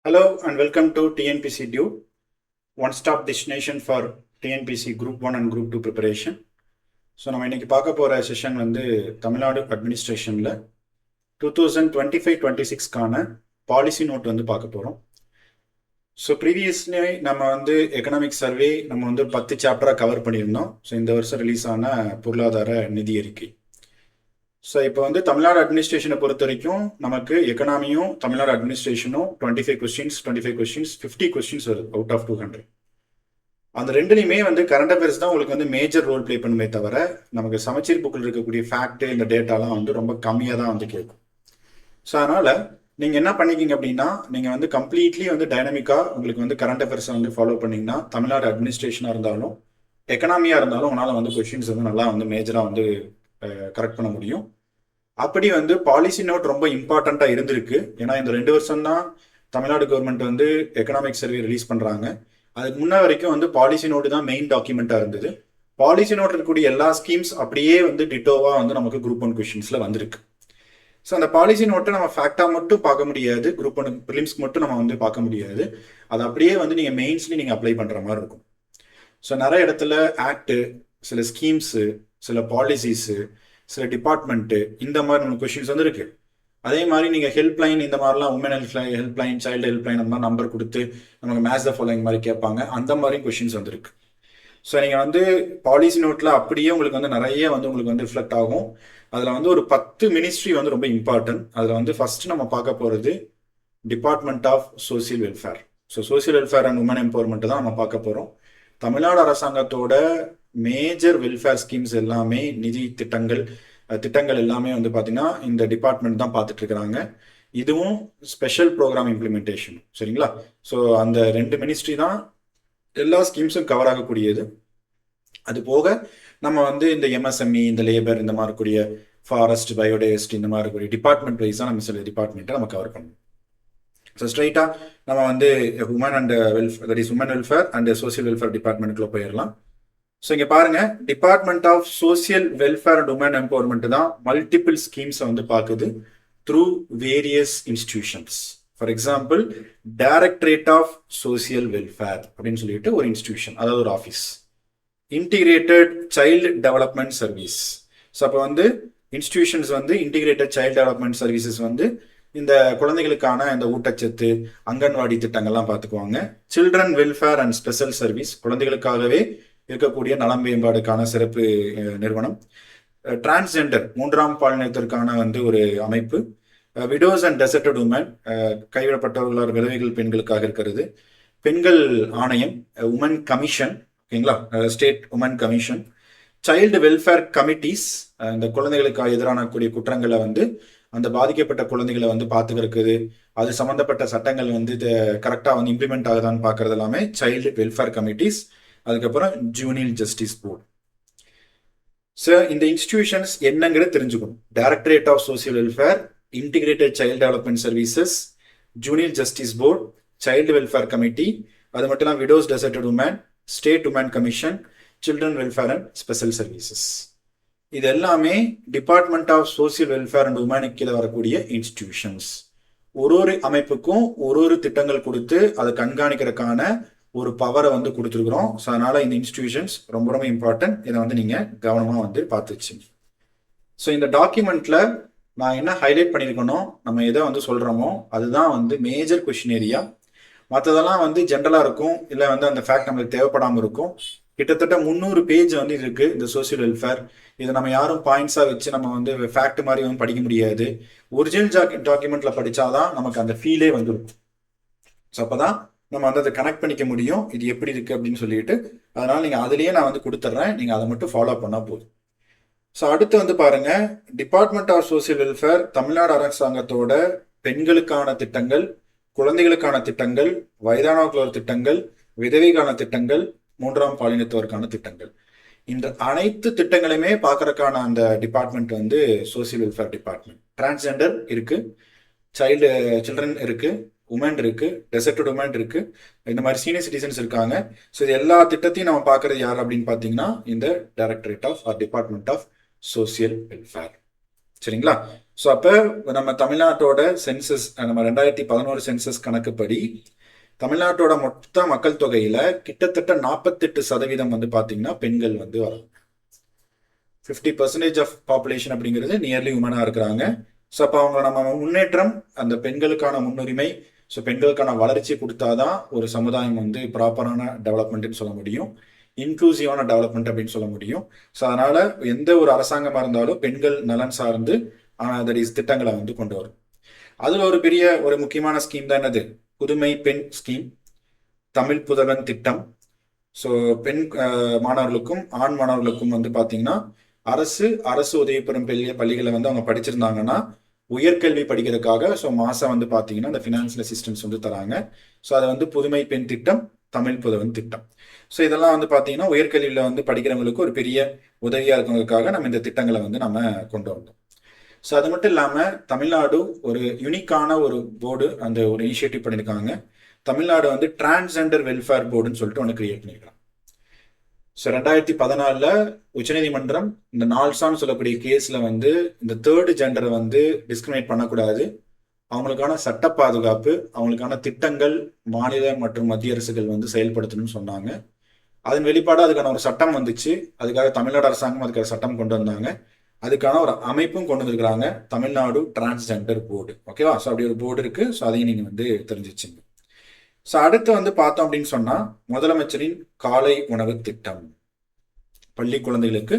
Hello and welcome to TNPC Dude, one-stop destination for TNPC Group 1 and Group 2 preparation. So நம்ம இன்னைக்கு பார்க்க போகிற session வந்து Tamil Nadu அட்மினிஸ்ட்ரேஷனில் 2025-26க்கான policy note வந்து பார்க்க போகிறோம். ஸோ ப்ரீவியஸ்லி நம்ம வந்து எக்கனாமிக் சர்வே நம்ம வந்து 10 சாப்டராக கவர் பண்ணியிருந்தோம். ஸோ இந்த வருஷம் ரிலீஸ் ஆன பொருளாதார நிதி அறிக்கை. ஸோ இப்போ வந்து தமிழ்நாடு அட்மினிஸ்ட்ரேஷனை பொறுத்த வரைக்கும் நமக்கு எக்கனாமியும் தமிழ்நாடு அட்மினிஸ்ட்ரேஷனும் 25 கொஸ்டின்ஸ் 50 கொஸ்டின்ஸ் வருது அவுட் ஆஃப் 200. அந்த ரெண்டுலையுமே வந்து கரண்ட் அஃபேர்ஸ் தான் உங்களுக்கு வந்து மேஜர் ரோல் ப்ளே பண்ணுமே தவிர நமக்கு சமச்சீர் புக்கில் இருக்கக்கூடிய ஃபேக்ட் இந்த டேட்டாலாம் வந்து ரொம்ப கம்மியாக தான் வந்து கேட்கும். ஸோ அதனால் நீங்கள் என்ன பண்ணிக்கிங்க அப்படின்னா நீங்கள் வந்து கம்ப்ளீட்லி வந்து டைனமிக்காக உங்களுக்கு வந்து கரண்ட் அஃபேர்ஸை வந்து ஃபாலோ பண்ணிங்கன்னா தமிழ்நாடு அட்மினிஸ்ட்ரேஷனாக இருந்தாலும் எக்கனாமியாக இருந்தாலும் உங்களால் வந்து கொஸ்டின்ஸ் வந்து நல்லா வந்து மேஜராக வந்து கரெக்ட் பண்ண முடியும். அப்படி வந்து பாலிசி நோட் ரொம்ப இம்பார்ட்டண்ட்டாக இருந்திருக்கு. ஏன்னா இந்த 2 வருஷம் தான் தமிழ்நாடு கவர்மெண்ட் வந்து எக்கனாமிக் சர்வே ரிலீஸ் பண்ணுறாங்க. அதுக்கு முன்ன வரைக்கும் வந்து பாலிசி நோட்டு தான் மெயின் டாக்குமெண்ட்டாக இருந்தது. பாலிசி நோட் இருக்கக்கூடிய எல்லா ஸ்கீம்ஸ் அப்படியே வந்து டிட்டோவாக வந்து நமக்கு குரூப் 1 கொஷின்ஸில் வந்திருக்கு. ஸோ அந்த பாலிசி நோட்டை நம்ம ஃபேக்டாக மட்டும் பார்க்க முடியாது, குரூப் 1 ப்ரிலிம்ஸ்க்கு மட்டும் நம்ம வந்து பார்க்க முடியாது. அது அப்படியே வந்து நீங்கள் மெயின்ஸ்லேயும் நீங்கள் அப்ளை பண்ணுற மாதிரி இருக்கும். ஸோ நிறைய இடத்துல ஆக்டு, சில ஸ்கீம்ஸு, சில பாலிசிஸு, சில டிபார்ட்மெண்ட்டு, இந்த மாதிரி நம்ம கொஷின்ஸ் வந்து இருக்கு. அதே மாதிரி நீங்கள் ஹெல்ப்லைன் இந்த மாதிரிலாம் உமன் ஹெல்ப்லைன், சைல்டு ஹெல்ப்லைன் அந்த மாதிரி நம்பர் கொடுத்து நமக்கு மேட்ச் த ஃபாலோயிங் மாதிரி கேட்பாங்க. அந்த மாதிரி கொஷின்ஸ் வந்துருக்கு. ஸோ நீங்கள் வந்து பாலிசி நோட்டில் அப்படியே உங்களுக்கு வந்து நிறைய வந்து உங்களுக்கு வந்து ரிஃப்ளெக்ட் ஆகும். அதில் வந்து ஒரு 10 மினிஸ்ட்ரி வந்து ரொம்ப இம்பார்ட்டன்ட். அதில் வந்து ஃபர்ஸ்ட் நம்ம பார்க்க போகிறது department of social welfare. So social welfare and women empowerment தான் நம்ம பார்க்க போகிறோம். தமிழ்நாடு அரசாங்கத்தோட மேஜர் வெல்ஃபேர் ஸ்கீம்ஸ் எல்லாமே, நிதி திட்டங்கள் எல்லாமே வந்து பார்த்தீங்கன்னா இந்த டிபார்ட்மெண்ட் தான் பார்த்துட்டு இருக்கிறாங்க. இதுவும் ஸ்பெஷல் ப்ரோக்ராம் இம்ப்ளிமெண்டேஷன். சரிங்களா? ஸோ அந்த 2 மினிஸ்ட்ரி தான் எல்லா ஸ்கீம்ஸும் கவர் ஆகக்கூடியது. அது போக நம்ம வந்து இந்த எம்எஸ்எம்இ, இந்த லேபர், இந்த மாதிரி கூடிய ஃபாரஸ்ட், பயோடைவர்சிட்டி, இந்த மாதிரி கூடிய டிபார்ட்மெண்ட் வைஸாக நம்ம சில டிபார்ட்மெண்ட்டை நம்ம கவர் பண்ணணும். ஸோ ஸ்ட்ரைட்டாக நம்ம வந்து women and welfare, that is women welfare and social welfare டிபார்ட்மெண்ட்டுக்குள்ள போயிடலாம். ஸோ இங்கே பாருங்க, department of social welfare and women empowerment தான் மல்டிபிள் ஸ்கீம்ஸை வந்து பார்க்குது through various institutions. For example, directorate of social welfare அப்படின்னு சொல்லிட்டு ஒரு இன்ஸ்டிடியூஷன், அதாவது ஒரு office. Integrated child development service. So அப்போ வந்து இன்ஸ்டிடியூஷன்ஸ் வந்து இன்டிகிரேட்டட் சைல்டு டெவலப்மெண்ட் சர்வீசஸ் வந்து இந்த குழந்தைகளுக்கான இந்த ஊட்டச்சத்து, அங்கன்வாடி திட்டங்கள்லாம் பார்த்துக்குவாங்க. Children welfare and special service, குழந்தைகளுக்காகவே இருக்கக்கூடிய நலம் மேம்பாடுக்கான சிறப்பு நிறுவனம். டிரான்ஸ்ஜெண்டர், 3ஆம் பாலினத்திற்கான வந்து ஒரு அமைப்பு. விடோஸ் அண்ட் டெசர்டட் உமன், கைவிடப்பட்டவர்களால் விதவைகள் பெண்களுக்காக இருக்கிறது. பெண்கள் ஆணையம், உமன் கமிஷன், ஓகேங்களா, state women commission. Child welfare committees, இந்த குழந்தைகளுக்கு எதிரான கூடிய குற்றங்களை வந்து அந்த பாதிக்கப்பட்ட குழந்தைகளை வந்து பார்த்துக்கிறது, அது சம்மந்தப்பட்ட சட்டங்கள் வந்து கரெக்டாக வந்து இம்ப்ளிமெண்ட் ஆகுதான்னு பார்க்கறது எல்லாமே சைல்டு வெல்ஃபேர் கமிட்டிஸ். அதுக்கப்புறம் ஜூனியல் ஜஸ்டிஸ் போர்டு. ஸோ இந்த இன்ஸ்டிடியூஷன்ஸ் என்னங்கிறது தெரிஞ்சுக்கணும். Directorate of social welfare, integrated child development services, juvenile justice board, child welfare committee, அது மட்டும் இல்லாமல் widows deserted women, state women commission, children welfare and special services. இது எல்லாமே department of social welfare and உமனுக்கு கீழே வரக்கூடிய இன்ஸ்டிடியூஷன்ஸ். ஒரு அமைப்புக்கும் ஒரு திட்டங்கள் கொடுத்து அதை கண்காணிக்கிறதுக்கான ஒரு பவரை வந்து கொடுத்துருக்குறோம். ஸோ அதனால இந்த இன்ஸ்டிடியூஷன்ஸ் ரொம்ப ரொம்ப இம்பார்ட்டன்ட். இதை வந்து நீங்கள் கவனமாக வந்து பார்த்து வச்சுங்க. ஸோ இந்த டாக்குமெண்ட்ல நான் என்ன ஹைலைட் பண்ணியிருக்கணும், நம்ம எதை வந்து சொல்கிறோமோ அதுதான் வந்து மேஜர் கொஷின் ஏரியா. மற்றதெல்லாம் வந்து ஜென்ரலாக இருக்கும், இல்லை வந்து அந்த ஃபேக்ட் நம்மளுக்கு தேவைப்படாமல் இருக்கும். கிட்டத்தட்ட 300 பேஜ் வந்து இருக்கு இந்த சோசியல் வெல்ஃபேர். இதை நம்ம யாரும் பாயிண்ட்ஸாக வச்சு நம்ம வந்து ஃபேக்ட் மாதிரி வந்து படிக்க முடியாது. ஒரிஜினல் டாக்குமெண்ட்ல படிச்சாதான் நமக்கு அந்த ஃபீலே வந்துடும். ஸோ அப்போதான் நம்ம வந்து அதை கனெக்ட் பண்ணிக்க முடியும், இது எப்படி இருக்கு அப்படின்னு சொல்லிட்டு. அதனால நீங்கள் அதுலேயே நான் வந்து கொடுத்துட்றேன், நீங்கள் அதை மட்டும் ஃபாலோ பண்ணால் போதும். ஸோ அடுத்து வந்து பாருங்க, department of social welfare Tamil Nadu அரசாங்கத்தோட பெண்களுக்கான திட்டங்கள், குழந்தைகளுக்கான திட்டங்கள், வயதானவர்களோட திட்டங்கள், விதவைக்கான திட்டங்கள், 3ஆம் பாலினத்தோருக்கான திட்டங்கள், இந்த அனைத்து திட்டங்களையுமே பார்க்கறதுக்கான அந்த டிபார்ட்மெண்ட் வந்து சோசியல் வெல்ஃபேர் டிபார்ட்மெண்ட். டிரான்ஸ்ஜெண்டர் இருக்கு, சில்ட்ரன் இருக்கு, உமன் இருக்கு, டெசர்டட் உமன் இருக்கு, இந்த மாதிரி சீனியர் சிட்டிசன்ஸ் இருக்காங்க. ஸோ இது எல்லா திட்டத்தையும் நம்ம பார்க்கறது யார் அப்படின்னு பார்த்தீங்கன்னா இந்த directorate of department of social welfare. சரிங்களா? ஸோ அப்போ நம்ம தமிழ்நாட்டோட சென்சஸ், நம்ம 2011 சென்சஸ் கணக்குப்படி தமிழ்நாட்டோட மொத்த மக்கள் தொகையில கிட்டத்தட்ட 48% வந்து பாத்தீங்கன்னா பெண்கள் வந்து வராங்க. 50% ஆஃப் பாப்புலேஷன் அப்படிங்கிறது நியர்லி உமனா இருக்கிறாங்க. ஸோ அப்போ அவங்க நம்ம முன்னேற்றம், அந்த பெண்களுக்கான முன்னுரிமை, ஸோ பெண்களுக்கான வளர்ச்சி கொடுத்தாதான் ஒரு சமுதாயம் வந்து ப்ராப்பரான டெவலப்மெண்ட்னு சொல்ல முடியும், இன்க்ளூசிவான டெவலப்மெண்ட் அப்படின்னு சொல்ல முடியும். ஸோ அதனால எந்த ஒரு அரசாங்கமாக இருந்தாலும் பெண்கள் நலன் சார்ந்து தட் இஸ் திட்டங்களை வந்து கொண்டு வரும். அதுல ஒரு பெரிய ஒரு முக்கியமான ஸ்கீம் தான் என்னது, புதுமை பெண் ஸ்கீம், தமிழ் புதல்வன் திட்டம். ஸோ பெண் மாணவர்களுக்கும் ஆண் மாணவர்களுக்கும் வந்து பார்த்தீங்கன்னா அரசு உதவி பெறும் பள்ளிகளை வந்து அவங்க படிச்சிருந்தாங்கன்னா உயர்கல்வி படிக்கிறதுக்காக ஸோ மாசம் வந்து பார்த்தீங்கன்னா அந்த ஃபினான்ஷியல் அசிஸ்டன்ஸ் வந்து தராங்க. ஸோ அதை வந்து புதுமை பெண் திட்டம், தமிழ் புதல்வன் திட்டம். ஸோ இதெல்லாம் வந்து பார்த்தீங்கன்னா உயர்கல்வியில் வந்து படிக்கிறவங்களுக்கு ஒரு பெரிய உதவியாக இருக்கிறதுக்காக நம்ம இந்த திட்டங்களை வந்து நம்ம கொண்டு வந்தோம். ஸோ அது மட்டும் இல்லாமல் தமிழ்நாடு ஒரு யூனிக்கான ஒரு போர்டு, அந்த ஒரு இனிஷியேட்டிவ் பண்ணியிருக்காங்க. தமிழ்நாடு வந்து டிரான்ஸ்ஜெண்டர் வெல்ஃபேர் போர்டுன்னு சொல்லிட்டு ஒன்று கிரியேட் பண்ணியிருக்காங்க. ஸோ 2014 உச்சநீதிமன்றம் இந்த நால்சான்னு சொல்லக்கூடிய கேஸில் வந்து இந்த தேர்டு ஜெண்டரை வந்து டிஸ்கிரிமினேட் பண்ணக்கூடாது, அவங்களுக்கான சட்ட பாதுகாப்பு, அவங்களுக்கான திட்டங்கள் மாநில மற்றும் மத்திய அரசுகள் வந்து செயல்படுத்தணும்னு சொன்னாங்க. அதன் வெளிப்பாடு அதுக்கான ஒரு சட்டம் வந்துச்சு. அதுக்காக தமிழ்நாடு அரசாங்கம் அதுக்கான சட்டம் கொண்டு வந்தாங்க. அதுக்கான ஒரு அமைப்பும் கொண்டு வந்திருக்கிறாங்க, தமிழ்நாடு டிரான்ஸ்ஜெண்டர் போர்டு. ஓகேவா? ஸோ அப்படி ஒரு போர்டு இருக்கு. ஸோ அதையும் நீங்க வந்து தெரிஞ்சிச்சுங்க. ஸோ அடுத்து வந்து பார்த்தோம் அப்படின்னு சொன்னா முதலமைச்சரின் காலை உணவு திட்டம், பள்ளி குழந்தைகளுக்கு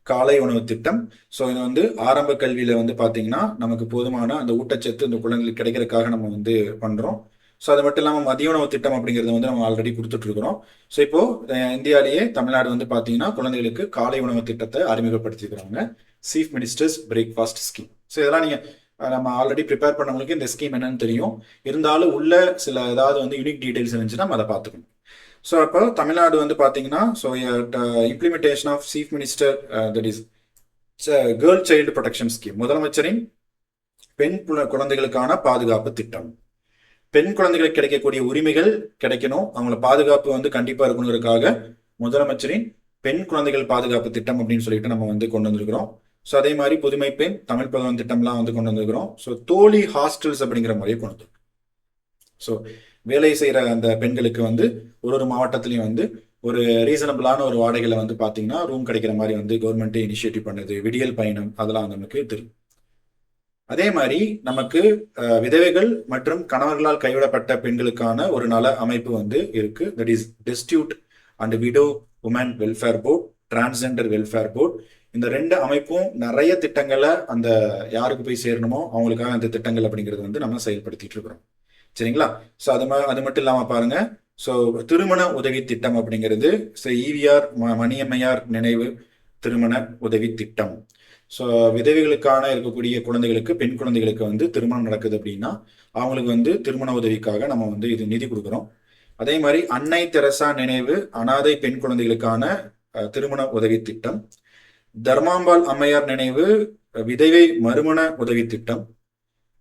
காலை உணவு திட்டம். ஸோ இது வந்து ஆரம்ப கல்வியில வந்து பார்த்தீங்கன்னா நமக்கு போதுமான அந்த ஊட்டச்சத்து இந்த குழந்தைகளுக்கு கிடைக்கிறதுக்காக நம்ம வந்து பண்றோம். ஸோ அது மட்டும் இல்லாமல் மதிய உணவு திட்டம் அப்படிங்கிறது வந்து நம்ம ஆல்ரெடி கொடுத்துட்டு இருக்கிறோம். ஸோ இப்போ இந்தியாலேயே தமிழ்நாடு வந்து பார்த்தீங்கன்னா குழந்தைகளுக்கு காலை உணவு திட்டத்தை அறிமுகப்படுத்திக்கிறாங்க, chief minister's breakfast scheme. So இதெல்லாம் நீங்க நம்ம ஆல்ரெடி ப்ரிப்பேர் பண்ணவங்களுக்கு இந்த ஸ்கீம் என்னன்னு தெரியும். இருந்தாலும் உள்ள சில ஏதாவது வந்து யூனிக் டீடைல்ஸ் இருந்துச்சுன்னா நம்ம அதை பார்த்துக்கணும். ஸோ அப்போ தமிழ்நாடு வந்து பார்த்தீங்கன்னா so implementation of chief minister that is girl child protection scheme, முதலமைச்சரின் பெண் குழந்தைகளுக்கான பாதுகாப்பு திட்டம். பெண் குழந்தைகளுக்கு கிடைக்கக்கூடிய உரிமைகள் கிடைக்கணும், அவங்கள பாதுகாப்பு வந்து கண்டிப்பா இருக்கணுங்கிறதுக்காக முதலமைச்சரின் பெண் குழந்தைகள் பாதுகாப்பு திட்டம் அப்படின்னு சொல்லிட்டு நம்ம வந்து கொண்டு வந்திருக்கிறோம். ஸோ அதே மாதிரி புதுமை பெண், தமிழ் புதல்வன் திட்டம்லாம் வந்து கொண்டு வந்திருக்கிறோம். ஸோ தோழி ஹாஸ்டல்ஸ் அப்படிங்கிற மாதிரியே கொண்டு வந்திருக்கோம். ஸோ வேலை செய்கிற அந்த பெண்களுக்கு வந்து ஒரு மாவட்டத்திலையும் வந்து ஒரு ரீசனபிளான ஒரு வாடகையில் வந்து பார்த்தீங்கன்னா ரூம் கிடைக்கிற மாதிரி வந்து கவர்மெண்ட்டே இனிஷியேட்டிவ் பண்ணுது. விடியல் பயணம் அதெல்லாம் நமக்கு தெரியும். அதே மாதிரி நமக்கு விதவைகள் மற்றும் கணவர்களால் கைவிடப்பட்ட பெண்களுக்கான ஒரு நல அமைப்பு வந்து இருக்கு, that is destitute and widow women welfare board, transgender welfare board. இந்த ரெண்டு அமைப்பும் நிறைய திட்டங்களை அந்த யாருக்கு போய் சேரணுமோ அவங்களுக்காக அந்த திட்டங்கள் அப்படிங்கிறது வந்து நம்ம செயல்படுத்திட்டு இருக்கிறோம். சரிங்களா? ஸோ அது மட்டும் இல்லாமல் பாருங்க, ஸோ திருமண உதவி திட்டம் அப்படிங்கிறது ஈவிஆர் மணியம்மையார் நினைவு திருமண உதவி திட்டம். ஸோ விதவைகளுக்கான இருக்கக்கூடிய குழந்தைகளுக்கு, பெண் குழந்தைகளுக்கு வந்து திருமணம் நடக்குது அப்படின்னா அவங்களுக்கு வந்து திருமண உதவிக்காக நம்ம வந்து இது நிதி கொடுக்குறோம். அதே மாதிரி அன்னை தெரசா நினைவு அனாதை பெண் குழந்தைகளுக்கான திருமண உதவி திட்டம், தர்மாம்பாள் அம்மையார் நினைவு விதவை மறுமண உதவி திட்டம்,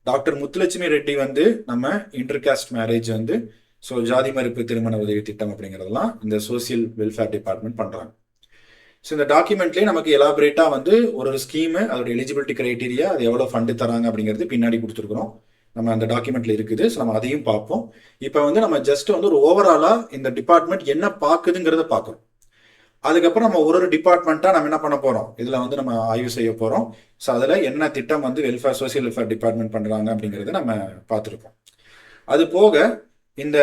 டாக்டர் முத்துலட்சுமி ரெட்டி வந்து நம்ம இன்டர்காஸ்ட் மேரேஜ் வந்து ஸோ ஜாதி மறுப்பு திருமண உதவி திட்டம் அப்படிங்கிறதெல்லாம் இந்த சோசியல் வெல்ஃபேர் டிபார்ட்மெண்ட் பண்றாங்க. ஸோ இந்த டாக்குமெண்ட்லேயே நமக்கு எலாபரேட்டா வந்து ஒரு ஸ்கீமு, அதோட எலிஜிபிலிட்டி கிரைட்டீரியா, அது எவ்வளோ ஃபண்டு தராங்க அப்படிங்கிறது பின்னாடி கொடுத்துருக்குறோம், நம்ம அந்த டாக்குமெண்ட்ல இருக்குது. ஸோ நம்ம அதையும் பார்ப்போம். இப்போ வந்து நம்ம ஜஸ்ட் வந்து ஒரு ஓவராலா இந்த டிபார்ட்மெண்ட் என்ன பார்க்குதுங்கிறத பார்க்குறோம். அதுக்கப்புறம் நம்ம ஒரு டிபார்ட்மெண்ட்டா நம்ம என்ன பண்ண போறோம், இதுல வந்து நம்ம ஆய்வு செய்ய போறோம். ஸோ அதுல என்ன திட்டம் வந்து வெல்ஃபேர் சோசியல் வெல்ஃபேர் டிபார்ட்மெண்ட் பண்றாங்க அப்படிங்கறத நம்ம பார்த்துருக்கோம். அது போக இந்த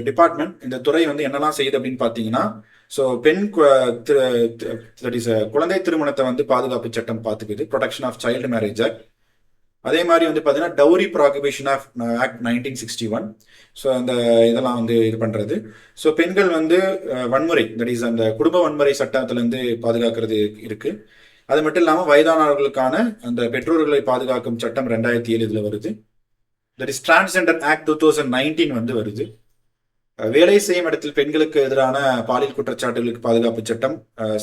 டிபார்ட்மெண்ட், இந்த துறை வந்து என்னெல்லாம் செய்யுது அப்படின்னு பார்த்தீங்கன்னா, ஸோ குழந்தை திருமணத்தை வந்து பாதுகாப்பு சட்டம் பார்த்துக்குது, protection of child marriage act. அதே மாதிரி வந்து பார்த்தீங்கன்னா dowry prohibition of act 1961. So அந்த இதெல்லாம் வந்து இது பண்ணுறது. ஸோ பெண்கள் வந்து வன்முறை, தட் இஸ் அந்த குடும்ப வன்முறை சட்டத்திலேருந்து பாதுகாக்கிறது இருக்கு. அது மட்டும் இல்லாமல் வயதானவர்களுக்கான அந்த பெற்றோர்களை பாதுகாக்கும் சட்டம் 2007 இதில் வருது. தட் இஸ் டிரான்ஸ்ஜெண்டர் ஆக்ட் 2019 வந்து வருது. வேலை செய்யும் இடத்தில் பெண்களுக்கு எதிரான பாலியல் குற்றச்சாட்டுகளுக்கு பாதுகாப்பு சட்டம்,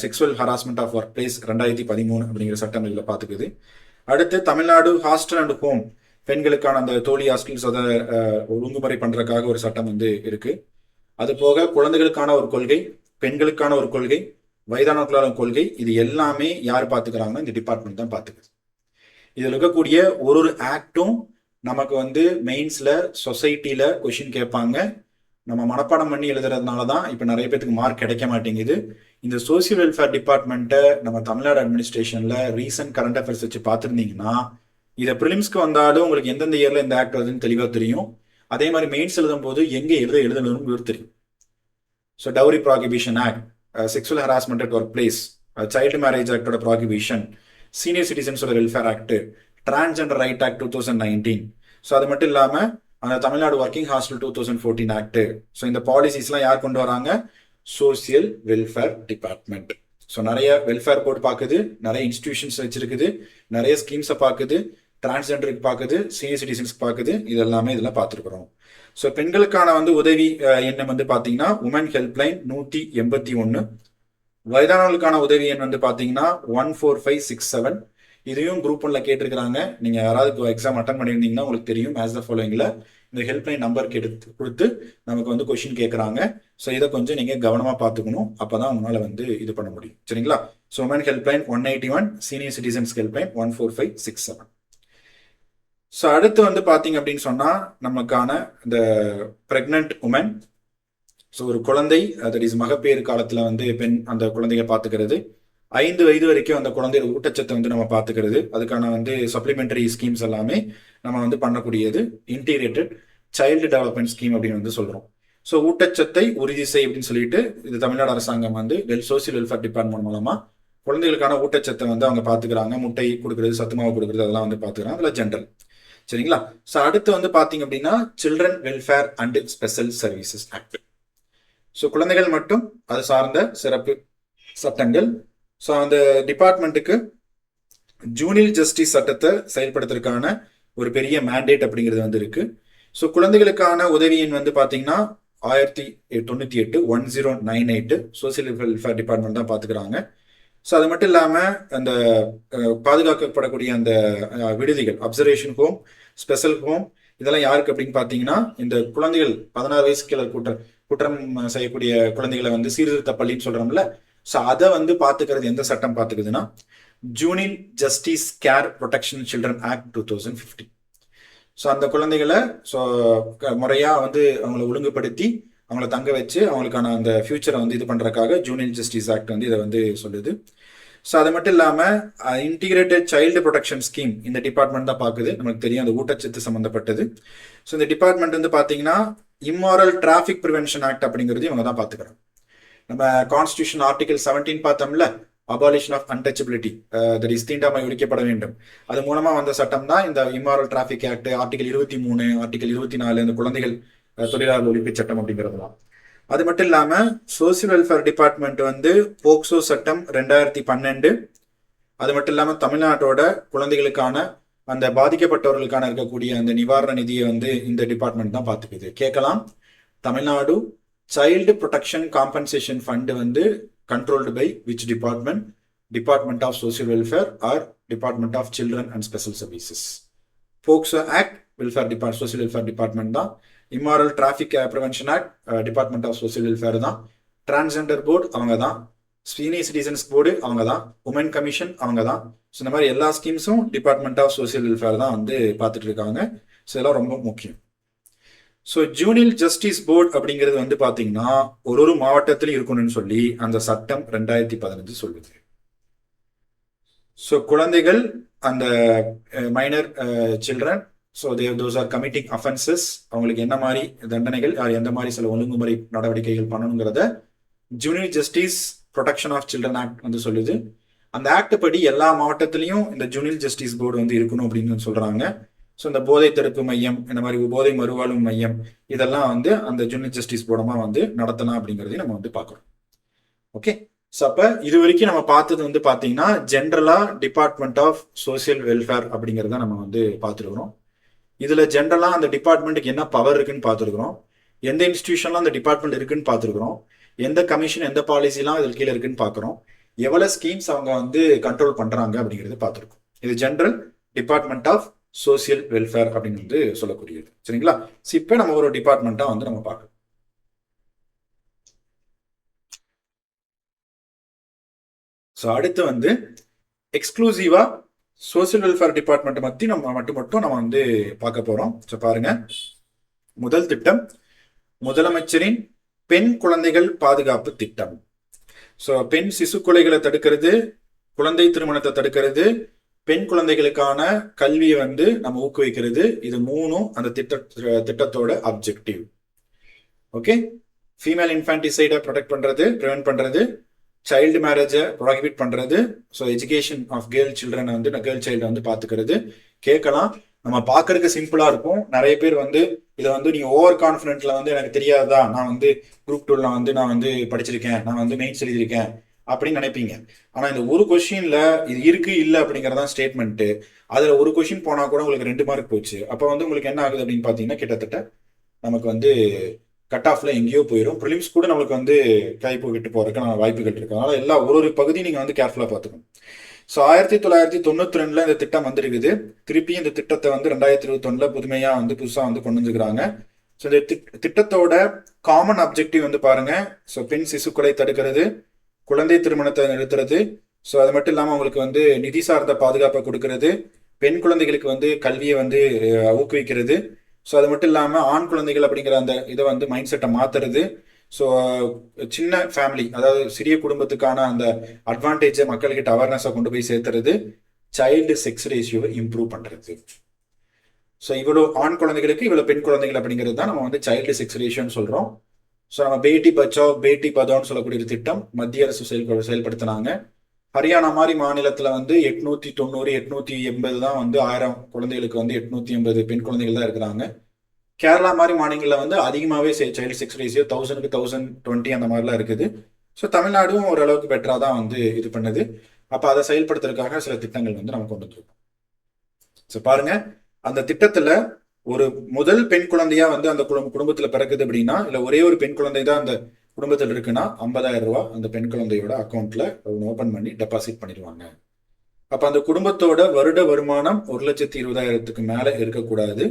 sexual harassment of work place 2013 அப்படிங்கிற சட்டம் இதில் பார்த்துக்குது. அடுத்து தமிழ்நாடு ஹாஸ்டல் அண்ட் ஹோம், பெண்களுக்கான அந்த தோழி ஹாஸ்டல்ஸ் அதை ஒழுங்குமுறை பண்றதுக்காக ஒரு சட்டம் வந்து இருக்கு. அது போக குழந்தைகளுக்கான ஒரு கொள்கை, பெண்களுக்கான ஒரு கொள்கை, வயதானவர்களான கொள்கை, இது எல்லாமே யார் பார்த்துக்கிறாங்கன்னா இந்த டிபார்ட்மெண்ட் தான் பார்த்துக்குது. இதில் இருக்கக்கூடிய ஒரு ஆக்டும் நமக்கு வந்து மெயின்ஸில் சொசைட்டியில் கொஷின் கேட்பாங்க. நம்ம மனப்பாடம் பண்ணி எழுதுறதுனால தான் இப்போ நிறைய பேருக்கு மார்க் கிடைக்க மாட்டேங்குது. இந்த சோசியல் வெல்ஃபேர் டிபார்ட்மெண்ட்டை நம்ம தமிழ்நாடு அட்மினிஸ்ட்ரேஷனில் ரீசன்ட் கரண்ட் அஃபேர்ஸ் வச்சு பார்த்துருந்தீங்கன்னா இதை ப்ரிலிம்ஸ்க்கு வந்தாலும் உங்களுக்கு எந்தெந்த இயரில் இந்த ஆக்ட் வருதுன்னு தெளிவாக தெரியும். அதே மாதிரி மெயின்ஸ் எழுதும் போது எங்கே எழுதணும்னு தெரியும். So dowry prohibition act, sexual harassment at work place, child marriage ஆக்டோட ப்ராகிபிஷன், சீனியர் சிட்டிசன்ஸோட welfare act, transgender right act 2019. So அது மட்டும் இல்லாமல் அந்த Tamil Nadu working hostel 2014 act. So இந்த பாலிசிஸ்லாம் யார் கொண்டு வராங்க? Social welfare department. ஸோ நிறைய வெல்ஃபேர் போர்டு பார்க்குது, நிறைய இன்ஸ்டிடியூஷன்ஸ் வச்சிருக்குது, நிறைய ஸ்கீம்ஸை பார்க்குது, டிரான்ஸ்ஜெண்டருக்கு பார்க்குது, சீனியர் சிட்டிசன்ஸ்க்கு பார்க்குது. இது எல்லாமே இதெல்லாம் பார்த்துருக்குறோம். ஸோ பெண்களுக்கான வந்து உதவி எண்ணம் வந்து பார்த்தீங்கன்னா உமன் ஹெல்ப்லைன் 181. வயதானவர்களுக்கான உதவி எண் வந்து பார்த்தீங்கன்னா 14567. இதையும் குரூப் 1ல கேட்டிருக்கிறாங்க. நீங்கள் யாராவது எக்ஸாம் அட்டன் பண்ணியிருந்தீங்கன்னா உங்களுக்கு தெரியும். மேட்ச் த ஃபாலோயிங்கில் இந்த ஹெல்ப்லைன் நம்பர் கொடுத்து நமக்கு வந்து கொஷின் கேட்குறாங்க. ஸோ இதை கொஞ்சம் நீங்கள் கவனமாக பார்த்துக்கணும். அப்போ தான் உங்களால் வந்து இது பண்ண முடியும். சரிங்களா? So women helpline 181, senior citizens helpline 14567. So அடுத்து வந்து பார்த்தீங்க அப்படின்னு சொன்னால் நமக்கான இந்த ப்ரெக்னென்ட் உமன், ஸோ ஒரு குழந்தை தட் இஸ் மகப்பேறு காலத்தில் வந்து பெண் அந்த குழந்தைய பார்த்துக்கிறது, 5 வயது வரைக்கும் அந்த குழந்தைய ஊட்டச்சத்தை வந்து நம்ம பார்த்துக்கிறது, அதுக்கான வந்து சப்ளிமெண்டரி ஸ்கீம்ஸ் எல்லாமே நம்ம வந்து பண்ணக்கூடியது இன்டிகிரேட்டட் சைல்டு டெவலப்மெண்ட் ஸ்கீம் அப்படின்னு வந்து சொல்கிறோம். ஸோ ஊட்டச்சத்தை உறுதி செய் அப்படின்னு சொல்லிட்டு இது தமிழ்நாடு அரசாங்கம் வந்து சோசியல் வெல்ஃபேர் டிபார்ட்மெண்ட் மூலமாக குழந்தைகளுக்கான ஊட்டச்சத்தை வந்து அவங்க பார்த்துக்கிறாங்க. முட்டை கொடுக்குறது, சத்துமாவு கொடுக்குறது, அதெல்லாம் வந்து பார்த்துக்கிறாங்க. அதில் ஜென்ரல். சரிங்களா? ஸோ அடுத்து வந்து பார்த்தீங்க அப்படின்னா children welfare and special services act. So குழந்தைகள் மட்டும் அது சார்ந்த சிறப்பு சட்டங்கள். ஸோ அந்த டிபார்ட்மெண்ட்டுக்கு ஜூனியர் ஜஸ்டிஸ் சட்டத்தை செயல்படுத்துறதுக்கான ஒரு பெரிய மேண்டேட் அப்படிங்கிறது வந்து இருக்கு. ஸோ குழந்தைகளுக்கான உதவி எண் வந்து பார்த்தீங்கன்னா 1098 1098 சோசியல் வெல்ஃபேர் டிபார்ட்மெண்ட் தான் பார்த்துக்கிறாங்க. ஸோ அது மட்டும் இல்லாமல் அந்த பாதுகாக்கப்படக்கூடிய அந்த விடுதிகள், அப்சர்வேஷன் ஹோம், ஸ்பெஷல் ஹோம், இதெல்லாம் யாருக்கு அப்படின்னு பார்த்தீங்கன்னா இந்த குழந்தைகள் 16 வயசுக்கு கீழே குற்றம் செய்யக்கூடிய குழந்தைகளை வந்து சீர்திருத்த பள்ளின்னு சொல்றோம்ல. ஸோ அதை வந்து பார்த்துக்கிறது எந்த சட்டம் பார்த்துக்குதுன்னா junior justice care protection children act 2015. So அந்த குழந்தைகளை ஸோ முறையாக வந்து அவங்கள ஒழுங்குபடுத்தி அவங்கள தங்க வச்சு அவங்களுக்கான அந்த ஃபியூச்சரை வந்து இது பண்ணுறதுக்காக ஜூனியர் ஜஸ்டிஸ் ஆக்ட் வந்து இதை வந்து சொல்லுது. ஸோ அது மட்டும் இல்லாமல் இன்டிகிரேட்டட் சைல்டு ப்ரொடெக்ஷன் ஸ்கீம் இந்த டிபார்ட்மெண்ட் தான் பார்க்குது. நமக்கு தெரியும் அந்த ஊட்டச்சத்து சம்மந்தப்பட்டது. ஸோ இந்த டிபார்ட்மெண்ட் வந்து பார்த்தீங்கன்னா இம்மாரல் டிராஃபிக் ப்ரிவென்ஷன் ஆக்ட் அப்படிங்கிறது இவங்க தான் பார்த்துக்கிறாங்க. நம்ம கான்ஸ்டியூஷன் ஆர்டிகல் 17 பார்த்தோம்ல, abolition of untouchability, that is தீண்டாமை ஒழிக்கப்பட வேண்டும். அது மூலமாக வந்த சட்டம் தான் இந்த immoral traffic act. Article 23, article 24 இந்த குழந்தைகள் தொழிலாளர் ஒழிப்பு சட்டம் அப்படிங்கிறதுலாம். அது மட்டும் இல்லாமல் சோசியல் வெல்ஃபேர் டிபார்ட்மெண்ட் வந்து போக்சோ சட்டம் 2012. அது மட்டும் இல்லாமல் தமிழ்நாட்டோட குழந்தைகளுக்கான அந்த பாதிக்கப்பட்டவர்களுக்கான இருக்கக்கூடிய அந்த நிவாரண நிதியை வந்து இந்த டிபார்ட்மெண்ட் தான் பார்த்துக்குது. கேட்கலாம், Tamil Nadu child protection compensation fund வந்து controlled by which department? Department of social welfare or department of children and special services? POCSO act social welfare department தான். Immoral traffic prevention act department of social welfare தான். Transgender board அவங்க தான். Senior citizens board அவங்க தான். Woman commission அவங்க தான். So இந்த மாதிரி எல்லா ஸ்கீம்ஸும் டிபார்ட்மெண்ட் ஆஃப் சோசியல் வெல்ஃபேர் தான் வந்து பார்த்துட்டு இருக்காங்க. ஸோ இதெல்லாம் ரொம்ப முக்கியம். ஸோ ஜூனியர் ஜஸ்டிஸ் போர்டு அப்படிங்கிறது வந்து பார்த்தீங்கன்னா ஒரு மாவட்டத்திலும் இருக்கணும்னு சொல்லி அந்த சட்டம் 2015 சொல்லுது. ஸோ குழந்தைகள் அந்த minor children, so those are committing offences, அவங்களுக்கு என்ன மாதிரி தண்டனைகள், எந்த மாதிரி சில ஒழுங்குமுறை நடவடிக்கைகள் பண்ணணுங்கிறத junior justice protection of children act வந்து சொல்லுது. அந்த ஆக்ட் படி எல்லா மாவட்டத்திலையும் இந்த ஜூனியர் ஜஸ்டிஸ் போர்டு வந்து இருக்கணும் அப்படின்னு சொல்றாங்க. ஸோ இந்த போதை தடுப்பு மையம், இந்த மாதிரி போதை மறுவாழ்வு மையம், இதெல்லாம் வந்து அந்த ஜூனியர் ஜஸ்டிஸ் போர்டமா வந்து நடத்தலாம் அப்படிங்கிறதையும் நம்ம வந்து பார்க்குறோம். ஓகே, ஸோ அப்போ இது வரைக்கும் நம்ம பார்த்தது வந்து பார்த்தீங்கன்னா ஜென்ரலாக டிபார்ட்மெண்ட் ஆஃப் சோசியல் வெல்ஃபேர் அப்படிங்கிறத நம்ம வந்து பார்த்துருக்குறோம். இதில் ஜென்ரலாக அந்த டிபார்ட்மெண்ட்டுக்கு என்ன பவர் இருக்குன்னு பார்த்துருக்குறோம். எந்த இன்ஸ்டிடியூஷன்லாம் அந்த டிபார்ட்மெண்ட் இருக்குன்னு பார்த்துருக்குறோம். எந்த கமிஷன் எந்த பாலிசிலாம் இதில் கீழே இருக்குன்னு பார்க்குறோம். எவ்வளோ ஸ்கீம்ஸ் அவங்க வந்து கண்ட்ரோல் பண்ணுறாங்க அப்படிங்கிறது பார்த்துருக்கோம். இது general department of social welfare அப்படின்னு வந்து சொல்லக்கூடியது. சரிங்களா? இப்போ நம்ம ஒரு டிபார்ட்மெண்ட்டாக வந்து நம்ம பார்க்கணும். ஸோ அடுத்து வந்து எக்ஸ்க்ளூசிவா சோசியல் வெல்ஃபேர் டிபார்ட்மெண்ட் பத்தி நம்ம மட்டும் நம்ம வந்து பார்க்க போறோம். ஸோ பாருங்க, முதல் திட்டம் முதலமைச்சரின் பெண் குழந்தைகள் பாதுகாப்பு திட்டம். ஸோ பெண் சிசு கொலைகளை தடுக்கிறது, குழந்தை திருமணத்தை தடுக்கிறது, பெண் குழந்தைகளுக்கான கல்வியை வந்து நம்ம ஊக்குவிக்கிறது. இது மூணும் அந்த திட்டத்தோட அப்ஜெக்டிவ். ஓகே, ஃபீமேல் இன்ஃபான்டிசைடை ப்ரொடெக்ட் பண்றது, ப்ரிவென்ட் பண்றது, சைல்டு மேரேஜை ப்ராஹிபிட் பண்றது, ஸோ எஜுகேஷன் ஆஃப் கேர்ள் சில்ட்ரனை வந்து கேர்ள் சைல்டை வந்து பார்த்துக்கிறது. கேட்கலாம், நம்ம பார்க்கறதுக்கு சிம்பிளா இருக்கும். நிறைய பேர் வந்து இதை வந்து நீங்க ஓவர் கான்ஃபிடென்ட்ல வந்து எனக்கு தெரியாதா, நான் வந்து குரூப் டூல வந்து நான் வந்து படிச்சிருக்கேன், நான் வந்து மெயின்ஸ் எழுதியிருக்கேன் அப்படின்னு நினைப்பீங்க. ஆனா இந்த ஒரு கொஸ்டின்ல இது இருக்கு இல்ல அப்படிங்கறதான் ஸ்டேட்மெண்ட். அதுல ஒரு கொஸ்டின் போனா கூட உங்களுக்கு 2 மார்க் போச்சு. அப்ப வந்து உங்களுக்கு என்ன ஆகுது அப்படின்னு பாத்தீங்கன்னா, கிட்டத்தட்ட நமக்கு வந்து கட் ஆஃப்ல எங்கேயோ போயிடும். ப்ரிலிம்ஸ் கூட நம்மளுக்கு வந்து கை போக்கிட்டு போறதுக்கான வாய்ப்புகள் இருக்கு. அதனால எல்லா ஒரு பகுதி நீங்க வந்து கேர்ஃபுல்லா பார்த்துக்கணும். ஸோ 1992 இந்த திட்டம் வந்திருக்குது. திருப்பி இந்த திட்டத்தை வந்து 2021 புதுமையா வந்து புதுசா வந்து கொண்டு வந்துருக்காங்க. ஸோ இந்த திட்டத்தோட காமன் அப்ஜெக்டிவ் வந்து பாருங்க, ஸோ பெண் சிசுக்களை தடுக்கிறது, குழந்தை திருமணத்தை நிறுத்துறது, ஸோ அது மட்டும் இல்லாமல் அவங்களுக்கு வந்து நிதி சார்ந்த பாதுகாப்பை கொடுக்கறது, பெண் குழந்தைகளுக்கு வந்து கல்வியை வந்து ஊக்குவிக்கிறது, ஸோ அது மட்டும் இல்லாமல் ஆண் குழந்தைகள் அப்படிங்கிற அந்த இதை வந்து மைண்ட் செட்டை மாத்துறது, ஸோ சின்ன ஃபேமிலி அதாவது சிறிய குடும்பத்துக்கான அந்த அட்வான்டேஜை மக்கள்கிட்ட அவேர்னஸை கொண்டு போய் சேர்த்துறது, சைல்டு செக்ஸ் ரேஷியோவை இம்ப்ரூவ் பண்ணுறது. ஸோ இவ்வளோ ஆண் குழந்தைகளுக்கு இவ்வளோ பெண் குழந்தைகள் அப்படிங்கிறது தான் நம்ம வந்து சைல்டு செக்ஸ் ரேஷியோன்னு சொல்கிறோம். ஸோ நம்ம பேட்டி பச்சாவ் பேட்டி பதான்னு சொல்லக்கூடிய ஒரு திட்டம் மத்திய அரசு செயல்படுத்தினாங்க. ஹரியானா மாதிரி மாநிலத்தில் வந்து 890 880 தான் வந்து 1000 குழந்தைகளுக்கு வந்து 880 பெண் குழந்தைகள் தான் இருக்கிறாங்க. கேரளா மாதிரி மாநிலங்களில் வந்து அதிகமாகவே சைல்டு செக்ஸ் ரேஷியோ 1000க்கு 1020 அந்த மாதிரிலாம் இருக்குது. ஸோ தமிழ்நாடும் ஓரளவுக்கு பெட்டராக தான் வந்து இது பண்ணுது. அப்போ அதை செயல்படுத்துறதுக்காக சில திட்டங்கள் வந்து நம்ம கொண்டு வந்துருக்கோம். ஸோ பாருங்க, அந்த திட்டத்தில் ஒரு முதல் பெண் குழந்தையா வந்து அந்த குடும்பத்துல பிறக்குது அப்படின்னா, இல்ல ஒரே ஒரு பெண் குழந்தை தான் அந்த குடும்பத்தில் இருக்குன்னா 50,000 ரூபாய் அந்த பெண் குழந்தையோட அக்கௌண்ட்ல ஓபன் பண்ணி டெபாசிட் பண்ணிடுவாங்க. அப்ப அந்த குடும்பத்தோட வருட வருமானம் 1,20,000க்கு மேல இருக்கக்கூடாது.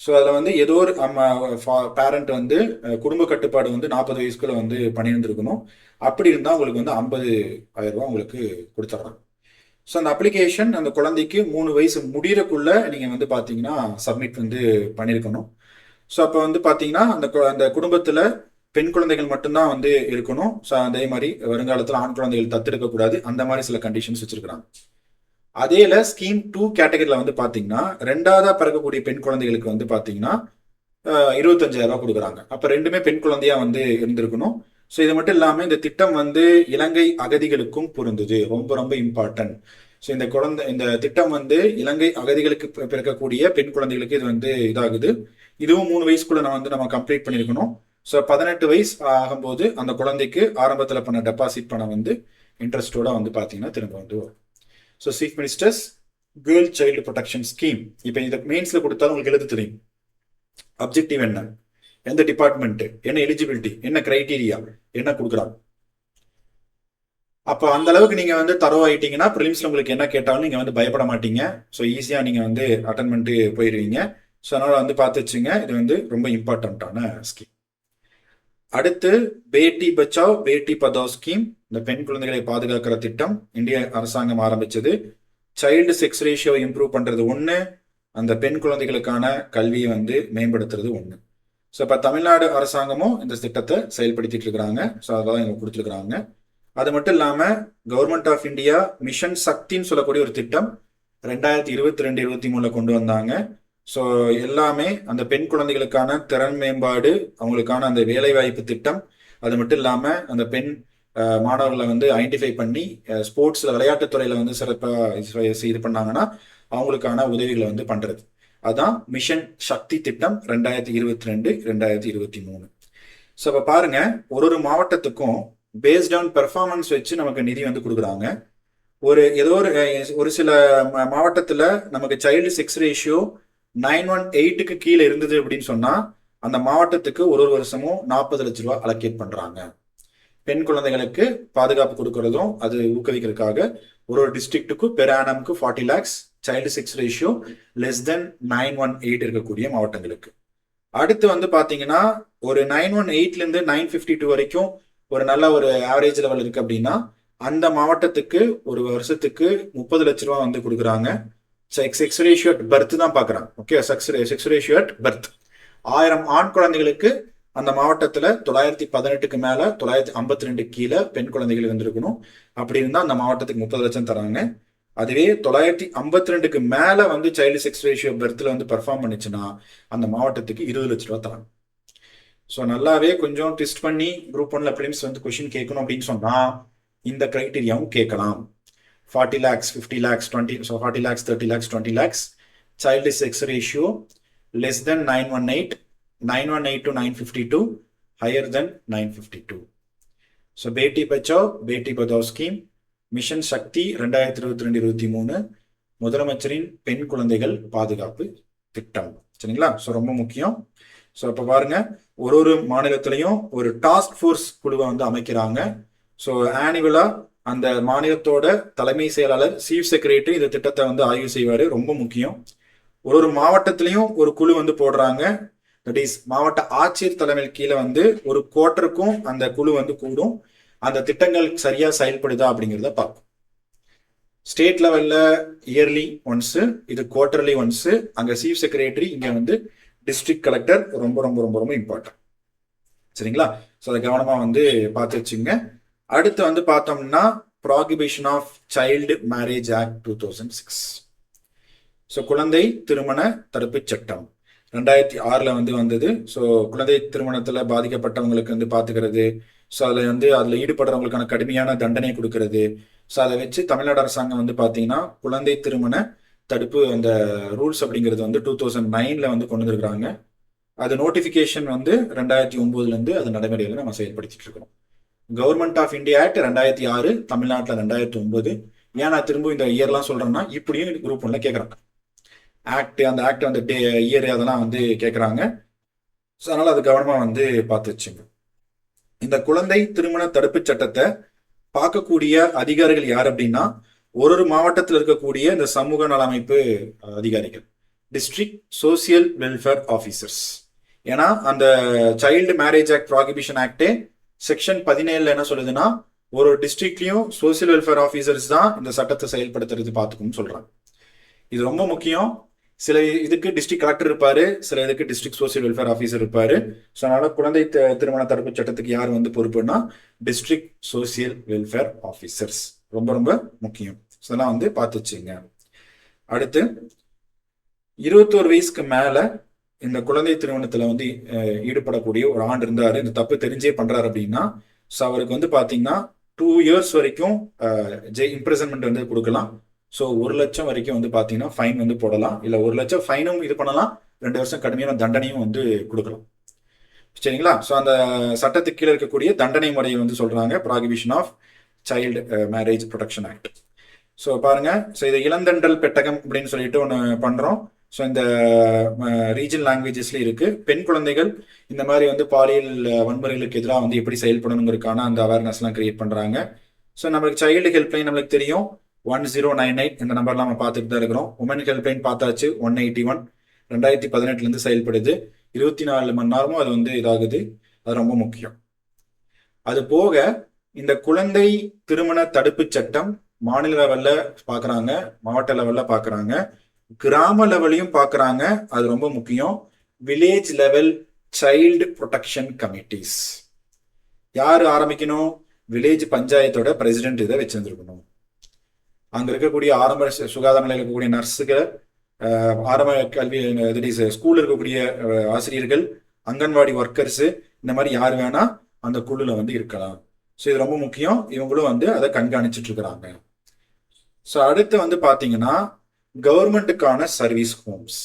ஸோ அதில் வந்து ஏதோ ஒரு பேரண்ட் வந்து குடும்ப கட்டுப்பாடு வந்து 40 வயசுக்குள்ள வந்து பண்ணியிருந்துருக்கணும். அப்படி இருந்தால் உங்களுக்கு வந்து 50,000 ரூபாய் உங்களுக்கு கொடுத்துட்றாங்க. ஸோ அந்த அப்ளிகேஷன் அந்த குழந்தைக்கு 3 வயசு முடியறக்குள்ள நீங்கள் வந்து பார்த்தீங்கன்னா சப்மிட் வந்து பண்ணியிருக்கணும். ஸோ அப்போ வந்து பார்த்தீங்கன்னா அந்த குடும்பத்தில் பெண் குழந்தைகள் மட்டும்தான் வந்து இருக்கணும். ஸோ அதே மாதிரி வருங்காலத்தில் ஆண் குழந்தைகள் தத்தெடுக்கக்கூடாது. அந்த மாதிரி சில கண்டிஷன்ஸ் வச்சிருக்கிறாங்க. அதேல ஸ்கீம் 2 கேட்டகரியில வந்து பாத்தீங்கன்னா 2ஆவதா பிறக்கக்கூடிய பெண் குழந்தைகளுக்கு வந்து பாத்தீங்கன்னா 25,000 ரூபாய் கொடுக்குறாங்க. அப்ப ரெண்டுமே பெண் குழந்தையா வந்து இருந்திருக்கணும். ஸோ இது மட்டும் இல்லாம இந்த திட்டம் வந்து இலங்கை அகதிகளுக்கும் பொருந்தது. ரொம்ப ரொம்ப இம்பார்ட்டன்ட். ஸோ இந்த திட்டம் வந்து இலங்கை அகதிகளுக்கு பிறக்கக்கூடிய பெண் குழந்தைகளுக்கு இது வந்து இதாகுது. இதுவும் 3 வயசுக்குள்ள நம்ம கம்ப்ளீட் பண்ணிருக்கணும். ஸோ 18 வயசு ஆகும்போது அந்த குழந்தைக்கு ஆரம்பத்தில் பண்ண டெபாசிட் பணம் வந்து இன்ட்ரெஸ்டோட வந்து பாத்தீங்கன்னா திரும்ப வந்து வரும். So chief minister's girl child protection scheme. இப்போ இதை மெயின்ஸ்ல கொடுத்தாலும் உங்களுக்கு எழுத தெரியும். அப்ஜெக்டிவ் என்ன, எந்த டிபார்ட்மெண்ட், என்ன எலிஜிபிலிட்டி, என்ன கிரைட்டீரியா, என்ன கொடுக்குறாங்க. அப்போ அந்த அளவுக்கு நீங்க வந்து தரவாயிட்டீங்கன்னா ப்ரிலிம்ஸ்ல உங்களுக்கு என்ன கேட்டாலும் நீங்க வந்து பயப்பட மாட்டீங்க. ஸோ ஈஸியா நீங்க வந்து அட்டன் பண்ணிட்டு போயிடுவீங்க. ஸோ அதனால வந்து பார்த்து வச்சுங்க, இது வந்து ரொம்ப இம்பார்ட்டன்டான ஸ்கீம். அடுத்து பேட்டி பச்சாவ் பேட்டி பதாவ் ஸ்கீம். இந்த பெண் குழந்தைகளை பாதுகாக்கிற திட்டம் இந்திய அரசாங்கம் ஆரம்பிச்சது. சைல்டு செக்ஸ் ரேஷியோ இம்ப்ரூவ் பண்றது ஒண்ணு, அந்த பெண் குழந்தைகளுக்கான கல்வியை வந்து மேம்படுத்துறது ஒண்ணு. ஸோ இப்போ தமிழ்நாடு அரசாங்கமும் இந்த திட்டத்தை செயல்படுத்திட்டு இருக்கிறாங்க. ஸோ அதான் இவங்க கொடுத்துருக்குறாங்க. அது மட்டும் இல்லாம கவர்மெண்ட் ஆஃப் இந்தியா மிஷன் சக்தின்னு சொல்லக்கூடிய ஒரு திட்டம் 2022-23 கொண்டு வந்தாங்க. ஸோ எல்லாமே அந்த பெண் குழந்தைகளுக்கான திறன் மேம்பாடு, அவங்களுக்கான அந்த வேலை வாய்ப்பு திட்டம், அது மட்டும் இல்லாம அந்த பெண் மாணவர்களை வந்து ஐடென்டிஃபை பண்ணி ஸ்போர்ட்ஸ்ல விளையாட்டுத்துறையில வந்து சிறப்பாக இது பண்ணாங்கன்னா அவங்களுக்கான உதவிகளை வந்து பண்றது. அதான் மிஷன் சக்தி திட்டம் 2022-2023. ஸோ இப்போ பாருங்க, ஒரு மாவட்டத்துக்கும் பேஸ்ட் ஆன் பெர்ஃபார்மன்ஸ் வச்சு நமக்கு நிதி வந்து கொடுக்குறாங்க. ஏதோ ஒரு சில மாவட்டத்துல நமக்கு சைல்டு செக்ஸ் ரேஷியோ 918க்கு கீழே இருந்தது அப்படின்னு சொன்னா அந்த மாவட்டத்துக்கு ஒரு வருஷமும் 40 லட்சம் ரூபாய் அலோகேட் பண்றாங்க. பெண் குழந்தைகளுக்கு பாதுகாப்பு கொடுக்கறதும் அது ஊக்குவிக்கிறதுக்காக ஒரு டிஸ்ட்ரிக்ட்டுக்கு பெர் ஆனம்க்கு 40 lakhs, child sex ratio less than 918 இருக்கக்கூடிய மாவட்டங்களுக்கு. அடுத்து வந்து பாத்தீங்கன்னா ஒரு 918ல இருந்து 952 வரைக்கும் ஒரு நல்ல ஒரு ஆவரேஜ் லெவல் இருக்கு அப்படின்னா அந்த மாவட்டத்துக்கு ஒரு வருஷத்துக்கு 30 லட்ச ரூபா வந்து கொடுக்குறாங்க. செக்ஸ் ரேஷியோ அட் பர்த் தான் பார்க்குறாங்க. Okay, sex ratio at birth. 1000 ஆண் குழந்தைகளுக்கு அந்த மாவட்டத்தில் 918க்கு மேலே 952 கீழே பெண் குழந்தைகள் இருந்திருக்கணும். அப்படி இருந்தால் அந்த மாவட்டத்துக்கு 30 லட்சம் தராங்க. அதுவே 952க்கு மேலே வந்து சைல்டு செக்ஸ் ரேஷியோ பர்த்தில் வந்து பெர்ஃபார்ம் பண்ணிச்சுன்னா அந்த மாவட்டத்துக்கு 20 லட்ச ரூபா தராங்க. ஸோ நல்லாவே கொஞ்சம் டெஸ்ட் பண்ணி குரூப் 1ல ப்ரிலிம்ஸ் வந்து கொஷின் கேட்கணும் அப்படின்னு சொன்னால் இந்த கிரைட்டீரியாவும் கேட்கலாம். 40 lakhs, 50 lakhs, 20, so 40 lakhs, 30 lakhs, 20 lakhs. Child sex ratio less than 918, 918 to 952, higher than 952. So Beti Bachao, Beti Badao scheme, mission Shakti 2022-23 முதலமைச்சரின் பெண் குழந்தைகள் பாதுகாப்பு திட்டம். சரிங்களா? ஸோ ரொம்ப முக்கியம். ஸோ இப்போ பாருங்க, ஒரு மாநிலத்திலையும் ஒரு டாஸ்க் ஃபோர்ஸ் குழுவை வந்து அமைக்கிறாங்க. ஸோ ஆனுவலா அந்த மாநிலத்தோட தலைமை செயலாளர் சீஃப் செக்ரட்டரி இந்த திட்டத்தை வந்து ஆய்வு செய்வார். ரொம்ப முக்கியம். ஒரு மாவட்டத்திலையும் ஒரு குழு வந்து போடுறாங்க. தட் இஸ் மாவட்ட ஆட்சியர் தலைமையில் கீழே வந்து ஒரு குவார்ட்டருக்கும் அந்த குழு வந்து கூடும். அந்த திட்டங்கள் சரியா செயல்படுதா அப்படிங்கிறத பார்க்கும். ஸ்டேட் லெவல்ல இயர்லி ஒன்ஸு, இது குவார்டர்லி ஒன்ஸு. அங்கே சீஃப் செக்ரட்டரி, இங்கே வந்து டிஸ்ட்ரிக்ட் கலெக்டர். ரொம்ப ரொம்ப ரொம்ப ரொம்ப இம்பார்ட்டன்ட். சரிங்களா? ஸோ அதை கவனமாக வந்து பார்த்து வச்சுங்க. அடுத்து வந்து பார்த்தோம்னா prohibition of child marriage act 2006. So குழந்தை திருமண தடுப்பு சட்டம் 2006 வந்து வந்தது. ஸோ குழந்தை திருமணத்தில் பாதிக்கப்பட்டவங்களுக்கு வந்து பார்த்துக்கிறது, ஸோ அதில் ஈடுபடுறவங்களுக்கான கடுமையான தண்டனை கொடுக்கறது. ஸோ அதை வச்சு தமிழ்நாடு அரசாங்கம் வந்து பார்த்தீங்கன்னா குழந்தை திருமண தடுப்பு அந்த ரூல்ஸ் அப்படிங்கிறது வந்து 2009 வந்து கொண்டு வந்துருக்குறாங்க. அது நோட்டிஃபிகேஷன் வந்து 2009 அது நடைமுறையில் நம்ம செயல்படுத்திட்டு இருக்கிறோம். கவர்மெண்ட் ஆஃப் இந்தியா ஆக்ட் 2006, தமிழ்நாட்டில் 2009. ஏன் நான் திரும்ப இந்த இயர்லாம் சொல்றேன்னா இப்படியும் குரூப் 1ல கேட்குறாங்க. அந்த ஆக்ட் வந்து இயர் அதெல்லாம் வந்து கேட்குறாங்க. ஸோ அதனால அது கவனமாக வந்து பார்த்து வச்சுங்க. இந்த குழந்தை திருமண தடுப்பு சட்டத்தை பார்க்கக்கூடிய அதிகாரிகள் யார் அப்படின்னா ஒரு மாவட்டத்தில் இருக்கக்கூடிய இந்த சமூக நல அமைப்பு அதிகாரிகள், டிஸ்ட்ரிக்ட் சோசியல் வெல்ஃபேர் ஆஃபீஸர்ஸ். ஏன்னா அந்த சைல்டு மேரேஜ் ஆக்ட் ப்ராகிபிஷன் ஆக்டே செக்ஷன் 17 என்ன சொல்லுதுன்னா ஒரு டிஸ்ட்ரிக்ட்லயும் சோசியல் வெல்ஃபேர் ஆஃபீஸர்ஸ் தான் இந்த சட்டத்தை செயல்படுத்துறது பார்த்துக்கணும்னு சொல்றாங்க. இது ரொம்ப முக்கியம். சில இதுக்கு டிஸ்ட்ரிக்ட் கலெக்டர் இருப்பாரு, சில இதுக்கு டிஸ்ட்ரிக்ட் சோசியல் வெல்ஃபேர் ஆஃபீஸர் இருப்பாரு. ஸோ அதனால குழந்தை திருமண தடுப்பு சட்டத்துக்கு யார் வந்து பொறுப்புன்னா டிஸ்ட்ரிக்ட் சோசியல் வெல்ஃபேர் ஆஃபீஸர்ஸ். ரொம்ப ரொம்ப முக்கியம். இதெல்லாம் வந்து பார்த்து வச்சுங்க. அடுத்து 21 வயசுக்கு மேல இந்த குழந்தை திருமணத்துல வந்து ஈடுபடக்கூடிய ஒரு ஆண் இருந்தாரு, இந்த தப்பு தெரிஞ்சே பண்றாரு அப்படின்னா ஸோ அவருக்கு வந்து பாத்தீங்கன்னா 2 years வரைக்கும் இம்ப்ரிசன்மெண்ட் வந்து கொடுக்கலாம். ஸோ 1 லட்சம் வரைக்கும் வந்து பாத்தீங்கன்னா ஃபைன் வந்து போடலாம். இல்ல 1 லட்சம் ஃபைனும் இது பண்ணலாம், 2 வருஷம் கடுமையான தண்டனையும் வந்து கொடுக்கலாம். சரிங்களா? ஸோ அந்த சட்டத்துக்கு கீழே இருக்கக்கூடிய தண்டனை முறையை வந்து சொல்றாங்க prohibition of child marriage protection act. So பாருங்க, ஸோ இதை இளந்தண்டல் பெட்டகம் அப்படின்னு சொல்லிட்டு ஒன்று பண்றோம். ஸோ இந்த ரீஜனல் லாங்குவேஜஸ்ல இருக்கு. பெண் குழந்தைகள் இந்த மாதிரி வந்து பாலியல் வன்முறைகளுக்கு எதிராக வந்து எப்படி செயல்படணுங்கிறதுக்கான அந்த அவேர்னஸ்லாம் கிரியேட் பண்றாங்க. ஸோ நம்மளுக்கு சைல்டு ஹெல்ப்லைன் நம்மளுக்கு தெரியும் 1098 இந்த நம்பர்லாம் நம்ம பார்த்துட்டு தான் இருக்கிறோம். உமன் ஹெல்ப்லைன் பார்த்தாச்சு 181 2018 செயல்படுது. 24 மணி நேரமும் அது வந்து இதாகுது. அது ரொம்ப முக்கியம். அது போக இந்த குழந்தை திருமண தடுப்பு சட்டம் மாநில லெவல்ல பாக்குறாங்க, மாவட்ட லெவல்ல பாக்குறாங்க, கிராம லெவலையும் பாக்குறாங்க. அது ரொம்ப முக்கியம். Village level child protection committees யாரு ஆரம்பிக்கணும்? வில்லேஜ் பஞ்சாயத்தோட பிரசிடென்ட் இதை வச்சிருந்துருக்கணும். அங்க இருக்கக்கூடிய ஆரம்ப சுகாதார நிலையில் இருக்கக்கூடிய நர்ஸுகள், ஆரம்ப கல்வி ஸ்கூல்ல இருக்கக்கூடிய ஆசிரியர்கள், அங்கன்வாடி ஒர்க்கர்ஸ், இந்த மாதிரி யார் வேணா அந்த குழுல வந்து இருக்கலாம். ஸோ இது ரொம்ப முக்கியம். இவங்களும் வந்து அதை கண்காணிச்சுட்டு இருக்கிறாங்க. ஸோ அடுத்து வந்து பாத்தீங்கன்னா கவர்மெண்ட்டுக்கான சர்வீஸ் ஹோம்ஸ்.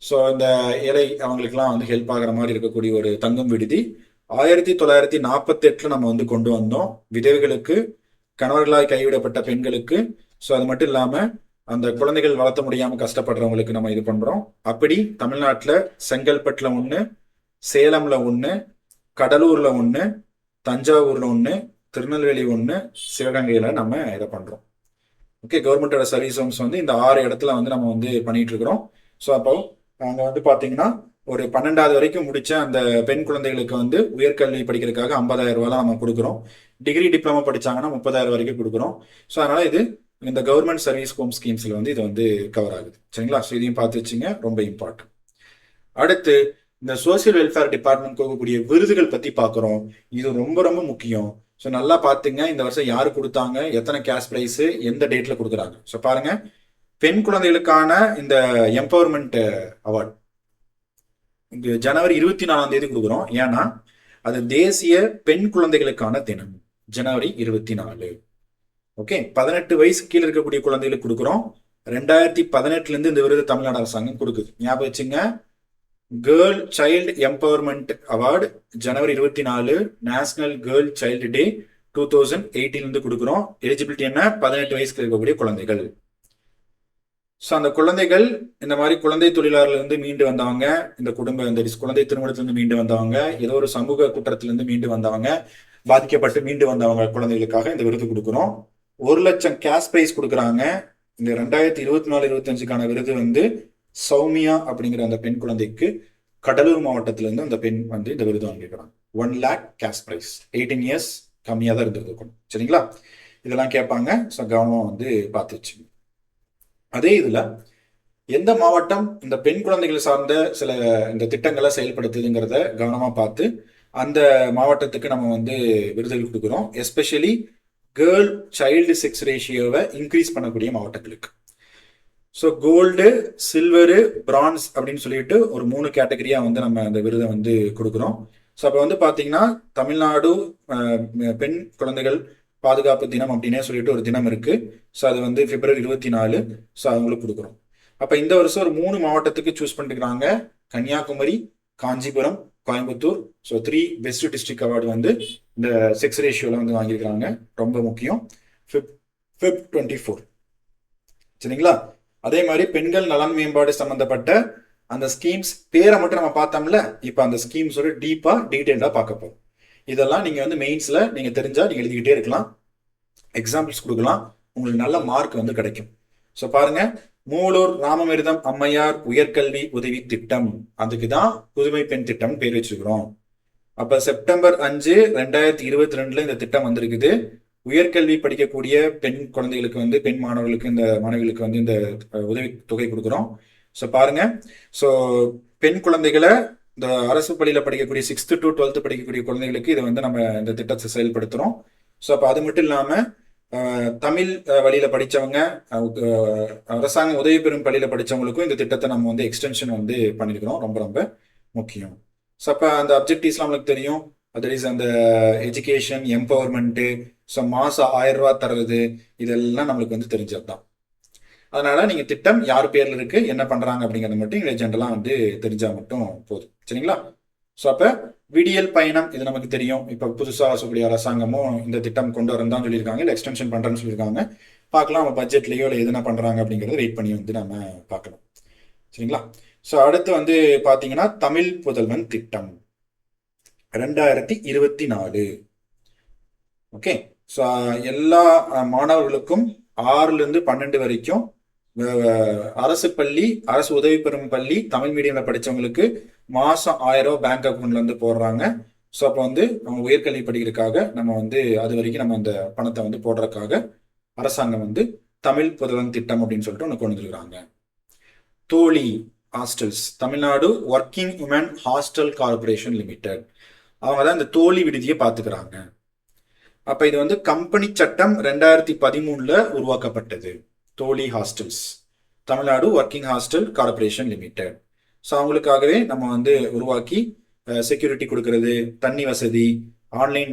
ஸோ இந்த ஏழை அவங்களுக்குலாம் வந்து ஹெல்ப் ஆகிற மாதிரி இருக்கக்கூடிய ஒரு தங்கும் விடுதி 1948 நம்ம வந்து கொண்டு வந்தோம். விதவைகளுக்கு, கணவர்களால் கைவிடப்பட்ட பெண்களுக்கு. ஸோ அது மட்டும் இல்லாம அந்த குழந்தைகள் வளர்த்த முடியாம கஷ்டப்படுறவங்களுக்கு நம்ம இது பண்றோம். அப்படி தமிழ்நாட்டில் செங்கல்பட்டுல 1, சேலம்ல 1, கடலூர்ல 1, தஞ்சாவூர்ல 1, திருநெல்வேலி 1, சிவகங்கையில நம்ம இதை பண்றோம். ஓகே, கவர்மெண்டோட சர்வீஸ் ஹோம்ஸ் வந்து இந்த 6 இடத்துல வந்து நம்ம வந்து பண்ணிட்டு இருக்கிறோம். ஸோ அப்போ அங்கே வந்து பார்த்தீங்கன்னா ஒரு 12வது வரைக்கும் முடிச்ச அந்த பெண் குழந்தைகளுக்கு வந்து உயர்கல்வி படிக்கிறதுக்காக 50,000 ரூபாய் தான் நம்ம கொடுக்குறோம். டிகிரி டிப்ளமோ படிச்சாங்கன்னா 30,000 வரைக்கும் கொடுக்குறோம். ஸோ அதனால இது இந்த கவர்மெண்ட் சர்வீஸ் ஹோம் ஸ்கீம்ஸ்ல வந்து இது வந்து கவர் ஆகுது. சரிங்களா? ஸோ இதையும் பார்த்து வச்சுங்க, ரொம்ப இம்பார்ட்டன்ட். அடுத்து இந்த சோசியல் வெல்ஃபேர் டிபார்ட்மெண்ட் கொடுக்கக்கூடிய விருதுகள் பத்தி பார்க்குறோம். இது ரொம்ப ரொம்ப முக்கியம். ஸோ நல்லா பார்த்துங்க, இந்த வருஷம் யாரு கொடுத்தாங்க, எத்தனை கேஷ் பிரைஸ், எந்த டேட்ல கொடுக்குறாங்க. ஸோ பாருங்க, பெண் குழந்தைகளுக்கான இந்த எம்பவர்மெண்ட் அவார்ட் ஜனவரி 24ஆம் தேதி கொடுக்குறோம். ஏன்னா அது தேசிய பெண் குழந்தைகளுக்கான தினம், ஜனவரி 24. ஓகே, 18 வயசு கீழே இருக்கக்கூடிய குழந்தைகளுக்கு கொடுக்குறோம். 2018 இருந்து இந்த விருது தமிழ்நாடு அரசாங்கம் கொடுக்குது. ஞாபகம் வச்சுங்க, கேர்ள் சைல்டு எம்பவர்மெண்ட் அவார்டு ஜனவரி 24, நேஷனல் கேர்ள் சைல்டு டே 2018 இருந்து கொடுக்குறோம். எலிஜிபிலிட்டி என்ன? 18 வயசுக்கு இருக்கக்கூடிய குழந்தைகள். ஸோ அந்த குழந்தைகள் இந்த மாதிரி குழந்தை தொழிலாளர்லேருந்து மீண்டு வந்தவங்க, இந்த குழந்தை திருமணத்திலிருந்து மீண்டு வந்தவங்க, ஏதோ ஒரு சமூக குற்றத்திலிருந்து மீண்டு வந்தவங்க, பாதிக்கப்பட்டு மீண்டு வந்தவங்க குழந்தைகளுக்காக இந்த விருது கொடுக்குறோம். 1,00,000 கேஷ் பிரைஸ் கொடுக்குறாங்க. இந்த 2024-25க்கான விருது வந்து சௌமியா அப்படிங்கிற அந்த பெண் குழந்தைக்கு கடலூர் மாவட்டத்திலிருந்து அந்த பெண் வந்து இந்த விருது வாங்கிக்கிறாங்க. 1 lakh கேஷ் பிரைஸ். 18 இயர்ஸ் கம்மியாக தான் இருந்திருக்கும். சரிங்களா? இதெல்லாம் கேட்பாங்க. ஸோ கவனமாக வந்து பார்த்து வச்சுங்க. அதே இதுல எந்த மாவட்டம் இந்த பெண் குழந்தைகள் சார்ந்த சில இந்த திட்டங்களை செயல்படுத்துதுங்கிறத கவனமா பார்த்து அந்த மாவட்டத்துக்கு நம்ம வந்து விருதுகள் கொடுக்குறோம். எஸ்பெஷலி கேர்ள் சைல்டு செக்ஸ் ரேஷியோவை இன்க்ரீஸ் பண்ணக்கூடிய மாவட்டங்களுக்கு. ஸோ கோல்டு, சில்வரு, பிரான்ஸ் அப்படின்னு சொல்லிட்டு ஒரு 3 கேட்டகரியா வந்து நம்ம அந்த விருதை வந்து கொடுக்குறோம். ஸோ அப்போ வந்து பார்த்தீங்கன்னா தமிழ்நாடு பெண் குழந்தைகள் பாதுகாப்பு தினம் அப்படின்னே சொல்லிட்டு ஒரு தினம் இருக்கு. ஸோ அது வந்து பிப்ரவரி 24. ஸோ அவங்களுக்கு கொடுக்குறோம். அப்போ இந்த வருஷம் ஒரு 3 மாவட்டத்துக்கு சூஸ் பண்ணிருக்காங்க. Kanyakumari, Kanchipuram, Coimbatore. So 3 best district award வந்து இந்த செக்ஸ் ரேஷியோல வந்து வாங்கியிருக்கிறாங்க. ரொம்ப முக்கியம். Feb 24. சரிங்களா? அதே மாதிரி பெண்கள் நலன் மேம்பாடு சம்பந்தப்பட்ட அந்த ஸ்கீம்ஸ் பேரை மட்டும் நம்ம பார்த்தோம்ல, இப்போ அந்த ஸ்கீம்ஸோட டீட்டெயில்டா பார்க்க போறோம். இதெல்லாம் நீங்க வந்து மெயின்ஸ்ல நீங்க தெரிஞ்சா நீங்க எழுதிக்கிட்டே இருக்கலாம், எக்ஸாம்பிள்ஸ் கொடுக்கலாம், உங்களுக்கு நல்ல மார்க் வந்து கிடைக்கும். ஸோ பாருங்க, மூலூர் ராமமிர்தம் அம்மையார் உயர்கல்வி உதவி திட்டம், அதுக்கு தான் புதுமை பெண் திட்டம் பேர் வச்சிருக்கிறோம். அப்ப செப்டம்பர் 5, 2022 இந்த திட்டம் வந்திருக்குது. உயர்கல்வி படிக்கக்கூடிய பெண் குழந்தைகளுக்கு வந்து பெண் மாணவர்களுக்கு இந்த மாணவிகளுக்கு வந்து இந்த உதவி தொகை கொடுக்குறோம். ஸோ பாருங்க, ஸோ பெண் குழந்தைகளை இந்த அரசு பள்ளியில படிக்கக்கூடிய 6th to 12th படிக்கக்கூடிய குழந்தைகளுக்கு இதை வந்து நம்ம இந்த திட்டத்தை செயல்படுத்துறோம். ஸோ அப்போ அது மட்டும் இல்லாம தமிழ் வழியில படிச்சவங்க, அரசாங்க உதவி பெறும் பள்ளியில படிச்சவங்களுக்கும் இந்த திட்டத்தை நம்ம வந்து எக்ஸ்டென்ஷன் வந்து பண்ணிருக்கிறோம். ரொம்ப ரொம்ப முக்கியம். ஸோ அப்போ அந்த அப்ஜெக்டிவ்ஸ்லாம் நம்மளுக்கு தெரியும். தட் இஸ் அந்த எஜுகேஷன், எம்பவர்மெண்ட்டு, ஸோ மாசம் 1000 ரூபாய் தர்றது, இதெல்லாம் நம்மளுக்கு வந்து தெரிஞ்சதுதான். அதனால நீங்க திட்டம் யார் பேர்ல இருக்கு, என்ன பண்றாங்க அப்படிங்கறத மட்டும் எங்களை ஜென்ரலா வந்து தெரிஞ்சா மட்டும் போதும். சரிங்களா? ஸோ அப்ப விடியல் பயணம், இது நமக்கு தெரியும். இப்ப புதுசா சொல்லக்கூடிய அரசாங்கமும் இந்த திட்டம் கொண்டு வரதான் தான் சொல்லியிருக்காங்க, இல்லை எக்ஸ்டென்ஷன் பண்றேன்னு சொல்லியிருக்காங்க. பார்க்கலாம் அவங்க பட்ஜெட்லயோ இல்லை எதுனா பண்றாங்க அப்படிங்கறத வெயிட் பண்ணி வந்து நம்ம பார்க்கணும். சரிங்களா? ஸோ அடுத்து வந்து பாத்தீங்கன்னா தமிழ் புதல்வன் திட்டம் 2024. ஓகே, ஸோ எல்லா மாணவர்களுக்கும் 6ல இருந்து 12 வரைக்கும் அரசு பள்ளி, அரசு உதவி பெறும் பள்ளி, தமிழ் மீடியம்ல படிச்சவங்களுக்கு மாசம் 1000 ரூபாய் பேங்க் அக்கௌண்ட்ல இருந்து போடுறாங்க. ஸோ அப்போ வந்து அவங்க உயர்கல்வி படிக்கிறதுக்காக நம்ம வந்து அது வரைக்கும் நம்ம அந்த பணத்தை வந்து போடுறதுக்காக அரசாங்கம் வந்து தமிழ் புதல்வன் திட்டம் அப்படின்னு சொல்லிட்டு ஒன்று கொண்டு வந்துருக்காங்க. Thozhi hostels, Tamil Nadu working women hostel corporation limited, அவங்க தான் இந்த தோழி விடுதியை பார்த்துக்கிறாங்க. அப்ப இது வந்து கம்பெனி சட்டம் 2013 உருவாக்கப்பட்டது. Thozhi hostels, Tamil Nadu working hostel corporation limited. So அவங்களுக்காகவே நம்ம வந்து உருவாக்கி செக்யூரிட்டி கொடுக்கறது, தண்ணி வசதி, ஆன்லைன்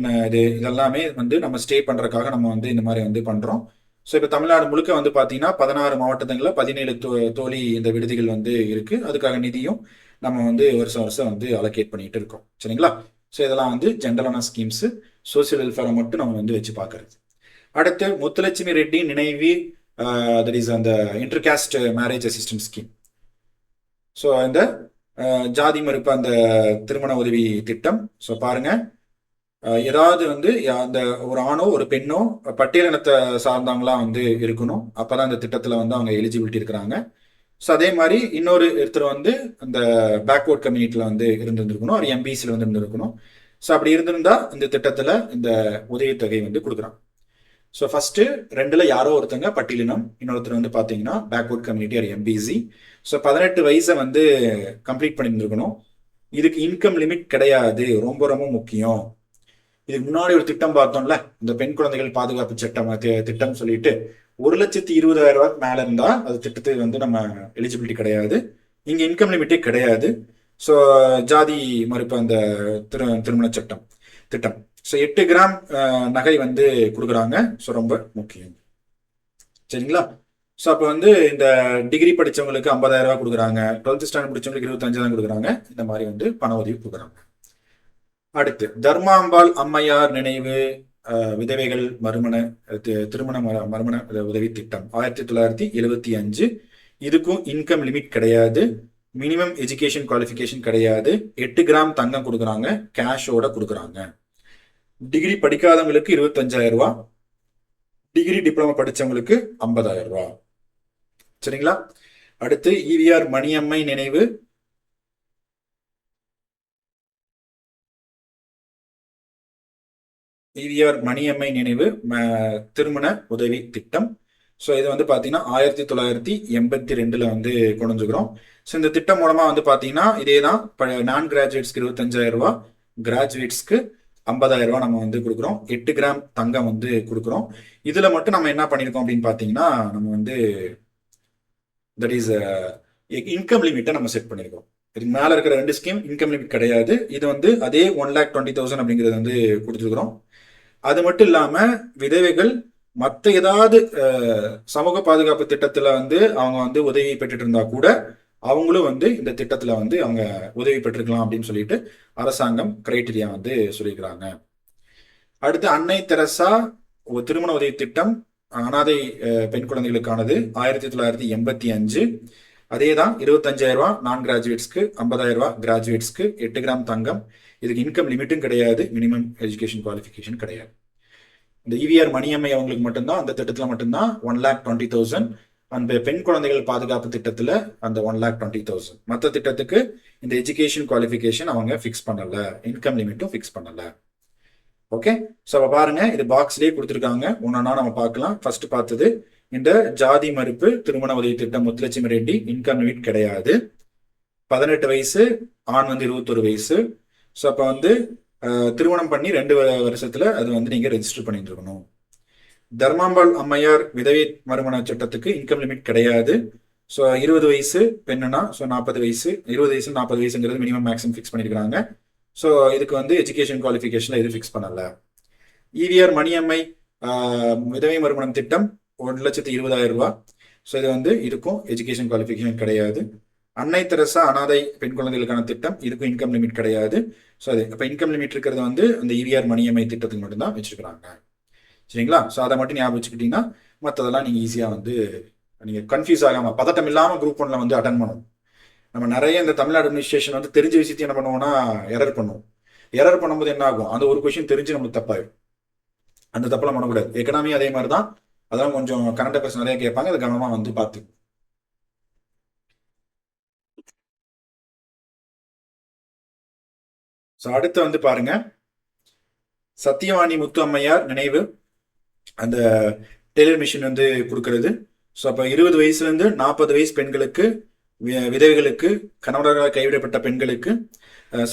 இதெல்லாமே வந்து நம்ம ஸ்டே பண்றதுக்காக நம்ம வந்து இந்த மாதிரி வந்து பண்றோம். ஸோ இப்போ தமிழ்நாடு முழுக்க வந்து பார்த்தீங்கன்னா 16 மாவட்டங்களில் 17 தோழி இந்த விடுதிகள் வந்து இருக்கு. அதுக்காக நிதியும் நம்ம வந்து வருஷம் வருஷம் வந்து அலோகேட் பண்ணிட்டு இருக்கோம். சரிங்களா? ஸோ இதெல்லாம் வந்து ஜென்ரலான ஸ்கீம்ஸ், சோசியல் வெல்ஃபேரை மட்டும் நம்ம வந்து வச்சு பார்க்கறது. அடுத்து முத்துலட்சுமி ரெட்டி நினைவு, தட் இஸ் அந்த intercaste marriage assistant scheme. So இந்த ஜாதி மறுப்பு அந்த திருமண உதவி திட்டம். ஸோ பாருங்க, ஏதாவது வந்து அந்த ஒரு ஆணோ ஒரு பெண்ணோ பட்டியலினத்தை சார்ந்தவங்களா வந்து இருக்கணும். அப்பதான் இந்த திட்டத்துல வந்து அவங்க எலிஜிபிலிட்டி இருக்கிறாங்க. ஸோ அதே மாதிரி இன்னொரு ஒருத்தர் வந்து அந்த பேக்வர்ட் கம்யூனிட்டியில் வந்து இருந்திருக்கணும், ஒரு எம்பிசியில் வந்து இருந்திருக்கணும். ஸோ அப்படி இருந்திருந்தா இந்த திட்டத்தில் இந்த உதவித்தொகை வந்து கொடுக்குறாங்க. ஸோ ஃபர்ஸ்ட் ரெண்டுல யாரோ ஒருத்தங்க பட்டியலினம், இன்னொருத்தர் வந்து பார்த்தீங்கன்னா backward community or MBC. So 18 வயசை வந்து கம்ப்ளீட் பண்ணியிருந்திருக்கணும். இதுக்கு இன்கம் லிமிட் கிடையாது, ரொம்ப ரொம்ப முக்கியம். இதுக்கு முன்னாடி ஒரு திட்டம் பார்த்தோம்ல, இந்த பெண் குழந்தைகள் பாதுகாப்பு சட்டம் திட்டம் சொல்லிட்டு 1,20,000 ரூபாய்க்கு மேல இருந்தா அது திட்டத்துக்கு வந்து நம்ம எலிஜிபிலிட்டி கிடையாது. இங்க இன்கம் லிமிட்டே கிடையாது. ஸோ ஜாதி மறுப்பு அந்த திருமண சட்டம் திட்டம். ஸோ 8 கிராம் நகை வந்து கொடுக்குறாங்க. ஸோ ரொம்ப முக்கியம். சரிங்களா? ஸோ அப்போ வந்து இந்த டிகிரி படிச்சவங்களுக்கு 50,000 ரூபாய் கொடுக்குறாங்க, 12th ஸ்டாண்டர்ட் படிச்சவங்களுக்கு 25,000 கொடுக்குறாங்க. இந்த மாதிரி வந்து பண உதவி கொடுக்குறாங்க. அடுத்து தர்மாம்பாள் அம்மையார் நினைவு விதவைகள் மறுமண திருமண மறுமண உதவி திட்டம் 1975. இதுக்கும் இன்கம் லிமிட் கிடையாது, மினிமம் எஜுகேஷன் குவாலிஃபிகேஷன் கிடையாது. 8 கிராம் தங்கம் கொடுக்குறாங்க, கேஷோட கொடுக்குறாங்க. டிகிரி படிக்காதவங்களுக்கு 25,000 ரூபாய், டிகிரி டிப்ளமா படிச்சவங்களுக்கு 50,000 ரூபாய். சரிங்களா? அடுத்து ஈவிஆர் மணியம்மை நினைவு ஈவிஆர் மணியம்மை நினைவு திருமண உதவி திட்டம். ஸோ இது வந்து பார்த்தீங்கன்னா 1982 வந்து கொண்டு வந்துக்கிறோம். ஸோ இந்த திட்டம் மூலமா வந்து பார்த்தீங்கன்னா இதே தான், நான் கிராஜுவேட்ஸ்க்கு 25,000 ரூபாய், கிராஜுவேட்ஸ்க்கு 50,000 ரூபாய் நம்ம வந்து கொடுக்குறோம். 8 கிராம் தங்கம் வந்து கொடுக்குறோம். இதுல மட்டும் நம்ம என்ன பண்ணியிருக்கோம் அப்படின்னு பார்த்தீங்கன்னா, நம்ம வந்து தட் இஸ் இன்கம் லிமிட்டை நம்ம செட் பண்ணியிருக்கோம். இதுக்கு மேல இருக்கிற 2 ஸ்கீம் இன்கம் லிமிட் கிடையாது. இது வந்து அதே 1,20,000 அப்படிங்கிறது வந்து கொடுத்துருக்குறோம். அது மட்டும் இல்லாம விதவைகள் மற்ற ஏதாவது சமூக பாதுகாப்பு திட்டத்துல வந்து அவங்க வந்து உதவி பெற்றுட்டு இருந்தா கூட அவங்களும் வந்து இந்த திட்டத்துல வந்து அவங்க உதவி பெற்றுக்கலாம் அப்படின்னு சொல்லிட்டு அரசாங்கம் கிரைட்டீரியா வந்து சொல்லியிருக்கிறாங்க. அடுத்து அன்னை தெரசா திருமண உதவி திட்டம் அனாதை பெண் குழந்தைகளுக்கானது 1985. அதே தான் 25,000 ரூபாய் நான் கிராஜுவேட்ஸ்க்கு, 50,000 ரூபாய் கிராஜுவேட்ஸ்க்கு, 8 கிராம் தங்கம். இதுக்கு இன்கம் லிமிட்டும் கிடையாது, மினிமம் எஜுகேஷன் குவாலிஃபிகேஷன் கிடையாது. இந்த ஈவிஆர் மணியம்மை அவங்களுக்கு மட்டும்தான் அந்த திட்டத்தில் மட்டும்தான் 1,20,000. அந்த பெண் குழந்தைகள் பாதுகாப்பு திட்டத்தில் அந்த 1,20,000. மற்ற திட்டத்துக்கு இந்த எஜுகேஷன் குவாலிஃபிகேஷன் அவங்க ஃபிக்ஸ் பண்ணல, இன்கம் லிமிட்டும் ஃபிக்ஸ் பண்ணல. ஓகே, ஸோ பாருங்க, இது பாக்ஸ்லேயே கொடுத்துருக்காங்க, ஒன்னொன்னா நம்ம பார்க்கலாம். ஃபர்ஸ்ட் பார்த்தது இந்த ஜாதி மறுப்பு திருமண உதவி திட்டம் முத்துலட்சுமி ரெட்டி, இன்கம் லிமிட் கிடையாது. 18 வயசு, ஆண் வந்து 21 வயசு. ஸோ அப்போ வந்து திருமணம் பண்ணி 2 வருஷத்துல அது வந்து நீங்க ரெஜிஸ்டர் பண்ணிட்டு இருக்கணும். தர்மாம்பாள் அம்மையார் விதவை மறுமண சட்டத்துக்கு இன்கம் லிமிட் கிடையாது. ஸோ 20 வயசு பெண்ணுனா, ஸோ 40 வயசு, 20 வயசு 40 வயசுங்கிறது மினிமம் மேக்ஸிமம் ஃபிக்ஸ் பண்ணியிருக்காங்க. ஸோ இதுக்கு வந்து எஜுகேஷன் குவாலிஃபிகேஷன் எதுவும் ஃபிக்ஸ் பண்ணல. ஈவிஆர் மணியம்மை விதவை மறுமணம் திட்டம் 1,20,000 ரூபாய். ஸோ இது வந்து இதுக்கும் எஜுகேஷன் குவாலிஃபிகேஷன் கிடையாது. அன்னை தெரசா அனாதை பெண் குழந்தைகளுக்கான திட்டம், இதுக்கும் இன்கம் லிமிட் கிடையாது. ஸோ அது அப்போ இன்கம் லிமிட் இருக்கிறது வந்து அந்த ஈவிஆர் மணியம்மை திட்டத்துக்கு மட்டும்தான் வச்சிருக்கிறாங்க. சரிங்களா? ஸோ அதை மட்டும் ஞாபகம் வச்சுக்கிட்டீங்கன்னா மற்றதெல்லாம் நீங்கள் ஈஸியாக வந்து நீங்கள் கன்ஃபியூஸ் ஆகாமல் பதட்டம் இல்லாமல் குரூப் 1ல வந்து அட்டன் பண்ணணும். நம்ம நிறைய இந்த தமிழ்நாடு அட்மினிஸ்ட்ரேஷன் வந்து தெரிஞ்ச விஷயத்தையும் என்ன பண்ணுவோம்னா எரர் பண்ணுவோம். எரர் பண்ணும்போது என்ன ஆகும், அந்த ஒரு கொஸ்டின் தெரிஞ்சு நம்மளுக்கு தப்பாயிடும். அந்த தப்பெல்லாம் பண்ணக்கூடாது. எக்கனாமி அதே மாதிரி தான், அதான் கொஞ்சம் கரண்ட் அஃபேர்ஸ் நிறைய கேட்பாங்க, அதை கவனமாக வந்து பார்த்து. ஸோ அடுத்து வந்து பாருங்க, சத்தியவாணி முத்து அம்மையார் நினைவு அந்த டெய்லர் மிஷின் வந்து கொடுக்கறது. ஸோ அப்போ 20 வயசுலேருந்து 40 வயசு பெண்களுக்கு, விதவைகளுக்கு, கணவரால் கைவிடப்பட்ட பெண்களுக்கு,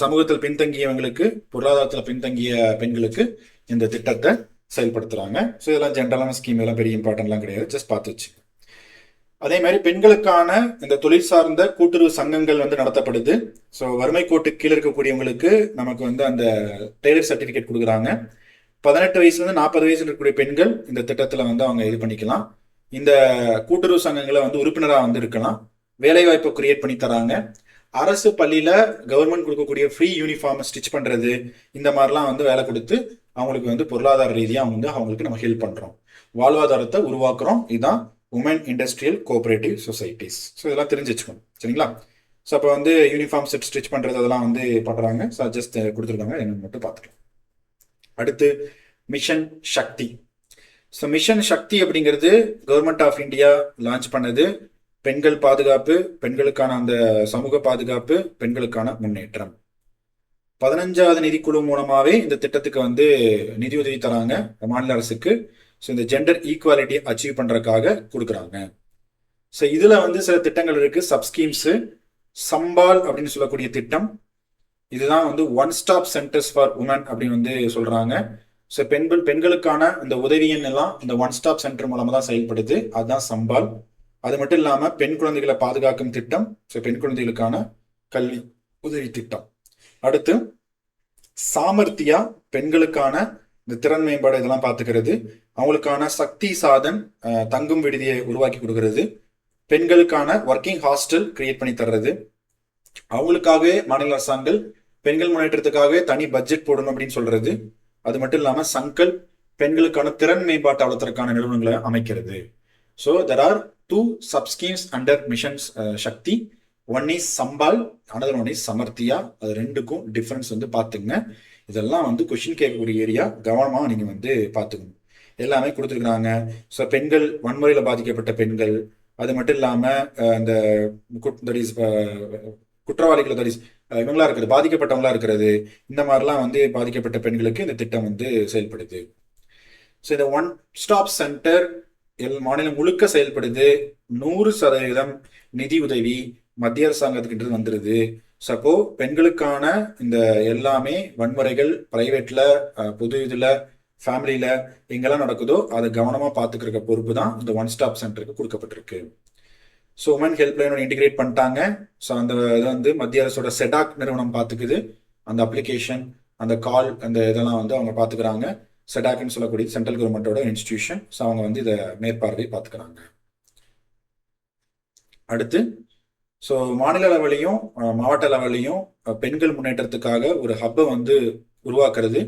சமூகத்தில் பின்தங்கியவங்களுக்கு, பொருளாதாரத்தில் பின்தங்கிய பெண்களுக்கு இந்த திட்டத்தை செயல்படுத்துறாங்க. ஸோ இதெல்லாம் ஜென்ரலான ஸ்கீம், எல்லாம் பெரிய இம்பார்ட்டன்ட்லாம் கிடையாது, ஜஸ்ட் பார்த்து வச்சு. அதே மாதிரி பெண்களுக்கான இந்த தொழில் சார்ந்த கூட்டுறவு சங்கங்கள் வந்து நடத்தப்படுது. ஸோ வறுமை கோட்டு கீழே இருக்கக்கூடியவங்களுக்கு நமக்கு வந்து அந்த டெய்லர் சர்டிஃபிகேட் கொடுக்குறாங்க. 18 வயசுலேருந்து 40 வயசுல இருக்கக்கூடிய பெண்கள் இந்த திட்டத்தில் வந்து அவங்க இது பண்ணிக்கலாம். இந்த கூட்டுறவு சங்கங்களை வந்து உறுப்பினராக வந்து இருக்கலாம். வேலைவாய்ப்பை கிரியேட் பண்ணி தராங்க. அரசு பள்ளியில கவர்மெண்ட் கொடுக்கக்கூடிய ஃப்ரீ யூனிஃபார்ம் ஸ்டிச் பண்றது, இந்த மாதிரிலாம் வந்து வேலை கொடுத்து அவங்களுக்கு வந்து பொருளாதார ரீதியாக வந்து அவங்களுக்கு நம்ம ஹெல்ப் பண்றோம், வாழ்வாதாரத்தை உருவாக்குறோம். இதுதான் women industrial cooperative societies. So இதெல்லாம் தெரிஞ்சு வச்சுக்கணும். சரிங்களா? ஸோ அப்போ வந்து யூனிஃபார்ம் செட் ஸ்டிச் பண்றது அதெல்லாம் வந்து பண்றாங்க. ஸோ ஜஸ்ட் கொடுத்துருக்காங்க, என்னன்னு மட்டும் பார்த்துக்கலாம். அடுத்து மிஷன் சக்தி. ஸோ மிஷன் சக்தி அப்படிங்கிறது கவர்மெண்ட் ஆஃப் இந்தியா லான்ச் பண்ணது. பெண்கள் பாதுகாப்பு, பெண்களுக்கான அந்த சமூக பாதுகாப்பு, பெண்களுக்கான முன்னேற்றம். 15வது நிதிக்குழு மூலமாவே இந்த திட்டத்துக்கு வந்து நிதியுதவி தராங்க மாநில அரசுக்கு. ஸோ இந்த ஜெண்டர் ஈக்குவாலிட்டி அச்சீவ் பண்றதுக்காக கொடுக்குறாங்க. ஸோ இதுல வந்து சில திட்டங்கள் இருக்கு, சப்ஸ்கீம்ஸ். சம்பால் அப்படின்னு சொல்லக்கூடிய திட்டம், இதுதான் வந்து one stop centres for women அப்படின்னு வந்து சொல்றாங்க. ஸோ பெண்களுக்கான இந்த உதவி எண் எல்லாம் இந்த ஒன் ஸ்டாப் சென்டர் மூலமா தான் செயல்படுது. அதுதான் சம்பால். அது மட்டும் இல்லாம பெண் குழந்தைகளை பாதுகாக்கும் திட்டம், ஸோ பெண் குழந்தைகளுக்கான கல்வி உதவி திட்டம். அடுத்து சாமர்த்தியா, பெண்களுக்கான இந்த திறன் மேம்பாடு இதெல்லாம் பார்த்துக்கிறது. அவங்களுக்கான சக்தி சாதன் தங்கும் விடுதியை உருவாக்கி கொடுக்கறது. பெண்களுக்கான ஒர்க்கிங் ஹாஸ்டல் கிரியேட் பண்ணி தர்றது. அவங்களுக்காகவே மாநில அரசாங்கம் பெண்கள் முன்னேற்றத்துக்காகவே தனி பட்ஜெட் போடணும் அப்படின்னு சொல்றது. அது மட்டும் இல்லாம சங்கல், பெண்களுக்கான திறன் மேம்பாட்டு வளர்த்தற்கான நிறுவனங்களை அமைக்கிறது. So there are 2 sub-schemes under missions Shakti. One is Sambal, another one is Samarthya. அது ரெண்டுக்கும் டிஃபரன்ஸ் வந்து பார்த்துங்க. இதெல்லாம் வந்து கொஸ்டின் கேட்கக்கூடிய ஏரியா, கவனமாக நீங்கள் வந்து பார்த்துக்கணும். எல்லாமே கொடுத்துருக்குறாங்க. ஸோ பெண்கள் வன்முறையில் பாதிக்கப்பட்ட பெண்கள், அது மட்டும் இல்லாமல் இந்த குற்றவாளிகள் இவங்களா இருக்கிறது, பாதிக்கப்பட்டவங்களா இருக்கிறது, இந்த மாதிரிலாம் வந்து பாதிக்கப்பட்ட பெண்களுக்கு இந்த திட்டம் வந்து செயல்படுது. ஸோ இந்த ஒன் ஸ்டாப் சென்டர் மாநிலம் முழுக்க செயல்படுது. 100% நிதி உதவி மத்திய அரசாங்கத்துக்கிட்ட வந்துருது. சப்போ பெண்களுக்கான இந்த எல்லாமே வன்முறைகள் பிரைவேட்ல, பொது இதுல, ஃபேமிலியில எங்கெல்லாம் நடக்குதோ அதை கவனமா பார்த்துக்கிற பொறுப்பு தான் இந்த ஒன் ஸ்டாப் சென்டருக்கு கொடுக்கப்பட்டிருக்கு. ஸோ உமன் ஹெல்ப்லைனோட இன்டிகிரேட் பண்ணிட்டாங்க. ஸோ அந்த இதை வந்து மத்திய அரசோட செடாக் நிறுவனம் பார்த்துக்குது. அந்த அப்ளிகேஷன், அந்த கால், அந்த இதெல்லாம் வந்து அவங்க பார்த்துக்கிறாங்க. செடாக்னு சொல்லக்கூடிய சென்ட்ரல் கவர்மெண்டோட இன்ஸ்டிடியூஷன். ஸோ அவங்க வந்து இதை மேற்பார்வை பார்த்துக்கிறாங்க. அடுத்து ஸோ மாநில லெவலையும் மாவட்ட லெவலையும் பெண்கள் முன்னேற்றத்துக்காக ஒரு ஹப்பை வந்து உருவாக்குறது.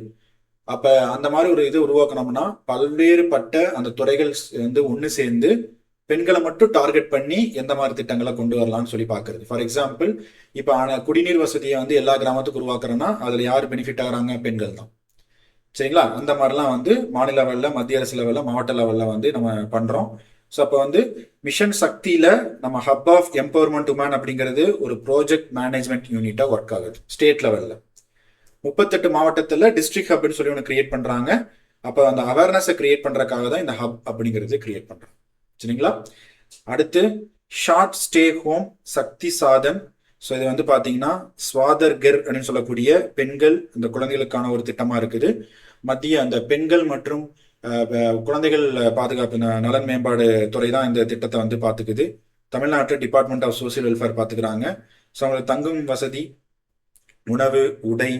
அப்போ அந்த மாதிரி ஒரு இது உருவாக்கணும்னா பல்வேறுபட்ட அந்த துறைகள் வந்து ஒன்று சேர்ந்து பெண்களை மட்டும் டார்கெட் பண்ணி எந்த மாதிரி திட்டங்களை கொண்டு வரலாம்னு சொல்லி பார்க்கறது. ஃபார் எக்ஸாம்பிள், இப்போ குடிநீர் வசதியை வந்து எல்லா கிராமத்துக்கும் உருவாக்குறோன்னா அதில் யார் பெனிஃபிட் ஆகிறாங்க? பெண்கள் தான். சரிங்களா? அந்த மாதிரிலாம் வந்து மாநில லெவலில், மத்திய அரசு லெவலில், மாவட்ட லெவலில் வந்து நம்ம பண்ணுறோம். ஸோ அப்போ வந்து மிஷன் சக்தியில் நம்ம ஹப் ஆஃப் எம்பவர்மெண்ட் உமன் அப்படிங்கிறது ஒரு ப்ராஜெக்ட் மேனேஜ்மெண்ட் யூனிட்டாக ஒர்க் ஆகுது ஸ்டேட் லெவலில். 38 மாவட்டத்தில் டிஸ்ட்ரிக்ட் ஹப்னு சொல்லி ஒன்று கிரியேட் பண்ணுறாங்க. அப்போ அந்த அவேர்னஸை கிரியேட் பண்ணுறதுக்காக தான் இந்த ஹப் அப்படிங்கிறது கிரியேட் பண்ணுறோம். சரிங்களா? அடுத்து ஷார்ட் ஸ்டே ஹோம் சக்தி சாதன். ஸோ இது வந்து பார்த்தீங்கன்னா ஸ்வாதர்கர் அப்படின்னு சொல்லக்கூடிய பெண்கள், இந்த குழந்தைகளுக்கான ஒரு திட்டமாக இருக்குது. மத்திய அந்த பெண்கள் மற்றும் குழந்தைகள் பாதுகாப்பு நலன் மேம்பாடு துறை தான் இந்த திட்டத்தை வந்து பார்த்துக்குது. தமிழ்நாட்டு டிபார்ட்மெண்ட் ஆஃப் சோசியல் வெல்ஃபேர் பார்த்துக்கிறாங்க. ஸோ அவங்களுக்கு தங்கும் வசதி, உணவு, உடை,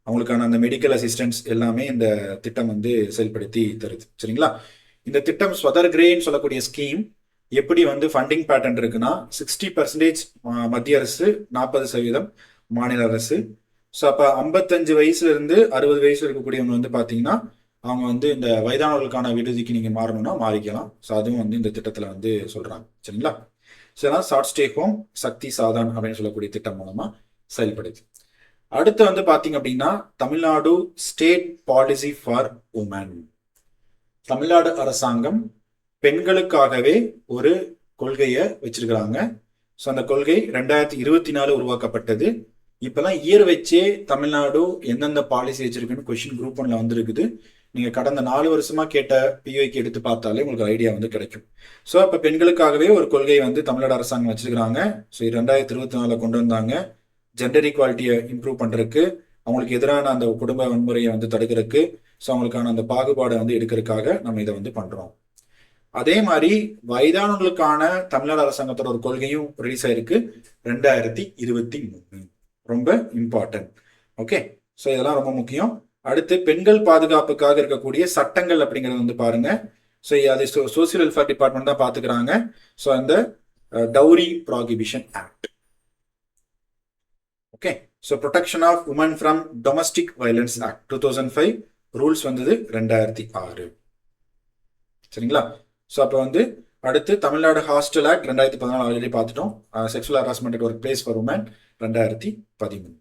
அவங்களுக்கான அந்த மெடிக்கல் அசிஸ்டன்ஸ் எல்லாமே இந்த திட்டம் வந்து செயல்படுத்தி தருது. சரிங்களா? இந்த திட்டம் ஸ்வதர்கிரேன்னு சொல்லக்கூடிய ஸ்கீம் எப்படி வந்து ஃபண்டிங் பேட்டர்ன் இருக்குன்னா 60% மத்திய அரசு, 40% மாநில அரசு. ஸோ அப்போ 55 வயசுல இருந்து 60 வயசுல இருக்கக்கூடியவங்க வந்து பார்த்தீங்கன்னா அவங்க வந்து இந்த வயதானவர்களுக்கான விடுதிக்கு நீங்கள் மாறணும்னா மாறிக்கலாம். ஸோ அதுவும் வந்து இந்த திட்டத்தில் வந்து சொல்கிறாங்க. சரிங்களா? ஸோ இதெல்லாம் short stay home Shakti Sadan அப்படின்னு சொல்லக்கூடிய திட்டம் மூலமாக செயல்படுது. அடுத்து வந்து பார்த்தீங்க அப்படின்னா Tamil Nadu state policy for women. Tamil Nadu அரசாங்கம் பெண்களுக்காகவே ஒரு கொள்கையை வச்சிருக்கிறாங்க. ஸோ அந்த கொள்கை 2024 உருவாக்கப்பட்டது. இப்போலாம் இயர் வச்சே தமிழ்நாடு எந்தெந்த பாலிசி வச்சிருக்குன்னு கொஸ்டின் குரூப் 1ல வந்துருக்குது. நீங்கள் கடந்த 4 வருஷமா கேட்ட பிஓக்கு எடுத்து பார்த்தாலே உங்களுக்கு ஐடியா வந்து கிடைக்கும். ஸோ அப்போ பெண்களுக்காகவே ஒரு கொள்கை வந்து தமிழ்நாடு அரசாங்கம் வச்சிருக்கிறாங்க. ஸோ 2024 கொண்டு வந்தாங்க. ஜெண்டர் ஈக்குவாலிட்டியை இம்ப்ரூவ் பண்ணுறதுக்கு, அவங்களுக்கு எதிரான அந்த குடும்ப வன்முறையை வந்து தடுக்கிறதுக்கு, ஸோ அவங்களுக்கான அந்த பாகுபாடை வந்து எடுக்கிறதுக்காக நம்ம இதை வந்து பண்ணுறோம். அதே மாதிரி வயதானவர்களுக்கான தமிழ்நாடு அரசாங்கத்தோட ஒரு கொள்கையும் ரிலீஸ் ஆயிருக்கு 2023. ரொம்ப இம்பார்ட்டன்ட். ஓகே, ஸோ இதெல்லாம் ரொம்ப முக்கியம். அடுத்து பெண்கள் பாதுகாப்புக்காக இருக்கக்கூடிய சட்டங்கள் அப்படிங்கிறது வந்து பாருங்க. ஸோ அது சோசியல் வெல்ஃபேர் டிபார்ட்மெண்ட் தான் பார்த்துக்கிறாங்க. ஸோ அந்த dowry prohibition act. Okay, so protection of women from domestic violence act 2005 rules வந்தது 2006. சரிங்களா? ஸோ அப்போ வந்து அடுத்து தமிழ்நாடு ஹாஸ்டல் ஆக்ட் 2014 ஆல்ரெடி பார்த்துட்டோம். Sexual harassment work place for women 2013.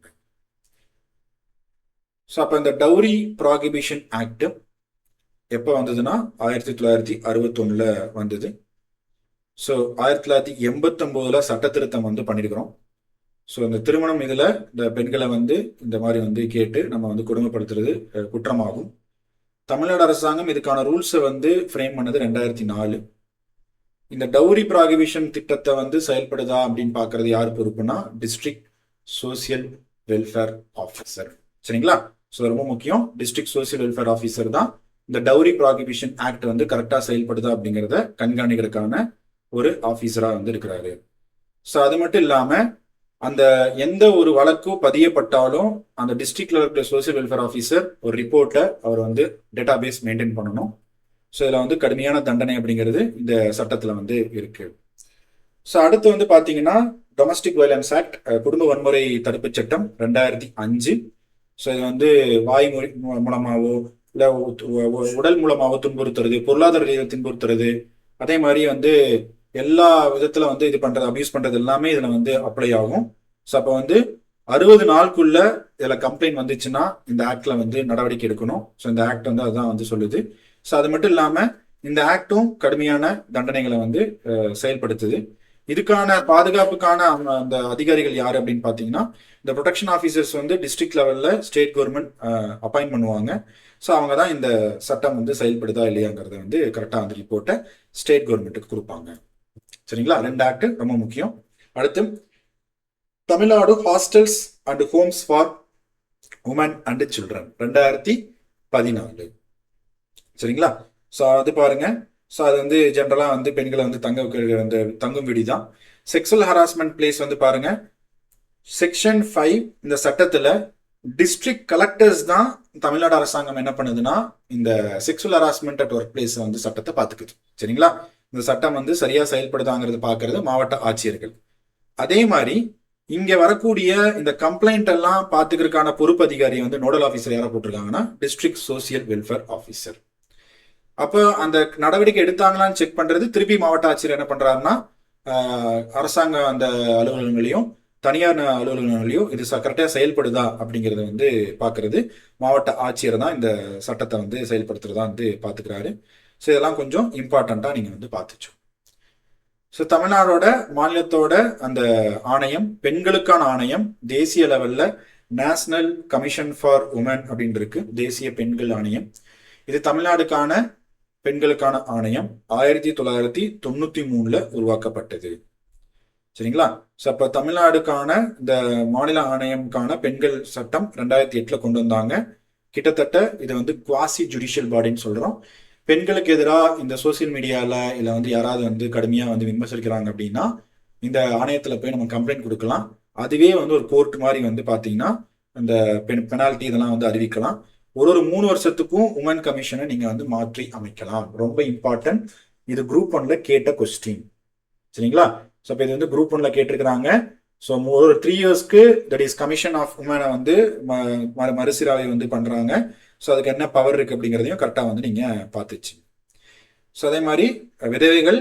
So அப்போ இந்த டவுரி ப்ராகிபிஷன் ஆக்ட் எப்போ வந்ததுன்னா 1961 வந்தது. ஸோ 1989 சட்ட திருத்தம் வந்து பண்ணியிருக்கிறோம். ஸோ இந்த திருமணம் இதில் இந்த பெண்களை வந்து இந்த மாதிரி வந்து கேட்டு நம்ம வந்து கொடுமைப்படுத்துறது குற்றமாகும். தமிழ்நாடு அரசாங்கம் இதுக்கான ரூல்ஸை வந்து ஃப்ரேம் பண்ணது 2004. இந்த டவுரி ப்ராகிபிஷன் திட்டத்தை வந்து செயல்படுதா அப்படின்னு பார்க்கறது யார் பொறுப்புனா டிஸ்ட்ரிக்ட் சோசியல் வெல்ஃபேர் ஆஃபீஸர். சரிங்களா? ஸோ ரொம்ப முக்கியம். டிஸ்ட்ரிக்ட் சோசியல் வெல்ஃபேர் ஆஃபீஸர் தான் இந்த டவுரி ப்ராகிபிஷன் ஆக்ட் வந்து கரெக்டாக செயல்படுதா அப்படிங்கிறத கண்காணிக்கிறதுக்கான ஒரு ஆஃபீஸராக வந்து இருக்கிறாரு. ஸோ அது மட்டும் இல்லாமல் அந்த எந்த ஒரு வழக்கும் பதியப்பட்டாலும் அந்த டிஸ்ட்ரிக்ட்ல இருக்கிற சோசியல் வெல்ஃபேர் ஆஃபீஸர் ஒரு ரிப்போர்ட்டை அவர் வந்து டேட்டாபேஸ் மெயின்டைன் பண்ணணும். ஸோ இதில் வந்து கடுமையான தண்டனை அப்படிங்கிறது இந்த சட்டத்தில் வந்து இருக்கு. ஸோ அடுத்து வந்து பார்த்தீங்கன்னா டொமஸ்டிக் வயலன்ஸ் ஆக்ட், குடும்ப வன்முறை தடுப்பு சட்டம் 2005. ஸோ இது வந்து வாய்மொழி மூலமாவோ இல்லை உடல் மூலமாவோ துன்புறுத்துறது, பொருளாதார ரீதியில் துன்புறுத்துறது, அதே மாதிரி வந்து எல்லா விதத்துல வந்து இது பண்றது, அபியூஸ் பண்றது எல்லாமே இதுல வந்து அப்ளை ஆகும். ஸோ அப்போ வந்து 60 நாளுக்குள்ள இதுல கம்ப்ளைண்ட் வந்துச்சுன்னா இந்த ஆக்ட்ல வந்து நடவடிக்கை எடுக்கணும். ஸோ இந்த ஆக்ட் வந்து அதுதான் வந்து சொல்லுது. ஸோ அது மட்டும் இல்லாம இந்த ஆக்டும் கடுமையான தண்டனைகளை வந்து செயல்படுத்துது. இதுக்கான பாதுகாப்புக்கான அந்த அதிகாரிகள் யாரு அப்படின்னு பாத்தீங்கன்னா இந்த ப்ரொடெக்ஷன் ஆஃபீஸர்ஸ் வந்து டிஸ்ட்ரிக்ட் லெவல்ல ஸ்டேட் கவர்மெண்ட் அப்பாயின்ட் பண்ணுவாங்க. ஸோ அவங்க தான் இந்த சட்டம் வந்து செயல்படுதா இல்லையாங்கிறத வந்து கரெக்டாக அந்த ரிப்போர்ட்டை ஸ்டேட் கவர்மெண்ட்டுக்கு கொடுப்பாங்க. சரிங்களா? 2 ஆக்ட் ரொம்ப முக்கியம். அடுத்து Tamil Nadu hostels and homes for women and children 2014. சரிங்களா? ஸோ அது பாருங்க. ஸோ அது வந்து ஜென்ரலாக வந்து பெண்களை வந்து தங்கும் விடி தான். செக்ஷுவல் ஹராஸ்மெண்ட் பிளேஸ் வந்து பாருங்க, செக்ஷன் 5 இந்த சட்டத்துல டிஸ்ட்ரிக்ட் கலெக்டர்ஸ் தான் தமிழ்நாடு அரசாங்கம் என்ன பண்ணுதுன்னா இந்த sexual harassment at work place வந்து சட்டத்தை பார்த்துக்குது. சரிங்களா? இந்த சட்டம் வந்து சரியா செயல்படுதாங்கிறது பார்க்கறது மாவட்ட ஆட்சியர்கள். அதே மாதிரி இங்க வரக்கூடிய இந்த கம்ப்ளைண்ட் எல்லாம் பார்த்துக்கிறதுக்கான பொறுப்பு அதிகாரி வந்து நோடல் ஆஃபீஸர் யாரை போட்டிருக்காங்கன்னா டிஸ்ட்ரிக்ட் சோசியல் வெல்ஃபேர் ஆஃபீஸர். அப்போ அந்த நடவடிக்கை எடுத்தாங்களான்னு செக் பண்றது திருப்பி மாவட்ட ஆட்சியர் என்ன பண்றாருன்னா அரசாங்க அந்த அலுவலகங்களையும் தனியார் அலுவலகங்களையும் இது கரெக்டாக செயல்படுதா அப்படிங்கிறத வந்து பார்க்கறது மாவட்ட ஆட்சியர் தான் இந்த சட்டத்தை வந்து செயல்படுத்துறதா வந்து பார்த்துக்கிறாரு. ஸோ இதெல்லாம் கொஞ்சம் இம்பார்ட்டண்ட்டாக நீங்கள் வந்து பார்த்துச்சோம். ஸோ தமிழ்நாடோட மாநிலத்தோட அந்த ஆணையம், பெண்களுக்கான ஆணையம் தேசிய லெவலில் நேஷனல் கமிஷன் ஃபார் உமன் அப்படின்னு இருக்கு, தேசிய பெண்கள் ஆணையம். இது தமிழ்நாடுக்கான பெண்களுக்கான ஆணையம் 1993 உருவாக்கப்பட்டது. சரிங்களா? ஸோ அப்போ தமிழ்நாடுக்கான இந்த மாநில ஆணையம்கான பெண்கள் சட்டம் 2008 கொண்டு வந்தாங்க. கிட்டத்தட்ட இது வந்து குவாசி ஜுடிஷியல் பாடின்னு சொல்றோம். பெண்களுக்கு எதிராக இந்த சோசியல் மீடியாவில் இல்லை வந்து யாராவது வந்து கடுமையாக வந்து விமர்சிக்கிறாங்க அப்படின்னா இந்த ஆணையத்தில் போய் நம்ம கம்ப்ளைண்ட் கொடுக்கலாம். அதுவே வந்து ஒரு கோர்ட் மாதிரி வந்து பார்த்தீங்கன்னா இந்த பெனால்ட்டி இதெல்லாம் வந்து அறிவிக்கலாம். ஒரு 3 வருஷத்துக்கும் உமன் கமிஷனை நீங்க வந்து மாற்றி அமைக்கலாம். ரொம்ப இம்பார்ட்டன்ட். இது குரூப் 1ல கேட்ட கொஸ்டின். சரிங்களா? ஸோ இப்போ இது வந்து குரூப் 1ல கேட்டிருக்கிறாங்க. ஸோ ஒரு 3 இயர்ஸ்க்கு தட் இஸ் கமிஷன் ஆஃப் உமனை வந்து மறுசீராவை வந்து பண்றாங்க. ஸோ அதுக்கு என்ன பவர் இருக்கு அப்படிங்கிறதையும் கரெக்டாக வந்து நீங்க பார்த்துச்சு. ஸோ அதே மாதிரி விதவைகள்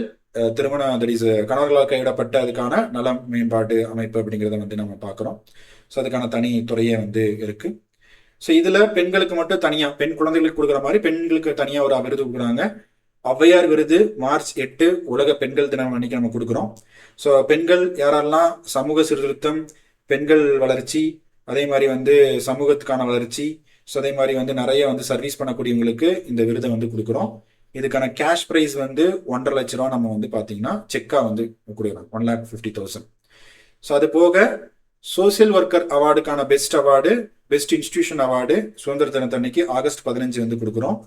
திருமணம் தட் இஸ் கணவர்களால் கைவிடப்பட்ட அதுக்கான நலம் மேம்பாட்டு அமைப்பு அப்படிங்கிறத வந்து நம்ம பார்க்குறோம். ஸோ அதுக்கான தனி துறையே வந்து இருக்கு. ஸோ இதுல பெண்களுக்கு மட்டும் தனியா பெண் குழந்தைகளுக்கு கொடுக்குற மாதிரி பெண்களுக்கு தனியா ஒரு விருது கொடுக்குறாங்க. ஔவையார் விருது March 8 உலக பெண்கள் தினம் அன்னைக்கு நம்ம கொடுக்குறோம். ஸோ பெண்கள் யாரெல்லாம் சமூக சீர்திருத்தம், பெண்கள் வளர்ச்சி, அதே மாதிரி வந்து சமூகத்துக்கான வளர்ச்சி, ஸோ அதே மாதிரி வந்து நிறைய வந்து சர்வீஸ் பண்ணக்கூடியவங்களுக்கு இந்த விருதை வந்து கொடுக்குறோம். இதுக்கான கேஷ் ப்ரைஸ் வந்து 1.5 லட்ச ரூபா நம்ம வந்து பார்த்தீங்கன்னா செக்கா வந்து கொடுக்குறோம், 1,50,000. ஸோ அது போக சோசியல் ஒர்க்கர் அவார்டுக்கான best award, best institution award சுதந்திர தினத்தன்னைக்கு August 15 வந்து கொடுக்குறோம்.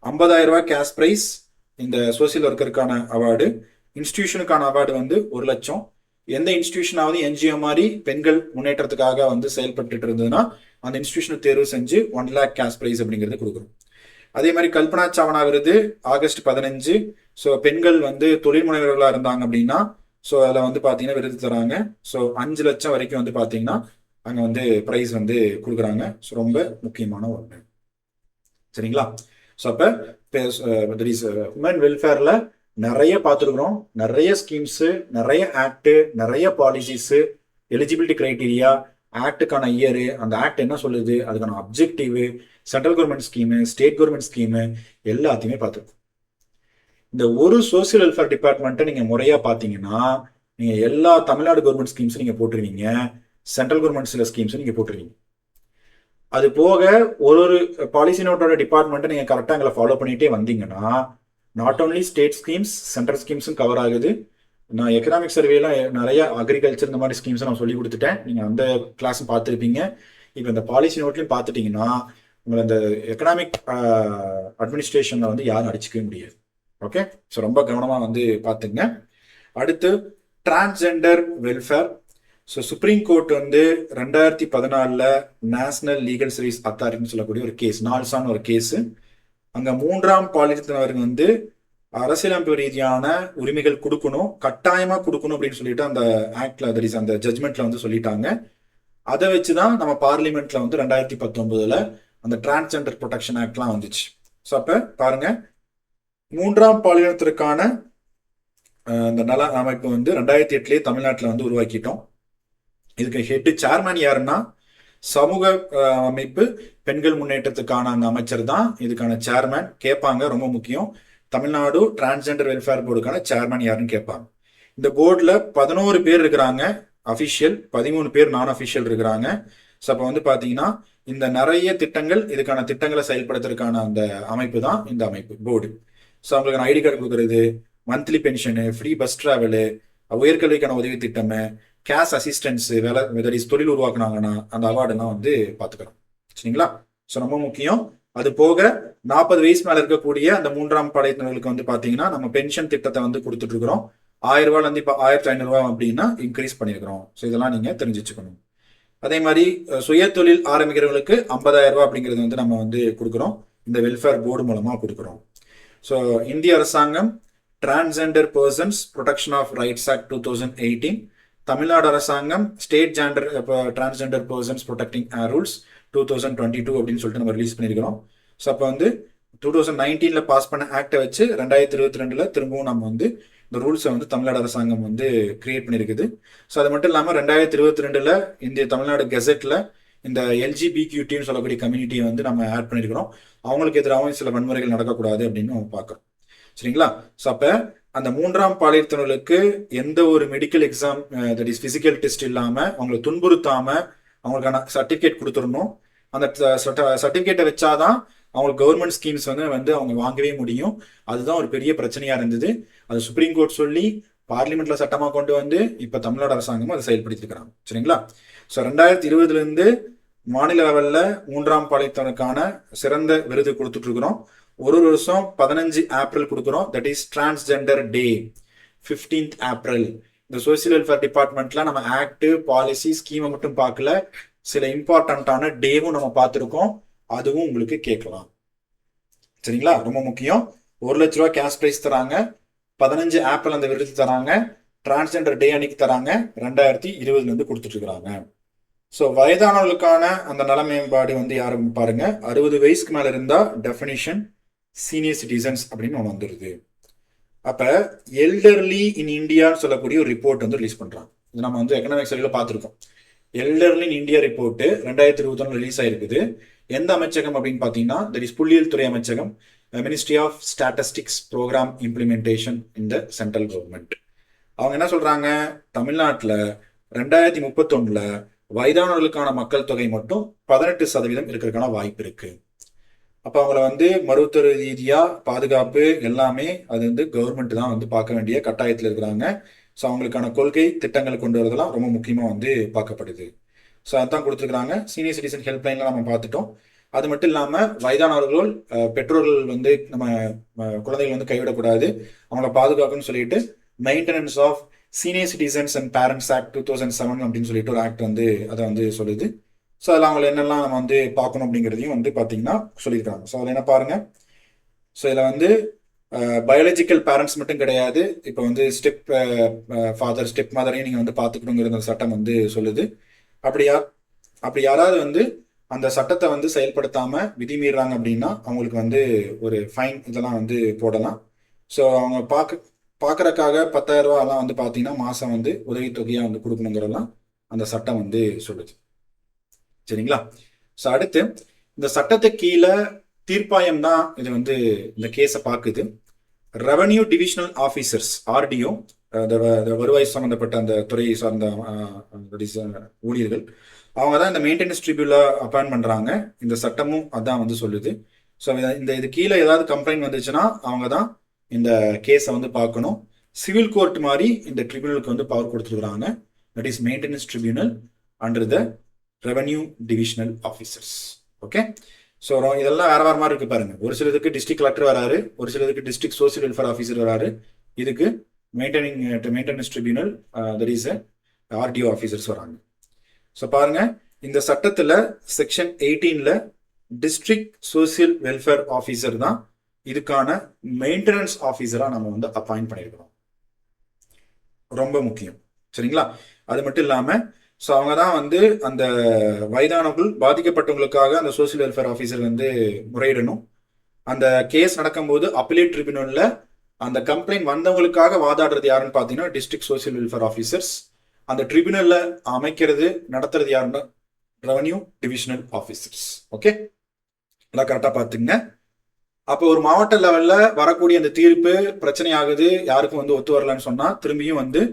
50,000 ரூபாய் கேஷ் பிரைஸ் இந்த சோசியல் ஒர்க்கருக்கான அவார்டு. இன்ஸ்டிடியூஷனுக்கான அவார்டு வந்து 1 லட்சம். எந்த இன்ஸ்டிடியூஷனாவது என்ஜிஓ மாதிரி பெண்கள் முன்னேற்றத்துக்காக வந்து செயல்பட்டு இருந்ததுன்னா அந்த இன்ஸ்டிடியூஷனை தேர்வு செஞ்சு 1 lakh கேஷ் பிரைஸ் அப்படிங்கிறது கொடுக்குறோம். அதே மாதிரி கல்பனா சாவ்னா விருது August 15. ஸோ பெண்கள் வந்து தொழில் முனைவர்களாக இருந்தாங்க அப்படின்னா ஸோ அதில் வந்து பார்த்தீங்கன்னா விருது தராங்க. ஸோ 5 லட்சம் வரைக்கும் வந்து பார்த்தீங்கன்னா அங்கே வந்து ப்ரைஸ் வந்து கொடுக்குறாங்க. ஸோ ரொம்ப முக்கியமான ஒன்று. சரிங்களா? ஸோ அப்போ உமன் வெல்ஃபேரில் நிறைய பார்த்துருக்குறோம். நிறைய ஸ்கீம்ஸு, நிறைய ஆக்டு, நிறைய பாலிசிஸு, எலிஜிபிலிட்டி கிரைட்டீரியா, ஆக்டுக்கான இயரு, அந்த ஆக்ட் என்ன சொல்லுது, அதுக்கான objective, central government scheme, state government scheme எல்லாத்தையுமே பார்த்துருக்கோம். இந்த ஒரு சோசியல் வெல்ஃபேர் டிபார்ட்மெண்ட்டை நீங்க முறையா பாத்தீங்கன்னா நீங்க எல்லா தமிழ்நாடு கவர்மெண்ட் ஸ்கீம்ஸும் நீங்க போட்டுருவீங்க, சென்ட்ரல் கவர்மெண்ட் சில ஸ்கீம்ஸும் நீங்க போட்டுருவீங்க. அது போக ஒரு ஒரு பாலிசி நோட்டோட டிபார்ட்மெண்ட்டை நீங்க கரெக்டாக எங்களை ஃபாலோ பண்ணிட்டே வந்தீங்கன்னா not only state schemes central ஸ்கீம்ஸும் கவர் ஆகுது. நான் எக்கனாமிக் சர்வேல நிறைய அக்ரிகல்ச்சர் இந்த மாதிரி ஸ்கீம்ஸ் நான் சொல்லி கொடுத்துட்டேன், நீங்க அந்த கிளாஸும் பார்த்துருப்பீங்க. இப்போ இந்த பாலிசி நோட்லையும் பார்த்துட்டீங்கன்னா உங்களை இந்த எக்கனாமிக் அட்மினிஸ்ட்ரேஷன்ல வந்து யாரும் அடிச்சுக்கவே முடியாது. ஓகே, ஸோ ரொம்ப கவனமா வந்து பார்த்துங்க. அடுத்து transgender welfare. So supreme court வந்து 2014 நேஷனல் லீகல் சர்வீஸ் அத்தாரிட்டின்னு சொல்லக்கூடிய ஒரு கேஸ், நால்சான் ஒரு கேஸ், அங்க 3ஆம் பாலினத்தினருக்கு வந்து அரசியலமைப்பு ரீதியான உரிமைகள் கொடுக்கணும், கட்டாயமா கொடுக்கணும் அப்படின்னு சொல்லிட்டு அந்த ஆக்ட்ல அந்த ஜட்மெண்ட்ல வந்து சொல்லிட்டாங்க. அதை வச்சுதான் நம்ம பார்லிமெண்ட்ல வந்து 2019 அந்த டிரான்ஸ்ஜெண்டர் ப்ரொடெக்ஷன் ஆக்ட்லாம் வந்துச்சு. ஸோ அப்ப பாருங்க, 3ஆம் பாலினத்திற்கான அந்த நல அமைப்பு வந்து 2008 தமிழ்நாட்டில் வந்து உருவாக்கிட்டோம். இதுக்கு ஹெட் சேர்மன் யாருன்னா சமூக அமைப்பு பெண்கள் முன்னேற்றத்துக்கான அந்த அமைச்சர் தான் இதுக்கான சேர்மன். கேட்பாங்க, ரொம்ப முக்கியம், தமிழ்நாடு டிரான்ஸ்ஜெண்டர் வெல்ஃபேர் போர்டுக்கான சேர்மன் யாருன்னு கேட்பாங்க. இந்த போர்டில் 11 பேர் இருக்கிறாங்க அஃபிஷியல், 13 பேர் நான் அஃபிஷியல் இருக்கிறாங்க. ஸோ அப்போ வந்து பார்த்தீங்கன்னா இந்த நிறைய திட்டங்கள், இதுக்கான திட்டங்களை செயல்படுத்துறதுக்கான அந்த அமைப்பு தான் இந்த அமைப்பு போர்டு. ஸோ அவங்களுக்கு ஐடி கார்டு கொடுக்கறது, monthly pension, free bus travel, உயர்கல்விக்கான உதவி திட்டம், கேஷ் அசிஸ்டன்ஸ், வேலை தொழில் உருவாக்குனாங்கன்னா அந்த அவார்டெல்லாம் வந்து பார்த்துக்கிறோம். சரிங்களா? ஸோ ரொம்ப முக்கியம். அது போக 40 வயசு மேல இருக்கக்கூடிய அந்த 3ஆம் பாலினத்தினருக்கு வந்து பாத்தீங்கன்னா நம்ம பென்ஷன் திட்டத்தை வந்து கொடுத்துட்டு இருக்கிறோம். 1000 ரூபாயில இருந்து இப்போ 1500 அப்படின்னா இன்க்ரீஸ் பண்ணிருக்கிறோம். ஸோ இதெல்லாம் நீங்க தெரிஞ்சு வச்சுக்கணும். அதே மாதிரி சுய தொழில் ஆரம்பிக்கிறவங்களுக்கு 50,000 ரூபாய் அப்படிங்கிறது வந்து நம்ம வந்து கொடுக்குறோம், இந்த வெல்ஃபேர் போர்டு மூலமா கொடுக்குறோம். ஸோ இந்திய அரசாங்கம் transgender persons protection of rights act 2018, Tamil Nadu அரசாங்கம் state gender transgender persons protecting rules 2022 அப்படின்னு சொல்லிட்டு நம்ம ரிலீஸ் பண்ணியிருக்கிறோம். ஸோ அப்போ வந்து 2019 பாஸ் பண்ண ஆக்டை வச்சு 2022 திரும்பவும் நம்ம வந்து இந்த ரூல்ஸை வந்து தமிழ்நாடு அரசாங்கம் வந்து கிரியேட் பண்ணியிருக்குது. ஸோ அது மட்டும் இல்லாமல் 2022 இந்திய தமிழ்நாடு கெசட்ல இந்த எல்ஜிபிக்யூடின்னு சொல்லக்கூடிய கம்யூனிட்டியை வந்து நம்ம ஆட் பண்ணியிருக்கிறோம். அவங்களுக்கு எதிராகவும் சில வன்முறைகள் நடக்கக்கூடாது அப்படின்னு நம்ம பார்க்குறோம். சரிங்களா? ஸோ அப்போ அந்த 3ஆம் பாலினத்தினருக்கு எந்த ஒரு medical exam, that is physical test இல்லாமல் அவங்களை துன்புறுத்தாம அவங்களுக்கான சர்டிஃபிகேட் கொடுத்துடணும். அந்த சர்டிஃபிகேட்டை வச்சாதான் அவங்களுக்கு கவர்மெண்ட் ஸ்கீம்ஸ் வந்து அவங்க வாங்கவே முடியும். அதுதான் ஒரு பெரிய பிரச்சனையா இருந்தது. அது சுப்ரீம் கோர்ட் சொல்லி பார்லிமெண்ட்ல சட்டமா கொண்டு வந்து இப்ப தமிழ்நாடு அரசாங்கமும் அதை செயல்படுத்திருக்கிறாங்க. சரிங்களா? ஸோ 2020 மாநில லெவல்ல 3ஆம் பாலினத்தினருக்கான சிறந்த விருது கொடுத்துட்டு இருக்கிறோம். ஒரு வருஷம் 15 ஏப்ரல் கொடுக்குறோம். That is transgender day, 15th April. இந்த சோசியல் வெல்ஃபேர் டிபார்ட்மெண்ட்ல நம்ம ஆக்ட், பாலிசி, ஸ்கீமை மட்டும் பார்க்கல, சில இம்பார்ட்டன்டான டேவும் நம்ம பார்த்துருக்கோம். அதுவும் உங்களுக்கு கேட்கலாம். சரிங்களா? ரொம்ப முக்கியம். 1 லட்ச ரூபாய் கேஷ் பிரைஸ் தராங்க, 15 ஏப்ரல் அந்த விருது தராங்க, டிரான்ஸ்ஜெண்டர் டே அன்னைக்கு தராங்க, 2020 கொடுத்துட்டு இருக்கிறாங்க. ஸோ வயதானவர்களுக்கான அந்த நல மேம்பாடு வந்து யாரும் பாருங்க, 60 வயசுக்கு மேல இருந்தா டெஃபினிஷன் சீனியர் சிட்டிசன்ஸ் அப்படின்னு ஒன்று வந்துருது. அப்ப எல்டர்லி இன் இந்தியான்னு சொல்லக்கூடிய ஒரு ரிப்போர்ட் வந்து ரிலீஸ் பண்றாங்க. இது நம்ம வந்து எக்கனாமிக் சர்வேல பார்த்துருக்கோம். Elderly in India report 2021 release ஆயிருக்குது. எந்த அமைச்சகம் அப்படின்னு பார்த்தீங்கன்னா தட் இஸ் புள்ளியியல் துறை அமைச்சகம், ministry of statistics programme implementation in the central government. அவங்க என்ன சொல்றாங்க, தமிழ்நாட்டில் 2031 வயதானவர்களுக்கான மக்கள் தொகை மட்டும் 18% இருக்கிறதுக்கான வாய்ப்பு இருக்கு. அப்ப அவங்கள வந்து மருத்துவ ரீதியா பாதுகாப்பு எல்லாமே அது வந்து கவர்மெண்ட் தான் வந்து பார்க்க வேண்டிய கட்டாயத்தில் இருக்கிறாங்க. ஸோ அவங்களுக்கான கொள்கை திட்டங்களை கொண்டு வரதெல்லாம் ரொம்ப முக்கியமா வந்து பார்க்கப்படுது. ஸோ அதான் கொடுத்துருக்காங்க. சீனியர் சிட்டிசன் ஹெல்ப்லைன்ல நம்ம பார்த்துட்டோம். அது மட்டும் இல்லாம வயதானவர்கள், பெற்றோர்கள் வந்து நம்ம குழந்தைகள் வந்து கைவிடக்கூடாது, அவங்கள பாதுகாக்கணும்னு சொல்லிட்டு maintenance of senior citizens and parents act 2007 அப்படின்னு சொல்லிட்டு ஒரு ஆக்ட் வந்து அதை வந்து சொல்லுது. ஸோ அதில் அவங்களை என்னெல்லாம் நம்ம வந்து பார்க்கணும் அப்படிங்கிறதையும் வந்து பார்த்தீங்கன்னா சொல்லியிருக்காங்க. ஸோ அதில் என்ன பாருங்க, ஸோ இதில் வந்து பயாலஜிக்கல் பேரண்ட்ஸ் மட்டும் கிடையாது, இப்போ வந்து ஸ்டெப் ஃபாதர், ஸ்டெப் மதரையும் நீங்கள் வந்து பார்த்துக்கணுங்கிற சட்டம் வந்து சொல்லுது. அப்படி யாராவது வந்து அந்த சட்டத்தை வந்து செயல்படுத்தாம விதிமீறாங்க அப்படின்னா அவங்களுக்கு வந்து ஒரு ஃபைன் இதெல்லாம் வந்து போடலாம். ஸோ அவங்க பார்க்கறக்காக 10,000 ரூபாயெல்லாம் வந்து பார்த்தீங்கன்னா மாதம் வந்து உதவித்தொகையாக வந்து கொடுக்கணுங்கிறதெல்லாம் அந்த சட்டம் வந்து சொல்லுது. சரிங்களா? ஸோ அடுத்து இந்த சட்டத்தை கீழே தீர்ப்பாயம் தான் இது வந்து இந்த கேஸை பார்க்குது. ரெவன்யூ டிவிஷனல் ஆஃபீஸர்ஸ், ஆர்டிஓ, வருவாய் சம்பந்தப்பட்ட அந்த துறையை சார்ந்த ஊழியர்கள், அவங்க தான் இந்த மெயின்டெனன்ஸ் ட்ரிபியூல அப்பாயின்ட் பண்றாங்க. இந்த சட்டமும் அதான் வந்து சொல்லுது. ஸோ இது கீழே ஏதாவது கம்ப்ளைண்ட் வந்துச்சுன்னா அவங்க தான் இந்த கேஸை வந்து பார்க்கணும். சிவில் கோர்ட் மாதிரி இந்த ட்ரிபியூனலுக்கு வந்து பவர் கொடுத்துருக்காங்க. That is maintenance tribunal under the revenue divisional officers. Okay. So இதெல்லாம் வேற வேற மாதிரி இருக்கு பாருங்க. ஒரு சிலதுக்கு டிஸ்ட்ரிக்ட் கலெக்டர் வராரு, ஒரு சிலதுக்கு டிஸ்ட்ரிக்ட் சோசியல் வெல்ஃபேர் ஆஃபீஸர் வராரு, இதுக்கு maintenance tribunal that is RDO officers வராங்க. ஸோ பாருங்க, இந்த சட்டத்தில் செக்ஷன் 18ல டிஸ்ட்ரிக்ட் சோசியல் வெல்ஃபேர் ஆஃபீஸர் தான் இதுக்கான மெயின்டெனன்ஸ் ஆஃபீஸரா நம்ம வந்து அப்பாயிண்ட் பண்ணியிருக்கிறோம். ரொம்ப முக்கியம். சரிங்களா? அது மட்டும் இல்லாம ஸோ அவங்க தான் வந்து அந்த வயதானவர்கள் பாதிக்கப்பட்டவங்களுக்காக அந்த சோசியல் வெல்ஃபேர் ஆஃபீஸர் வந்து முறையிடணும். அந்த கேஸ் நடக்கும்போது அப்பீலேட் ட்ரிபியூனல்ல அந்த கம்ப்ளைண்ட் வந்தவங்களுக்காக வாதாடுறது யாருன்னு பார்த்தீங்கன்னா டிஸ்ட்ரிக்ட் சோசியல் வெல்ஃபேர் ஆஃபீஸர்ஸ். அந்த ட்ரிபியூனல்ல அமைக்கிறது நடத்துறது யாருன்னா ரெவன்யூ டிவிஷனல் ஆஃபீஸர்ஸ். ஓகே, எல்லாம் கரெக்டாக பார்த்துங்க. அப்போ ஒரு மாவட்ட லெவல்ல வரக்கூடிய அந்த தீர்ப்பு பிரச்சனை ஆகுது, யாருக்கும் வந்து ஒத்து வரலன்னு சொன்னா திரும்பியும் வந்து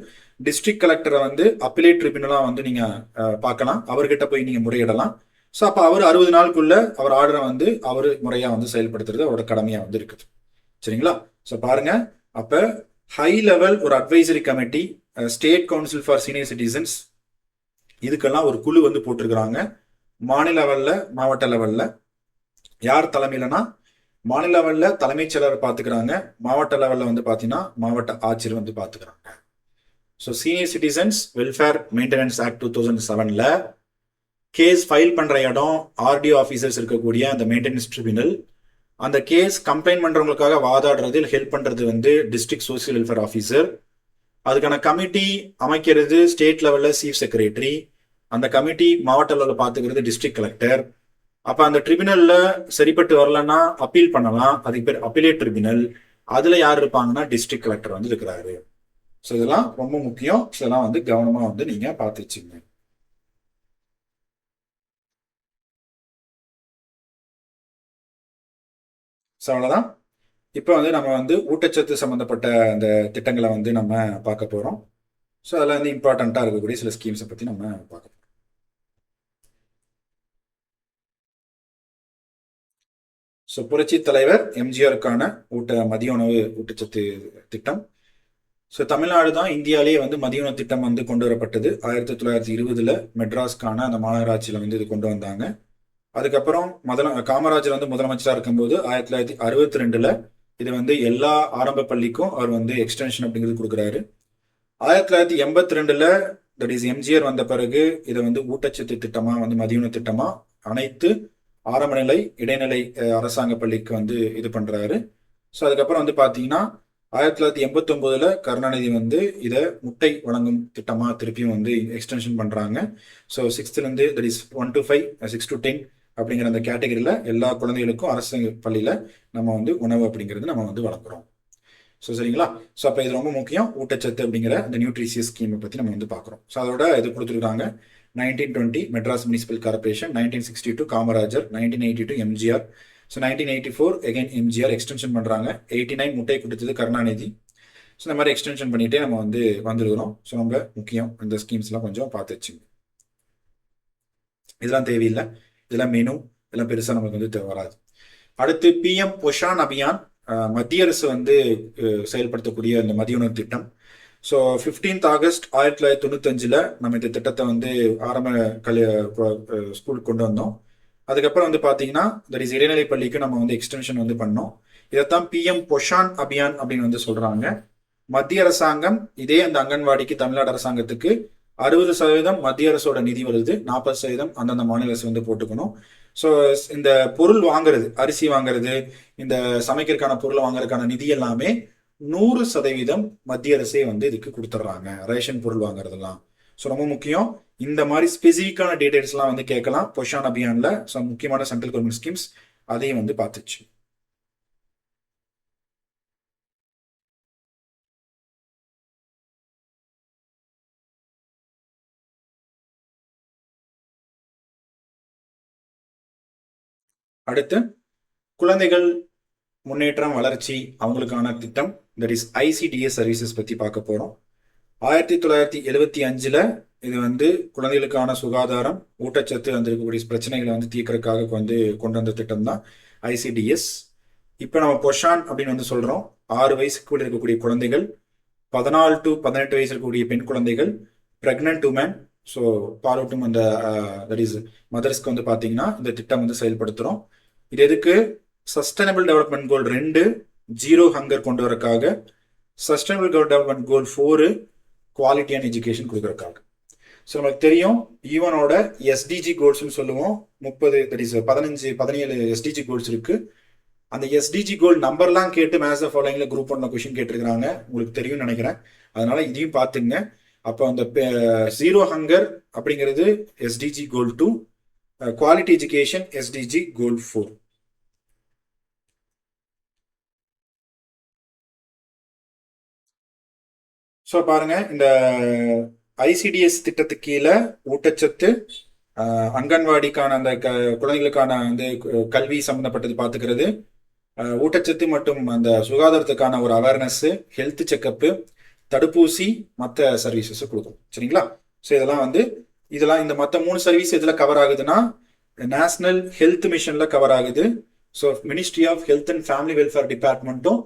டிஸ்ட்ரிக்ட் கலெக்டரை வந்து அப்பீலேட் ட்ரிபியூனலா வந்து நீங்க பார்க்கலாம், அவர்கிட்ட போய் நீங்க முறையிடலாம். ஸோ அப்போ அவர் 60 நாளுக்குள்ள அவர் ஆர்டரை வந்து அவர் முறையா வந்து செயல்படுத்துறது அவரோட கடமையா வந்து இருக்குது. சரிங்களா? ஸோ பாருங்க, அப்ப ஹை லெவல் ஒரு advisory committee, state council for senior citizens, இதுக்கெல்லாம் ஒரு குழு வந்து போட்டிருக்கிறாங்க. மாநில லெவல்ல, மாவட்ட லெவல்ல யார் தலைமையிலனா மாநில லெவல்ல தலைமைச் செயலர் பாத்துக்கிறாங்க, மாவட்ட லெவல்ல வந்து பாத்தீங்கன்னா மாவட்ட ஆட்சியர் வந்து பாத்துக்கிறாங்க. So senior citizens welfare maintenance act 2007ல கேஸ் ஃபைல் பண்ற இடம் ஆர்டிஓ ஆஃபீஸர்ஸ் இருக்கக்கூடிய அந்த மெயின்டெனன்ஸ் ட்ரிபியூனல். அந்த கேஸ் கம்ப்ளைண்ட் பண்றவங்களுக்காக வாதாடுறது ஹெல்ப் பண்றது வந்து டிஸ்ட்ரிக்ட் சோசியல் வெல்ஃபேர் ஆஃபீஸர். அதுக்கான கமிட்டி அமைக்கிறது ஸ்டேட் லெவல்ல சீஃப் செக்ரட்டரி. அந்த கமிட்டி மாவட்ட லெவலில் பாத்துக்கிறது டிஸ்ட்ரிக்ட் கலெக்டர். அப்ப அந்த ட்ரிபியூனல்ல சரிப்பட்டு வரலன்னா அப்பீல் பண்ணலாம், அதுக்கு பேர் அப்பீலேட் ட்ரிபியூனல். அதுல யார் இருப்பாங்கன்னா டிஸ்ட்ரிக்ட் கலெக்டர் வந்து இருக்கிறாரு. ஸோ இதெல்லாம் ரொம்ப முக்கியம். இதெல்லாம் வந்து கவனமா வந்து நீங்க பார்த்து வச்சுங்க. ஸோ அவ்வளோதான். இப்போ வந்து நம்ம வந்து ஊட்டச்சத்து சம்மந்தப்பட்ட அந்த திட்டங்களை வந்து நம்ம பார்க்க போகிறோம். ஸோ அதில் வந்து இம்பார்ட்டண்ட்டாக இருக்கக்கூடிய சில ஸ்கீம்ஸை பற்றி நம்ம பார்க்க போகிறோம். ஸோ புரட்சி தலைவர் எம்ஜிஆருக்கான மதிய உணவு ஊட்டச்சத்து திட்டம். ஸோ தமிழ்நாடு தான் இந்தியாவிலேயே வந்து மதிய உணவு திட்டம் வந்து கொண்டு வரப்பட்டது. 1920ல் மெட்ராஸ்க்கான அந்த மாநகராட்சியில் வந்து இது கொண்டு வந்தாங்க. அதுக்கப்புறம் காமராஜர் வந்து முதலமைச்சராக இருக்கும்போது 1962ல் இது வந்து எல்லா ஆரம்ப பள்ளிக்கும் அவர் வந்து எக்ஸ்டென்ஷன் அப்படிங்கிறது கொடுக்குறாரு. 1982ல் தட் இஸ் எம்ஜிஆர் வந்த பிறகு இதை வந்து ஊட்டச்சத்து திட்டமா வந்து மதிய உணவு திட்டமா அனைத்து ஆரம்ப நிலை இடைநிலை அரசாங்க பள்ளிக்கு வந்து இது பண்றாரு. ஸோ அதுக்கப்புறம் வந்து பாத்தீங்கன்னா 1989ல் கருணாநிதி வந்து இதை முட்டை வழங்கும் திட்டமா திருப்பியும் வந்து எக்ஸ்டென்ஷன் பண்றாங்க. ஸோ 6th இருந்து தட் இஸ் 1 to 5, 6 to 10 அப்படிங்கிற அந்த கேட்டகரியில எல்லா குழந்தைகளுக்கும் அரசு பள்ளியில நம்ம வந்து உணவு அப்படிங்கிறது நம்ம வந்து வழங்குறோம். ஸோ சரிங்களா? ஸோ அப்போ இது ரொம்ப முக்கியம். ஊட்டச்சத்து அப்படிங்கிற அந்த நியூட்ரிஷியஸ் ஸ்கீமை பற்றி நம்ம வந்து பார்க்குறோம். ஸோ அதோட இது கொடுத்துருக்காங்க. 1920 Madras municipal corporation, 1962 Kamarajar, 1982 MGR. So 1984 again MGR extension பண்ணுறாங்க. 89 முட்டை கொடுத்தது கருணாநிதி. ஸோ இந்த மாதிரி எக்ஸ்டென்ஷன் பண்ணிட்டே நம்ம வந்து வந்துருக்கிறோம். ஸோ ரொம்ப முக்கியம். இந்த ஸ்கீம்ஸ்லாம் கொஞ்சம் பார்த்து வச்சுங்க. இதெல்லாம் தேவையில்லை, இதெல்லாம் மெனு, இதெல்லாம் பெருசாக நமக்கு வந்து வராது. அடுத்து பிஎம் போஷான் அபியான், மத்திய அரசு வந்து செயல்படுத்தக்கூடிய இந்த மதிய உணவு திட்டம். ஸோ 15th ஆகஸ்ட் 1995ல் நம்ம இந்த திட்டத்தை வந்து ஆரம்ப ஸ்கூலுக்கு கொண்டு வந்தோம். அதுக்கப்புறம் வந்து பார்த்தீங்கன்னா தட் இஸ் இடைநிலை பள்ளிக்கு நம்ம வந்து எக்ஸ்டென்ஷன் வந்து பண்ணோம். இதைத்தான் பிஎம் போஷான் அபியான் அப்படின்னு வந்து சொல்றாங்க. மத்திய அரசாங்கம் இதே அந்த அங்கன்வாடிக்கு தமிழ்நாடு அரசாங்கத்துக்கு 60% மத்திய அரசோட நிதி வருது, 40% அந்தந்த மாநில அரசு வந்து போட்டுக்கணும். ஸோ இந்த பொருள் வாங்குறது, அரிசி வாங்குறது, இந்த சமைக்கிறதுக்கான பொருள் வாங்குறதுக்கான நிதி எல்லாமே 100% மத்திய அரசே வந்து இதுக்கு கொடுத்துட்றாங்க, ரேஷன் பொருள் வாங்குறதெல்லாம். ஸோ ரொம்ப முக்கியம். இந்த மாதிரி ஸ்பெசிஃபிக்கான டீடைல்ஸ்லாம் வந்து கேட்கலாம் போஷான் அபியான்ல. ஸோ முக்கியமான சென்ட்ரல் கவர்மெண்ட் ஸ்கீம்ஸ் அதையும் வந்து பார்த்துச்சு. அடுத்து குழந்தைகள் முன்னேற்றம் வளர்ச்சி அவங்களுக்கான திட்டம், தட் இஸ் ஐசிடிஎஸ் சர்வீசஸ் பற்றி பார்க்க போகிறோம். 1975 இது வந்து குழந்தைகளுக்கான சுகாதாரம், ஊட்டச்சத்து அந்த இருக்கக்கூடிய பிரச்சனைகளை வந்து தீர்க்கறதுக்காக வந்து கொண்டு வந்த திட்டம் தான் ஐசிடிஎஸ். இப்போ நம்ம பொஷான் அப்படின்னு வந்து சொல்கிறோம். 6 வயசுக்குள்ள இருக்கக்கூடிய குழந்தைகள், 14 to 18 வயசு இருக்கக்கூடிய பெண் குழந்தைகள், பிரெக்னன்ட் உமன், ஸோ பாலூட்டும் அந்த தட் இஸ் மதர்ஸ்க்கு வந்து பார்த்தீங்கன்னா இந்த திட்டம் வந்து செயல்படுத்துகிறோம். இது எதுக்கு? Sustainable development goal 2 zero hunger கொண்டு வரக்காக, sustainable development goal 4 quality and education கொடுக்கறதுக்காக. ஸோ நமக்கு தெரியும் ஈவனோட எஸ்டிஜி கோல்ஸ்னு சொல்லுவோம். 30 தட் இஸ் 15 17 எஸ்டிஜி கோல்ஸ் இருக்கு. அந்த எஸ்டிஜி கோல் நம்பர்லாம் கேட்டு மேத்ஸ் ஃபாலோயிங்ல குரூப் 1 கொஸ்டின் கேட்டிருக்கிறாங்க, உங்களுக்கு தெரியும்னு நினைக்கிறேன். அதனால இதையும் பார்த்துங்க. அப்போ அந்த ஜீரோ ஹங்கர் அப்படிங்கிறது SDG goal 2, quality education SDG goal 4. So பாருங்க, இந்த ஐசிடிஎஸ் திட்டத்துக்கு கீழே ஊட்டச்சத்து, அங்கன்வாடிக்கான அந்த குழந்தைகளுக்கான வந்து கல்வி சம்பந்தப்பட்டது பார்த்துக்கிறது, ஊட்டச்சத்து மற்றும் அந்த சுகாதாரத்துக்கான ஒரு அவேர்னஸ், ஹெல்த் செக்கப்பு, தடுப்பூசி, மற்ற சர்வீசஸ் கொடுக்கும். சரிங்களா? ஸோ இதெல்லாம் இந்த மற்ற 3 சர்வீஸ் இதில் கவர் ஆகுதுன்னா நேஷனல் ஹெல்த் மிஷன்ல கவர் ஆகுது. So ministry of health and family welfare டிபார்ட்மெண்ட்டும்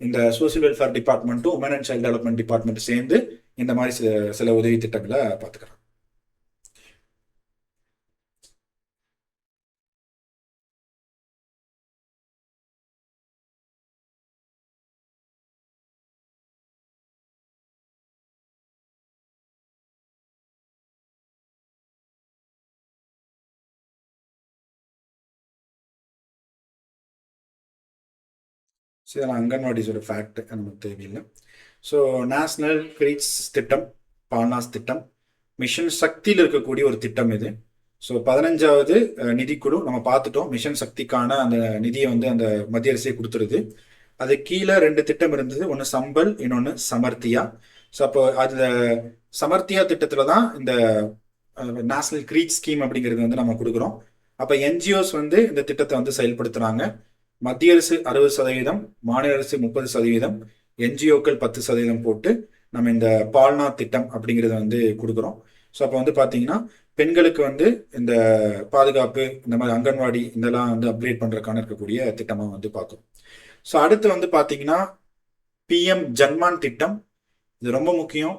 இந்த சோசியல் வெல்ஃபேர் டிபார்ட்மெண்ட்டும் women and child development department சேர்ந்து இந்த மாதிரி சில உதவி திட்டங்களை பார்த்துக்கிறோம். ஸோ இதெல்லாம் அங்கன்வாடிஸோட ஃபேக்ட் நமக்கு தேவையில்லை. ஸோ நேஷனல் கிரீட்ஸ் திட்டம், பால்னாஸ் திட்டம், மிஷன் சக்தியில் இருக்கக்கூடிய ஒரு திட்டம் இது. ஸோ 15வது நிதிக்குழு நம்ம பார்த்துட்டோம். மிஷன் சக்திக்கான அந்த நிதியை வந்து அந்த மத்திய அரசே கொடுத்துருது. அது கீழே 2 திட்டம் இருந்தது, ஒன்று சம்பல், இன்னொன்று சமர்த்தியா. ஸோ அப்போ அது சமர்த்தியா திட்டத்தில் தான் இந்த நேஷனல் கிரீட் ஸ்கீம் அப்படிங்கிறது வந்து நம்ம கொடுக்குறோம். அப்போ என்ஜிஓஸ் வந்து இந்த திட்டத்தை வந்து செயல்படுத்துகிறாங்க. மத்திய அரசு 60%, மாநில அரசு 30%, என்ஜிஓக்கள் 10% போட்டு நம்ம இந்த பால்னா திட்டம் அப்படிங்கிறத வந்து கொடுக்குறோம். ஸோ அப்போ வந்து பார்த்தீங்கன்னா பெண்களுக்கு வந்து இந்த பாதுகாப்பு, இந்த மாதிரி அங்கன்வாடி இதெல்லாம் வந்து அப்கிரேட் பண்ணுறதுக்கான இருக்கக்கூடிய திட்டமாக வந்து பார்க்குறோம். ஸோ அடுத்து வந்து பார்த்தீங்கன்னா பிஎம் ஜன்மான் திட்டம். இது ரொம்ப முக்கியம்.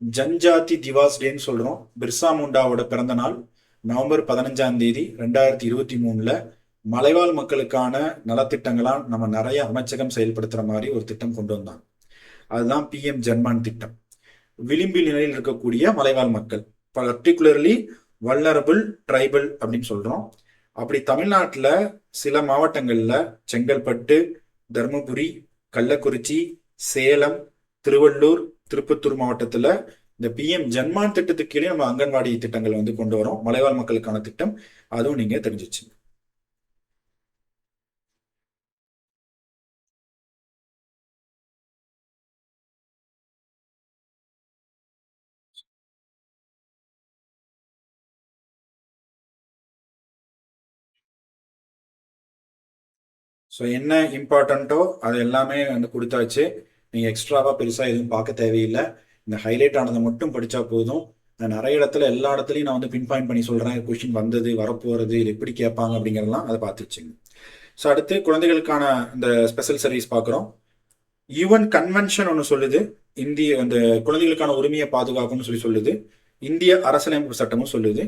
ஜன்ஜாதி திவாஸ் டேன்னு சொல்கிறோம். பிர்சா முண்டாவோட பிறந்த நாள் நவம்பர் 15ஆம் தேதி 2023 மலைவாழ் மக்களுக்கான நலத்திட்டங்களாம் நம்ம நிறைய அமைச்சகம் செயல்படுத்துற மாதிரி ஒரு திட்டம் கொண்டு வந்தாங்க. அதுதான் பிஎம் ஜன்மான் திட்டம். விளிம்பு நிலையில் இருக்கக்கூடிய மலைவாழ் மக்கள், பர்டிகுலர்லி வல்னரபிள் ட்ரைபல் அப்படின்னு சொல்றோம். அப்படி தமிழ்நாட்டில் சில மாவட்டங்கள்ல செங்கல்பட்டு, தருமபுரி, கள்ளக்குறிச்சி, சேலம், திருவள்ளூர், திருப்பத்தூர் மாவட்டத்துல இந்த பிஎம் ஜன்மான் திட்டத்துக்கு கீழே நம்ம அங்கன்வாடி திட்டங்கள் வந்து கொண்டு வரோம். மலைவாழ் மக்களுக்கான திட்டம், அதுவும் நீங்க தெரிஞ்சிச்சு. ஸோ என்ன இம்பார்ட்டண்ட்டோ அது எல்லாமே வந்து கொடுத்தாச்சு. நீங்கள் எக்ஸ்ட்ராவாக பெருசாக எதுவும் பார்க்க தேவையில்லை. இந்த ஹைலைட் ஆனதை மட்டும் படித்தா போதும். நான் நிறைய இடத்துல எல்லா இடத்துலையும் நான் வந்து பின் பாயிண்ட் பண்ணி சொல்கிறேன். கொஷின் வந்தது, வரப்போகிறது, இது எப்படி கேட்பாங்க அப்படிங்கிறதெல்லாம் அதை பார்த்து வச்சுங்க. ஸோ அடுத்து குழந்தைகளுக்கான இந்த ஸ்பெஷல் சர்வீஸ் பார்க்குறோம். யுஎன் கன்வென்ஷன் ஒன்று சொல்லுது, இந்திய அந்த குழந்தைகளுக்கான உரிமையை பாதுகாப்புன்னு சொல்லுது. இந்திய அரசியலமைப்பு சட்டமும் சொல்லுது.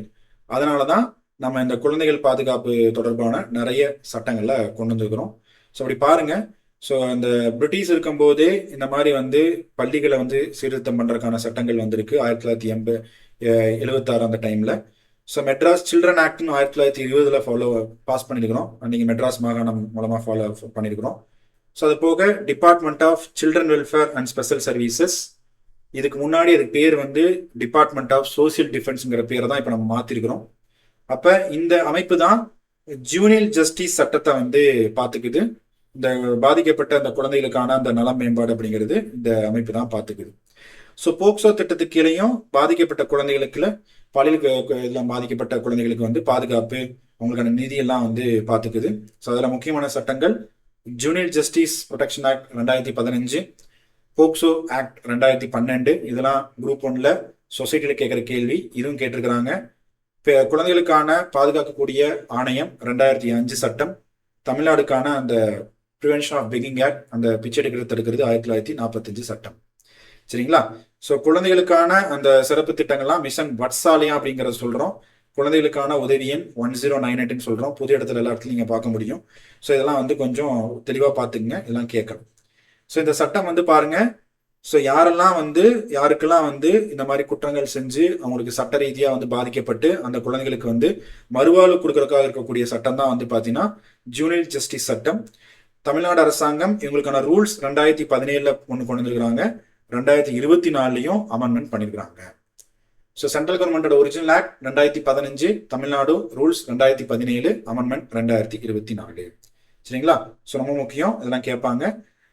அதனால தான் நம்ம இந்த குழந்தைகள் பாதுகாப்பு தொடர்பான நிறைய சட்டங்களை கொண்டு வந்துருக்கிறோம். ஸோ அப்படி பாருங்க. ஸோ இந்த பிரிட்டிஷ் இருக்கும்போதே இந்த மாதிரி வந்து பள்ளிகளை வந்து சீர்திருத்தம் பண்ணுறதுக்கான சட்டங்கள் வந்திருக்கு 1976 அந்த டைமில். ஸோ மெட்ராஸ் சில்ட்ரன் ஆக்ட்னு 1920 பாஸ் பண்ணியிருக்கிறோம். நீங்கள் மெட்ராஸ் மாகாணம் மூலமாக ஃபாலோ பண்ணியிருக்கிறோம். ஸோ அது போக department of children welfare and special services, இதுக்கு முன்னாடி அதுக்கு பேர் வந்து டிபார்ட்மெண்ட் ஆஃப் சோசியல் டிஃபென்ஸுங்கிற பேரை தான் இப்போ நம்ம மாற்றிருக்கிறோம். அப்போ இந்த அமைப்பு தான் ஜூனியல் ஜஸ்டிஸ் சட்டத்தை வந்து பார்த்துக்குது. இந்த பாதிக்கப்பட்ட அந்த குழந்தைகளுக்கான அந்த நலம் மேம்பாடு அப்படிங்கிறது இந்த அமைப்பு தான் பார்த்துக்குது. ஸோ போக்சோ திட்டத்துக்கு கீழேயும் பாதிக்கப்பட்ட குழந்தைகளுக்குல பாலியல் இதெல்லாம் பாதிக்கப்பட்ட குழந்தைகளுக்கு வந்து பாதுகாப்பு, அவங்களுக்கான நிதியெல்லாம் வந்து பார்த்துக்குது. ஸோ அதில் முக்கியமான சட்டங்கள் junior justice protection act 2015, POCSO act 2012, இதெல்லாம் குரூப் 1ல சொசைட்டியில் கேட்குற கேள்வி. இதுவும் கேட்டிருக்கிறாங்க. குழந்தைகளுக்கான பாதுகாக்கக்கூடிய ஆணையம் 2005 சட்டம், தமிழ்நாடுக்கான அந்த ப்ரிவென்ஷன் ஆஃப் பெக்கிங் ஆக்ட், அந்த பிச்சை எடுக்கிறது தடுக்கிறது 1945 சட்டம். சரிங்களா? ஸோ குழந்தைகளுக்கான அந்த சிறப்பு திட்டங்கள்லாம் மிஷன் வட்சாலயா அப்படிங்கிறத சொல்கிறோம். குழந்தைகளுக்கான உதவி எண் 1098ன்னு சொல்கிறோம். புது இடத்துல எல்லா இடத்துலையும் நீங்கள் பார்க்க முடியும். ஸோ இதெல்லாம் வந்து கொஞ்சம் தெளிவாக பார்த்துக்குங்க, இதெல்லாம் கேட்கணும். ஸோ இந்த சட்டம் வந்து பாருங்க, ஸோ யாருக்கெல்லாம் வந்து இந்த மாதிரி குற்றங்கள் செஞ்சு அவங்களுக்கு சட்ட ரீதியாக வந்து பாதிக்கப்பட்டு அந்த குழந்தைகளுக்கு வந்து மறுவாழ்வு கொடுக்கறதுக்காக இருக்கக்கூடிய சட்டம் தான் வந்து பார்த்தீங்கன்னா ஜூனியர் ஜஸ்டிஸ் சட்டம். தமிழ்நாடு அரசாங்கம் இவங்களுக்கான ரூல்ஸ் 2017 ஒன்று கொண்டு வந்துருக்காங்க, 2024 அமெண்ட்மெண்ட் பண்ணியிருக்கிறாங்க. ஸோ சென்ட்ரல் கவர்மெண்டோட original act 2015, Tamil Nadu rules 2017, amendment 2024. சரிங்களா? ஸோ ரொம்ப முக்கியம், இதெல்லாம் கேட்பாங்க.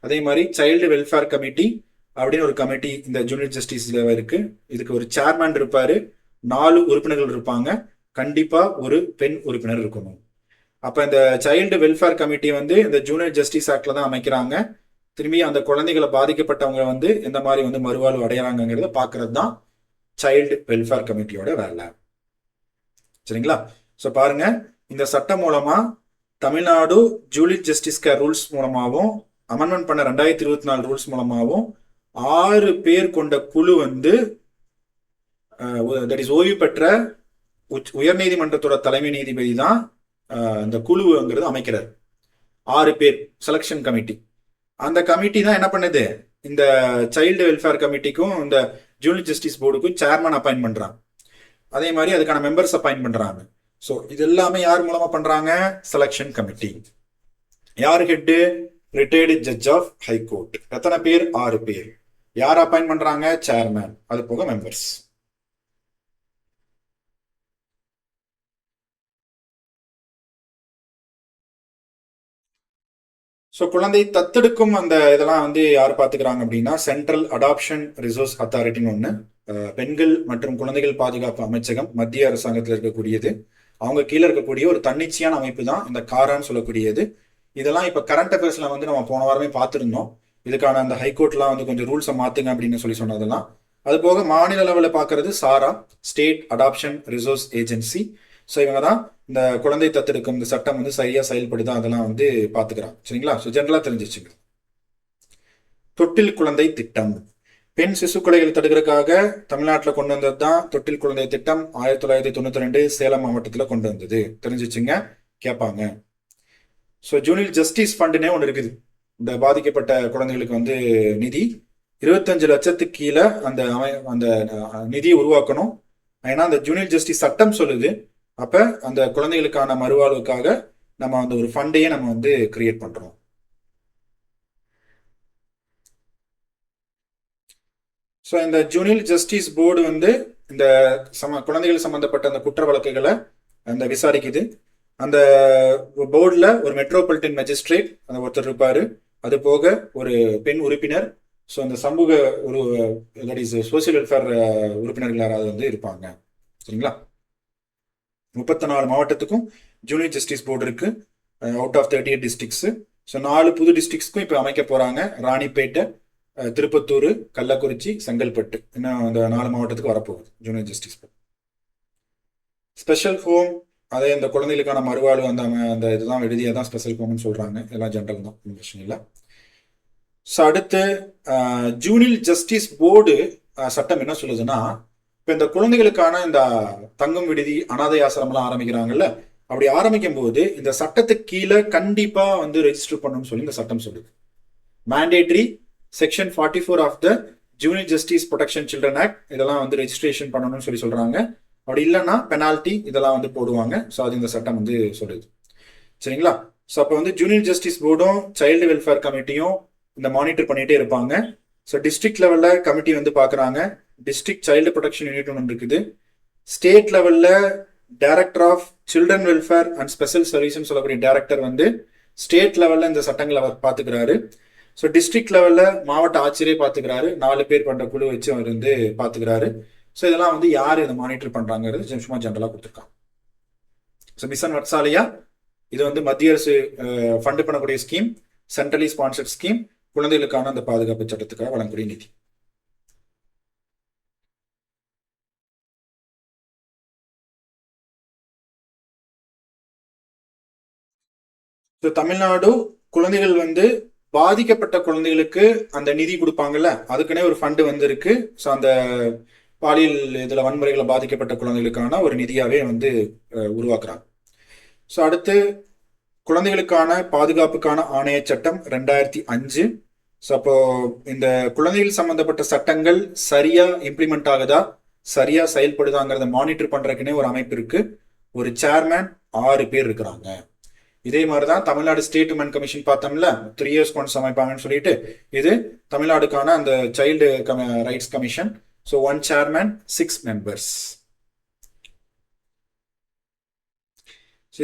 அதே மாதிரி சைல்டு வெல்ஃபேர் கமிட்டி அப்படின்னு ஒரு கமிட்டி இந்த ஜூனியர் ஜஸ்டிஸ்ல இருக்கு. இதுக்கு ஒரு சேர்மேன் இருப்பாரு, 4 உறுப்பினர்கள் இருப்பாங்க, கண்டிப்பா ஒரு பெண் உறுப்பினர் இருக்கணும். அப்ப இந்த சைல்டு வெல்ஃபேர் கமிட்டி வந்து இந்த ஜூனியர் ஜஸ்டிஸ் ஆக்ட்ல தான் அமைக்கிறாங்க. திரும்பி அந்த குழந்தைகளை பாதிக்கப்பட்டவங்க வந்து எந்த மாதிரி வந்து மறுவாழ்வு அடையறாங்கிறத பாக்குறது தான் சைல்டு வெல்ஃபேர் கமிட்டியோட வேலை. சரிங்களா? ஸோ பாருங்க, இந்த சட்டம் மூலமா Tamil Nadu junior justice care rules மூலமாகவும் அமெண்ட்மெண்ட் பண்ண 2024 ரூல்ஸ் மூலமாகவும் 6 பேர் கொண்ட குழு வந்து தட் இஸ் ஓய்வு பெற்ற உயர்நீதிமன்றத்தோட தலைமை நீதிபதி தான் இந்த குழுங்கிறது அமைக்கிறார். 6 பேர் செலக்ஷன் கமிட்டி. அந்த கமிட்டி தான் என்ன பண்ணுது, இந்த சைல்டு வெல்ஃபேர் கமிட்டிக்கும் இந்த ஜூனியர் ஜஸ்டிஸ் போர்டுக்கும் சேர்மன் அப்பாயிண்ட் பண்றாங்க. அதே மாதிரி அதுக்கான மெம்பர்ஸ் அப்பாயிண்ட் பண்றாங்க. ஸோ இது எல்லாமே யார் மூலமா பண்றாங்க? Selection committee. யார் head? Retired judge of high court. எத்தனை பேர்? 6 பேர். யார் அப்பாயிண்ட் பண்றாங்க? சேர்மன். அது போக மெம்பர்ஸ். ஸோ குழந்தை தத்தெடுக்கும் அந்த இதெல்லாம் வந்து யார் பார்த்துக்கிறாங்க அப்படின்னா சென்ட்ரல் அடாப்ஷன் ரிசோர்ஸ் அத்தாரிட்டின்னு ஒன்று, பெண்கள் மற்றும் குழந்தைகள் பாதுகாப்பு அமைச்சகம், மத்திய அரசாங்கத்தில் இருக்கக்கூடியது. அவங்க கீழே இருக்கக்கூடிய ஒரு தன்னிச்சையான அமைப்பு தான் இந்த காரான்னு சொல்லக்கூடியது. இதெல்லாம் இப்போ கரண்ட் அஃபேர்ஸ்ல வந்து நம்ம போன வாரமே பார்த்துருந்தோம். இதுக்கான அந்த ஹைகோர்ட்லாம் வந்து கொஞ்சம் ரூல்ஸை மாத்துங்க அப்படின்னு சொல்லி சொன்னதெல்லாம். அது போக மாநில அளவில் பார்க்கறது SARA, state adoption resource agency. So இவங்க தான் இந்த குழந்தை தத்தெடுக்கும் இந்த சட்டம் வந்து சரியா செயல்படுதா அதெல்லாம் வந்து பாத்துக்கிறாங்க. சரிங்களா? ஸோ ஜென்ரலா தெரிஞ்சிச்சுங்க. தொட்டில் குழந்தை திட்டம், பெண் சிசு கொலைகள் தடுக்கிறதுக்காக தமிழ்நாட்டில் கொண்டு வந்தது தான் தொட்டில் குழந்தை திட்டம். 1992 சேலம் மாவட்டத்தில் கொண்டு வந்தது. தெரிஞ்சிச்சுங்க, கேட்பாங்க. ஸோ ஜூனியர் ஜஸ்டிஸ் ஃபண்டுனே ஒன்று இருக்குது. இந்த பாதிக்கப்பட்ட குழந்தைகளுக்கு வந்து நிதி 25 லட்சத்துக்கு கீழே அந்த அந்த நிதியை உருவாக்கணும். ஏன்னா அந்த ஜூனியர் ஜஸ்டிஸ் சட்டம் சொல்லுது. அப்ப அந்த குழந்தைகளுக்கான மறுவாழ்வுக்காக நம்ம அந்த ஒரு ஃபண்டையே நம்ம வந்து கிரியேட் பண்றோம். ஸோ இந்த ஜூனியர் ஜஸ்டிஸ் போர்டு வந்து இந்த குழந்தைகள் சம்பந்தப்பட்ட அந்த குற்ற வழக்குகளை அந்த விசாரிக்குது. அந்த போர்டில் ஒரு மெட்ரோபாலிட்டன் மேஜிஸ்ட்ரேட் அந்த ஒருத்தர் இருப்பாரு. அது போக ஒரு பெண் உறுப்பினர். ஸோ அந்த சமூக ஒரு சோசியல் வெல்ஃபேர் உறுப்பினர்கள் யாராவது வந்து இருப்பாங்க. சரிங்களா? 34 மாவட்டத்துக்கும் ஜூனியர் ஜஸ்டிஸ் போர்டு இருக்கு, அவுட் ஆஃப் 38 டிஸ்ட்ரிக்ஸ். ஸோ 4 புது டிஸ்ட்ரிக்ஸ்க்கும் இப்போ அமைக்க போறாங்க. ராணிப்பேட்டை, திருப்பத்தூர், கள்ளக்குறிச்சி, செங்கல்பட்டு. இன்னும் அந்த 4 மாவட்டத்துக்கு வரப்போகுது junior justice board. Special home, அதே இந்த குழந்தைகளுக்கான மறுவாழ்வு அந்த இதுதான் எழுதியா தான் ஸ்பெஷல் ஹோம்னு சொல்றாங்க. எல்லாம் ஜென்ரல் தான், பிரச்சனை இல்லை. ஸோ அடுத்து ஜூனியர் ஜஸ்டிஸ் போர்டு சட்டம் என்ன சொல்லுதுன்னா, இப்போ இந்த குழந்தைகளுக்கான இந்த தங்கும் விடுதி, அனாதை ஆசிரமெல்லாம் ஆரம்பிக்கிறாங்கல்ல, அப்படி ஆரம்பிக்கும் போது இந்த சட்டத்துக்கு கீழே கண்டிப்பா வந்து ரெஜிஸ்டர் பண்ணணும்னு சொல்லி இந்த சட்டம் சொல்லுது. Mandatory section 44 of the junior justice protection children act, இதெல்லாம் வந்து ரெஜிஸ்ட்ரேஷன் பண்ணணும்னு சொல்லி சொல்றாங்க. அப்படி இல்லைன்னா பெனால்ட்டி இதெல்லாம் வந்து போடுவாங்க. ஸோ அது இந்த சட்டம் வந்து சொல்லுது. சரிங்களா? ஸோ அப்போ வந்து ஜூனியர் ஜஸ்டிஸ் போர்டும் சைல்டு வெல்ஃபேர் கமிட்டியும் இந்த மானிட்டர் பண்ணிட்டே இருப்பாங்க. ஸோ டிஸ்ட்ரிக்ட் லெவலில் கமிட்டி வந்து பார்க்குறாங்க. டிஸ்ட்ரிக்ட் சைல்டு ப்ரொடெக்ஷன் யூனிட் ஒன்று இருக்குது. ஸ்டேட் லெவலில் director of children welfare and special சர்வீஸ்ன்னு சொல்லக்கூடிய டைரக்டர் வந்து ஸ்டேட் லெவலில் இந்த சட்டங்களை அவர் பார்த்துக்கிறாரு. ஸோ டிஸ்ட்ரிக்ட் லெவலில் மாவட்ட ஆட்சியரே பார்த்துக்கிறாரு. 4 பேர் கொண்ட குழு வச்சு அவர் வந்து பார்த்துக்கிறாரு. ஸோ இதெல்லாம் வந்து யார் இதை மானிட்டர் பண்ணுறாங்கிறது சும்மா ஜென்ரலாக கொடுத்துருக்காங்க. ஸோ மிஷன் வட்சாலயா இது வந்து மத்திய அரசு ஃபண்டு பண்ணக்கூடிய ஸ்கீம். சென்ட்ரலி ஸ்பான்சர்ட் ஸ்கீம், குழந்தைகளுக்கான அந்த பாதுகாப்பு சட்டத்துக்காக வழங்கக்கூடிய நிதி. தமிழ்நாடு குழந்தைகள் வந்து பாதிக்கப்பட்ட குழந்தைகளுக்கு அந்த நிதி கொடுப்பாங்கல்ல, அதுக்குன்னே ஒரு ஃபண்டு வந்து இருக்கு. ஸோ அந்த பாலியல் இதுல வன்முறைகளை பாதிக்கப்பட்ட குழந்தைகளுக்கான ஒரு நிதியாவே வந்து உருவாக்குறாங்க. ஸோ அடுத்து குழந்தைகளுக்கான பாதுகாப்புக்கான ஆணைய சட்டம் 2005. ஸோ அப்போ இந்த குழந்தைகள் சம்பந்தப்பட்ட சட்டங்கள் சரியா இம்ப்ளிமெண்ட் ஆகுதா, சரியா செயல்படுதாங்கிறத மானிட்டர் பண்றதுக்குன்னே ஒரு அமைப்பு இருக்கு. ஒரு சேர்மேன் 6 பேர் இருக்கிறாங்க. இதே மாதிரிதான் தமிழ்நாடு ஸ்டேட் உமன் கமிஷன் பார்த்தோம்ல, 3 years ஒன்ஸ் அமைப்பாங்கன்னு சொல்லிட்டு, இது தமிழ்நாடுக்கான அந்த child rights commission. So 1 chairman 6 members.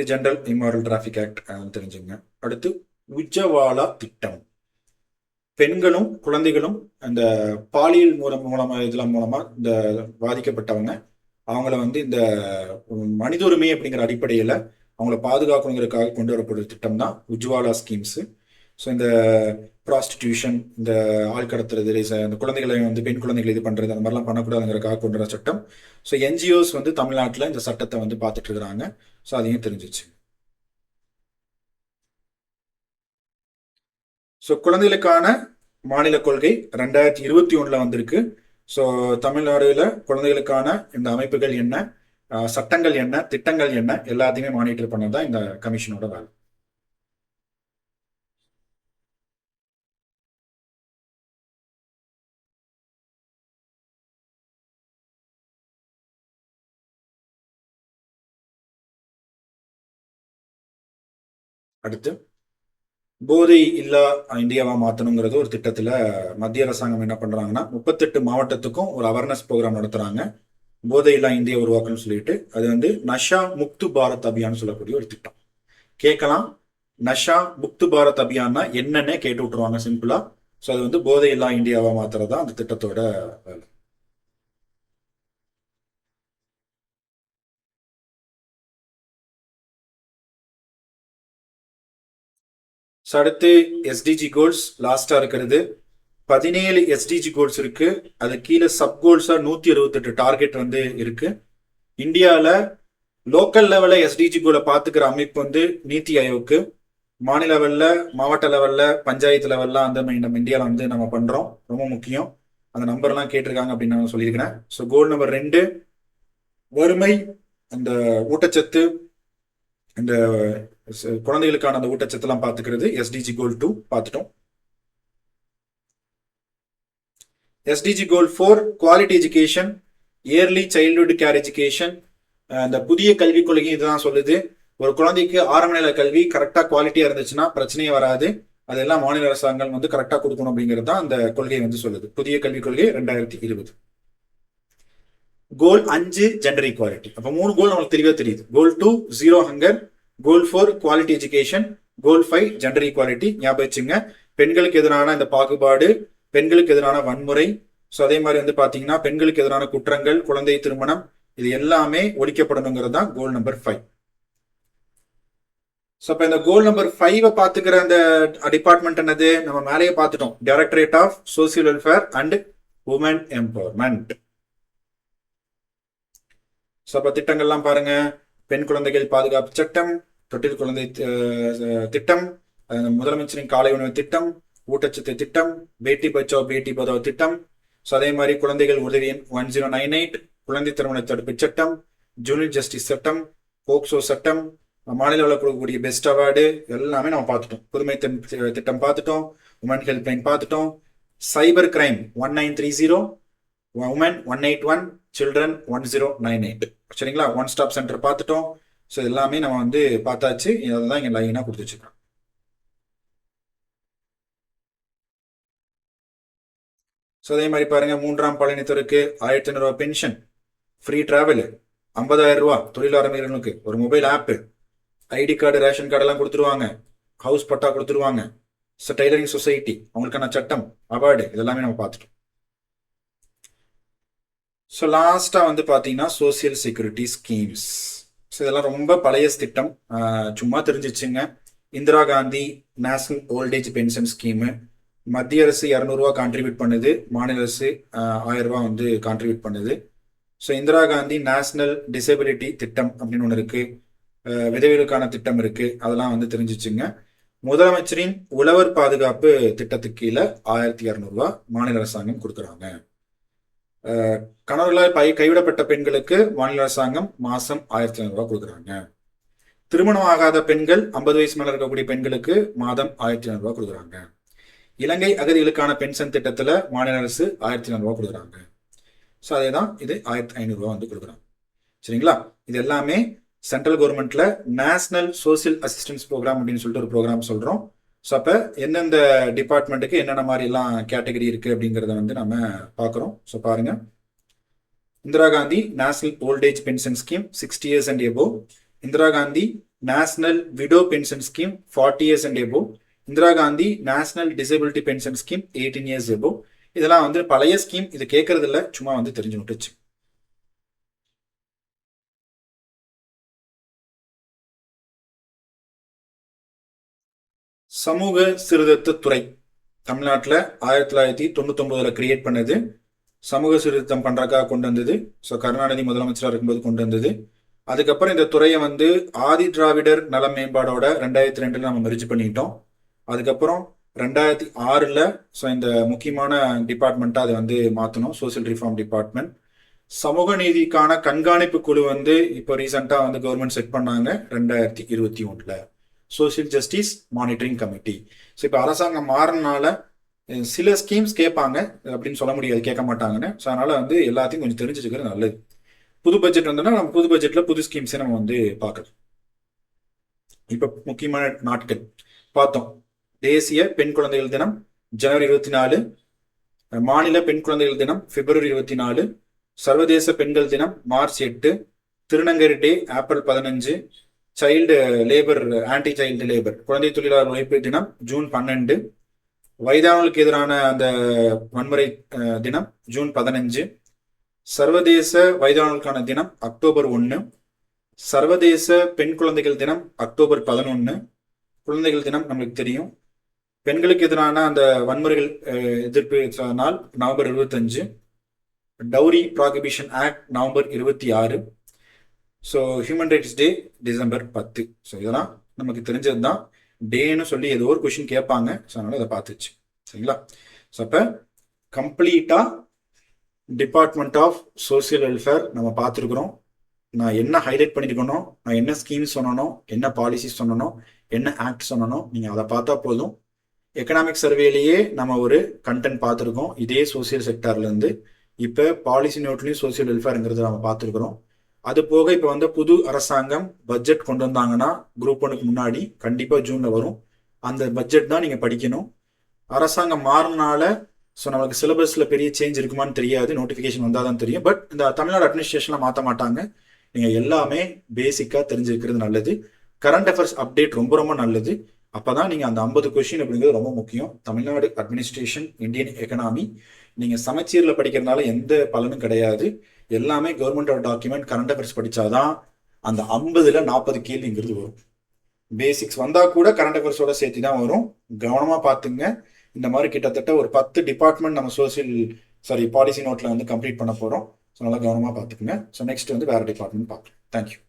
General immoral traffic act தெரிஞ்சுங்க. அடுத்து உஜ்ஜவாலா திட்டம். பெண்களும் குழந்தைகளும் அந்த பாலியல் மூலமா இந்த பாதிக்கப்பட்டவங்க அவங்கள வந்து இந்த மனித உரிமை அப்படிங்கிற அடிப்படையில அவங்கள பாதுகாக்கணுங்கிறதுக்காக கொண்டு வரக்கூடிய திட்டம் தான் உஜ்வாலா ஸ்கீம்ஸ். ஸோ இந்த ப்ராஸ்டிடியூஷன், இந்த ஆள் கடத்துறது, இந்த குழந்தைகளை வந்து பெண் குழந்தைகளை இது பண்றது, அந்த மாதிரிலாம் பண்ணக்கூடாதுங்கிறதுக்காக கொண்டு வர சட்டம். ஸோ என்ஜிஓஸ் வந்து தமிழ்நாட்டில் இந்த சட்டத்தை வந்து பார்த்துட்டு இருக்கிறாங்க. ஸோ அதையும் தெரிஞ்சிச்சு. ஸோ குழந்தைகளுக்கான மாநில கொள்கை 2021 வந்திருக்கு. ஸோ தமிழ்நாடுல குழந்தைகளுக்கான இந்த அமைப்புகள் என்ன, சட்டங்கள் என்ன, திட்டங்கள் என்ன, எல்லாத்தையுமே மானிட்டர் பண்ணதான் இந்த கமிஷனோட வேலை. அடுத்து போதை இல்லா இந்தியாவா மாத்தணுங்கிறது ஒரு திட்டத்துல மத்திய அரசாங்கம் என்ன பண்றாங்கன்னா 38 மாவட்டத்துக்கும் ஒரு அவேர்னஸ் ப்ரோக்ராம் நடத்துறாங்க. போதை இல்லா இந்தியா உருவாக்கணும்னு சொல்லிட்டு, அது வந்து நஷா முக்து பாரத் அபியான் சொல்லக்கூடிய ஒரு திட்டம். கேட்கலாம், நஷா முக்து பாரத் அபியான்னா என்னன்னு கேட்டு விட்டுருவாங்க சிம்பிளா. ஸோ அது வந்து போதை இல்லா இந்தியாவா மாத்துறதா அந்த திட்டத்தோட வேலை. ஸோ அடுத்து எஸ்டிஜி கோல்ஸ் லாஸ்டா இருக்கிறது. 17 எஸ்டிஜி கோல்ஸ் இருக்கு. அது கீழே சப் கோல்ஸா 168 டார்கெட் வந்து இருக்கு. இந்தியாவில் லோக்கல் லெவல்ல எஸ்டிஜி கோலை பார்த்துக்கிற அமைப்பு வந்து நீத்தி ஆயோக்கு, மாநில லெவல்ல, மாவட்ட லெவல்ல, பஞ்சாயத்து லெவல்ல அந்த நம்ம இந்தியாவில் வந்து நம்ம பண்றோம். ரொம்ப முக்கியம். அந்த நம்பர்லாம் கேட்டிருக்காங்க அப்படின்னு நான் சொல்லியிருக்கிறேன். ஸோ கோல் நம்பர் 2 வறுமை, அந்த ஊட்டச்சத்து, இந்த குழந்தைகளுக்கான அந்த ஊட்டச்சத்தெல்லாம் பார்த்துக்கிறது. எஸ்டிஜி கோல் 2 பார்த்துட்டோம். SDG goal 4 quality education, early childhood care education. அந்த புதிய கல்விக் கொள்கை இதுதான் சொல்லுது, ஒரு குழந்தைக்கு ஆரம்ப நிலை கல்வி கரெக்டா குவாலிட்டியா இருந்துச்சுன்னா பிரச்சனையே வராது. அதெல்லாம் மாநில அரசாங்கம் வந்து கரெக்டா கொடுக்கணும் அப்படிங்கிறது தான் அந்த கொள்கை வந்து சொல்லுது. புதிய கல்விக் கொள்கை 2020. கோல் 5 ஜெண்டர் ஈக்வாலிட்டி. அப்ப 3 கோல் நம்மளுக்கு தெளிவா தெரியுது. கோல் 2 ஜீரோ ஹங்கர், கோல் 4 குவாலிட்டி எஜுகேஷன், கோல் 5 ஜெண்டர் ஈக்வாலிட்டி. ஞாபகம் வச்சுங்க, பெண்களுக்கு எதிரான இந்த பாகுபாடு, பெண்களுக்கு எதிரான வன்முறை, ஸோ அதே மாதிரி வந்து பாத்தீங்கன்னா பெண்களுக்கு எதிரான குற்றங்கள், குழந்தை திருமணம், இது எல்லாமே ஒழிக்கப்படணுங்கிறது தான் கோல் நம்பர் 5. ஸோ இப்போ இந்த கோல் நம்பர் 5 பார்த்துக்கிற அந்த டிபார்ட்மெண்ட் என்னது, நம்ம மேலேயே பார்த்துட்டோம், directorate of social welfare and women empowerment. So அப்போ திட்டங்கள்லாம் பாருங்க, பெண் குழந்தைகள் பாதுகாப்பு சட்டம், தொட்டில் குழந்தை திட்டம், முதலமைச்சரின் காலை உணவு திட்டம், ஊட்டச்சத்து திட்டம், பேட்டி பச்சாவ் பேட்டி பதாவ் திட்டம். ஸோ அதே மாதிரி குழந்தைகள் உதவி எண் 1098, குழந்தை திருமண தடுப்பு சட்டம், ஜூனியர் ஜஸ்டிஸ் சட்டம், போக்சோ சட்டம், மாநில அளவில் கொடுக்கக்கூடிய பெஸ்ட் அவார்டு, எல்லாமே நம்ம பார்த்துட்டோம். புதுமை திட்டம் பார்த்துட்டோம், உமன் ஹெல்ப்லைன் பார்த்துட்டோம், சைபர் கிரைம் 1930, உமன் 181, சில்ட்ரன் 1098. சரிங்களா, ஒன் ஸ்டாப் சென்டர் பார்த்துட்டோம். ஸோ எல்லாமே நம்ம வந்து பார்த்தாச்சு. இதை தான் இங்கே லைனாக கொடுத்து வச்சுக்கிறோம். ஸோ அதே மாதிரி பாருங்க, 3ஆம் பாலினத்தருக்கு 1500 ரூபா பென்ஷன், ஃப்ரீ டிராவல், 50,000 ரூபா தொழில் ஆரம்பிக்கிறவங்களுக்கு, ஒரு மொபைல் ஆப்பு, ஐடி கார்டு, ரேஷன் கார்டு எல்லாம் கொடுத்துருவாங்க, ஹவுஸ் பட்டா கொடுத்துருவாங்க. ஸோ டைலரிங் சொசைட்டி அவங்களுக்கான சட்டம், அவார்டு, இதெல்லாமே நம்ம பார்த்துட்டோம். ஸோ லாஸ்ட்டாக வந்து பார்த்தீங்கன்னா சோசியல் செக்யூரிட்டி ஸ்கீம்ஸ். ஸோ இதெல்லாம் ரொம்ப பழைய திட்டம், சும்மா தெரிஞ்சிச்சுங்க. Indira Gandhi national old age pension scheme. மத்திய அரசு 200 ரூபா கான்ட்ரிபியூட் பண்ணுது, மாநில அரசு 1000 ரூபா வந்து கான்ட்ரிபியூட் பண்ணுது. So Indira Gandhi national disability திட்டம் அப்படின்னு ஒன்று இருக்கு, விதவைகளுக்கான திட்டம் இருக்கு, அதெல்லாம் வந்து தெரிஞ்சு வச்சுங்க. முதலமைச்சரின் உழவர் பாதுகாப்பு திட்டத்துக்கு கீழே 1200 ரூபா மாநில அரசாங்கம் கொடுக்குறாங்க. கணவர்களால் கைவிடப்பட்ட பெண்களுக்கு மாநில அரசாங்கம் மாசம் 1500 ரூபா கொடுக்குறாங்க. திருமணம் ஆகாத பெண்கள் 50 வயசு மேல இருக்கக்கூடிய பெண்களுக்கு மாதம் 1500 ரூபா கொடுக்குறாங்க. இலங்கை அகதிகளுக்கான பென்ஷன் திட்டத்துல மாநில அரசு 1400 ரூபா கொடுக்குறாங்க. ஸோ அதே தான் இது 1500 ரூபா வந்து கொடுக்குறாங்க. சரிங்களா? இது எல்லாமே சென்ட்ரல் கவர்மெண்ட்ல நேஷனல் சோசியல் அசிஸ்டன்ஸ் ப்ரோக்ராம் அப்படின்னு சொல்லிட்டு ஒரு ப்ரோக்ராம் சொல்றோம். ஸோ அப்போ எந்தெந்த டிபார்ட்மெண்ட்டுக்கு என்னென்ன மாதிரி எல்லாம் கேட்டகரி இருக்கு அப்படிங்கிறத வந்து நம்ம பார்க்குறோம். ஸோ பாருங்க, Indira Gandhi national old age pension scheme 60 years and above, Indira Gandhi national widow pension scheme 40 years and above, Indira Gandhi national disability pension scheme 18 years above. இதெல்லாம் வந்து பழைய ஸ்கீம், இது கேட்கறது இல்லை, சும்மா வந்து தெரிஞ்சு விட்டுச்சு. சமூக சீர்திருத்த துறை தமிழ்நாட்டில் 1999 கிரியேட் பண்ணது. சமூக சீர்திருத்தம் பண்றதுக்காக கொண்டு வந்தது. ஸோ கருணாநிதி முதலமைச்சராக இருக்கும்போது கொண்டு வந்தது. அதுக்கப்புறம் இந்த துறையை வந்து ஆதி திராவிடர் நல மேம்பாடோட 2002 நம்ம மெர்ஜ் பண்ணிட்டோம். அதுக்கப்புறம் 2006 ஸோ இந்த முக்கியமான டிபார்ட்மெண்ட்டாக அதை வந்து மாற்றணும், சோசியல் ரிஃபார்ம் டிபார்ட்மெண்ட். சமூக நீதிக்கான கண்காணிப்பு குழு வந்து இப்போ ரீசெண்டாக வந்து கவர்மெண்ட் செட் பண்ணாங்க 2021. Social justice monitoring committee. So இப்போ அரசாங்கம் மாறினால சில ஸ்கீம்ஸ் கேட்பாங்க அப்படின்னு சொல்ல முடியாது, கேட்க மாட்டாங்கன்னு. ஸோ அதனால வந்து எல்லாத்தையும் கொஞ்சம் தெரிஞ்சு வச்சுக்கிறது நல்லது. புது பட்ஜெட் வந்தோம்னா நம்ம புது பட்ஜெட்ல புது ஸ்கீம்ஸை நம்ம வந்து பார்க்கலாம். இப்போ முக்கியமான நாட்கள் பார்த்தோம். தேசிய பெண் குழந்தைகள் தினம் ஜனவரி 24, மாநில பெண் குழந்தைகள் தினம் பிப்ரவரி 24, சர்வதேச பெண்கள் தினம் மார்ச் 8, திருநங்கரி day April 15, child labour anti child labour குழந்தை தொழிலாளர் உழைப்பு தினம் ஜூன் 12, வயதானவர்களுக்கு எதிரான அந்த வன்முறை தினம் ஜூன் 15, சர்வதேச வயதானவர்களுக்கான தினம் அக்டோபர் 1, சர்வதேச பெண் குழந்தைகள் தினம் அக்டோபர் 11. குழந்தைகள் தினம் நம்மளுக்கு தெரியும். பெண்களுக்கு எதிரான அந்த வன்முறைகள் எதிர்ப்பு நாள் November 25, dowry prohibition act November 26, so human rights day December 10. So இதெல்லாம் நமக்கு தெரிஞ்சது தான். டேன்னு சொல்லி ஏதோ ஒரு கொஷின் கேட்பாங்க, ஸோ அதனால அதை பார்த்துச்சு. சரிங்களா? ஸோ அப்போ கம்ப்ளீட்டாக டிபார்ட்மெண்ட் ஆஃப் சோசியல் வெல்ஃபேர் நம்ம பார்த்துருக்குறோம். நான் என்ன ஹைலைட் பண்ணியிருக்கணும், நான் என்ன ஸ்கீம்ஸ் சொன்னணும், என்ன பாலிசிஸ் சொன்னணும், என்ன ஆக்ட் சொன்னணும், நீங்கள் அதை பார்த்தா போதும். எக்கனாமிக் சர்வேலேயே நம்ம ஒரு கண்டென்ட் பார்த்துருக்கோம் இதே சோசியல் செக்டார்லேருந்து. இப்போ பாலிசி நோட்லையும் சோசியல் வெல்ஃபேருங்கிறத நம்ம பார்த்துருக்குறோம். அது போக இப்போ வந்து புது அரசாங்கம் பட்ஜெட் கொண்டு வந்தாங்கன்னா குரூப் 1க்கு முன்னாடி கண்டிப்பாக ஜூனில் வரும். அந்த பட்ஜெட் தான் நீங்கள் படிக்கணும். அரசாங்கம் மாறினால ஸோ நம்மளுக்கு சிலபஸில் பெரிய சேஞ்ச் இருக்குமான்னு தெரியாது, நோட்டிஃபிகேஷன் வந்தால் தான் தெரியும். பட் இந்த தமிழ்நாடு அட்மினிஸ்ட்ரேஷனில் மாற்ற மாட்டாங்க. நீங்கள் எல்லாமே பேசிக்காக தெரிஞ்சுக்கிறது நல்லது. கரண்ட் அஃபேர்ஸ் அப்டேட் ரொம்ப ரொம்ப நல்லது. அப்போதான் நீங்கள் அந்த 50 கொஷின் அப்படிங்கிறது ரொம்ப முக்கியம். தமிழ்நாடு அட்மினிஸ்ட்ரேஷன், இந்தியன் எக்கனாமி நீங்கள் சமச்சீரில் படிக்கிறதுனால எந்த பலனும் கிடையாது. எல்லாமே கவர்மெண்டோட டாக்குமெண்ட் கரண்ட் அஃபேர்ஸ் படித்தாதான் அந்த 50ல் 40 கேள்விங்கிறது வரும். பேசிக்ஸ் வந்தால் கூட கரண்ட் அஃபேர்ஸோட சேர்த்து தான் வரும். கவனமாக பார்த்துங்க. இந்த மாதிரி கிட்டத்தட்ட ஒரு 10 டிபார்ட்மெண்ட் நம்ம பாலிசி நோட்டில் வந்து கம்ப்ளீட் பண்ண போகிறோம். ஸோ நல்லா கவனமாக பார்த்துக்குங்க. ஸோ நெக்ஸ்ட் வந்து வேறு டிபார்ட்மெண்ட் பார்க்கலாம். தேங்க்யூ.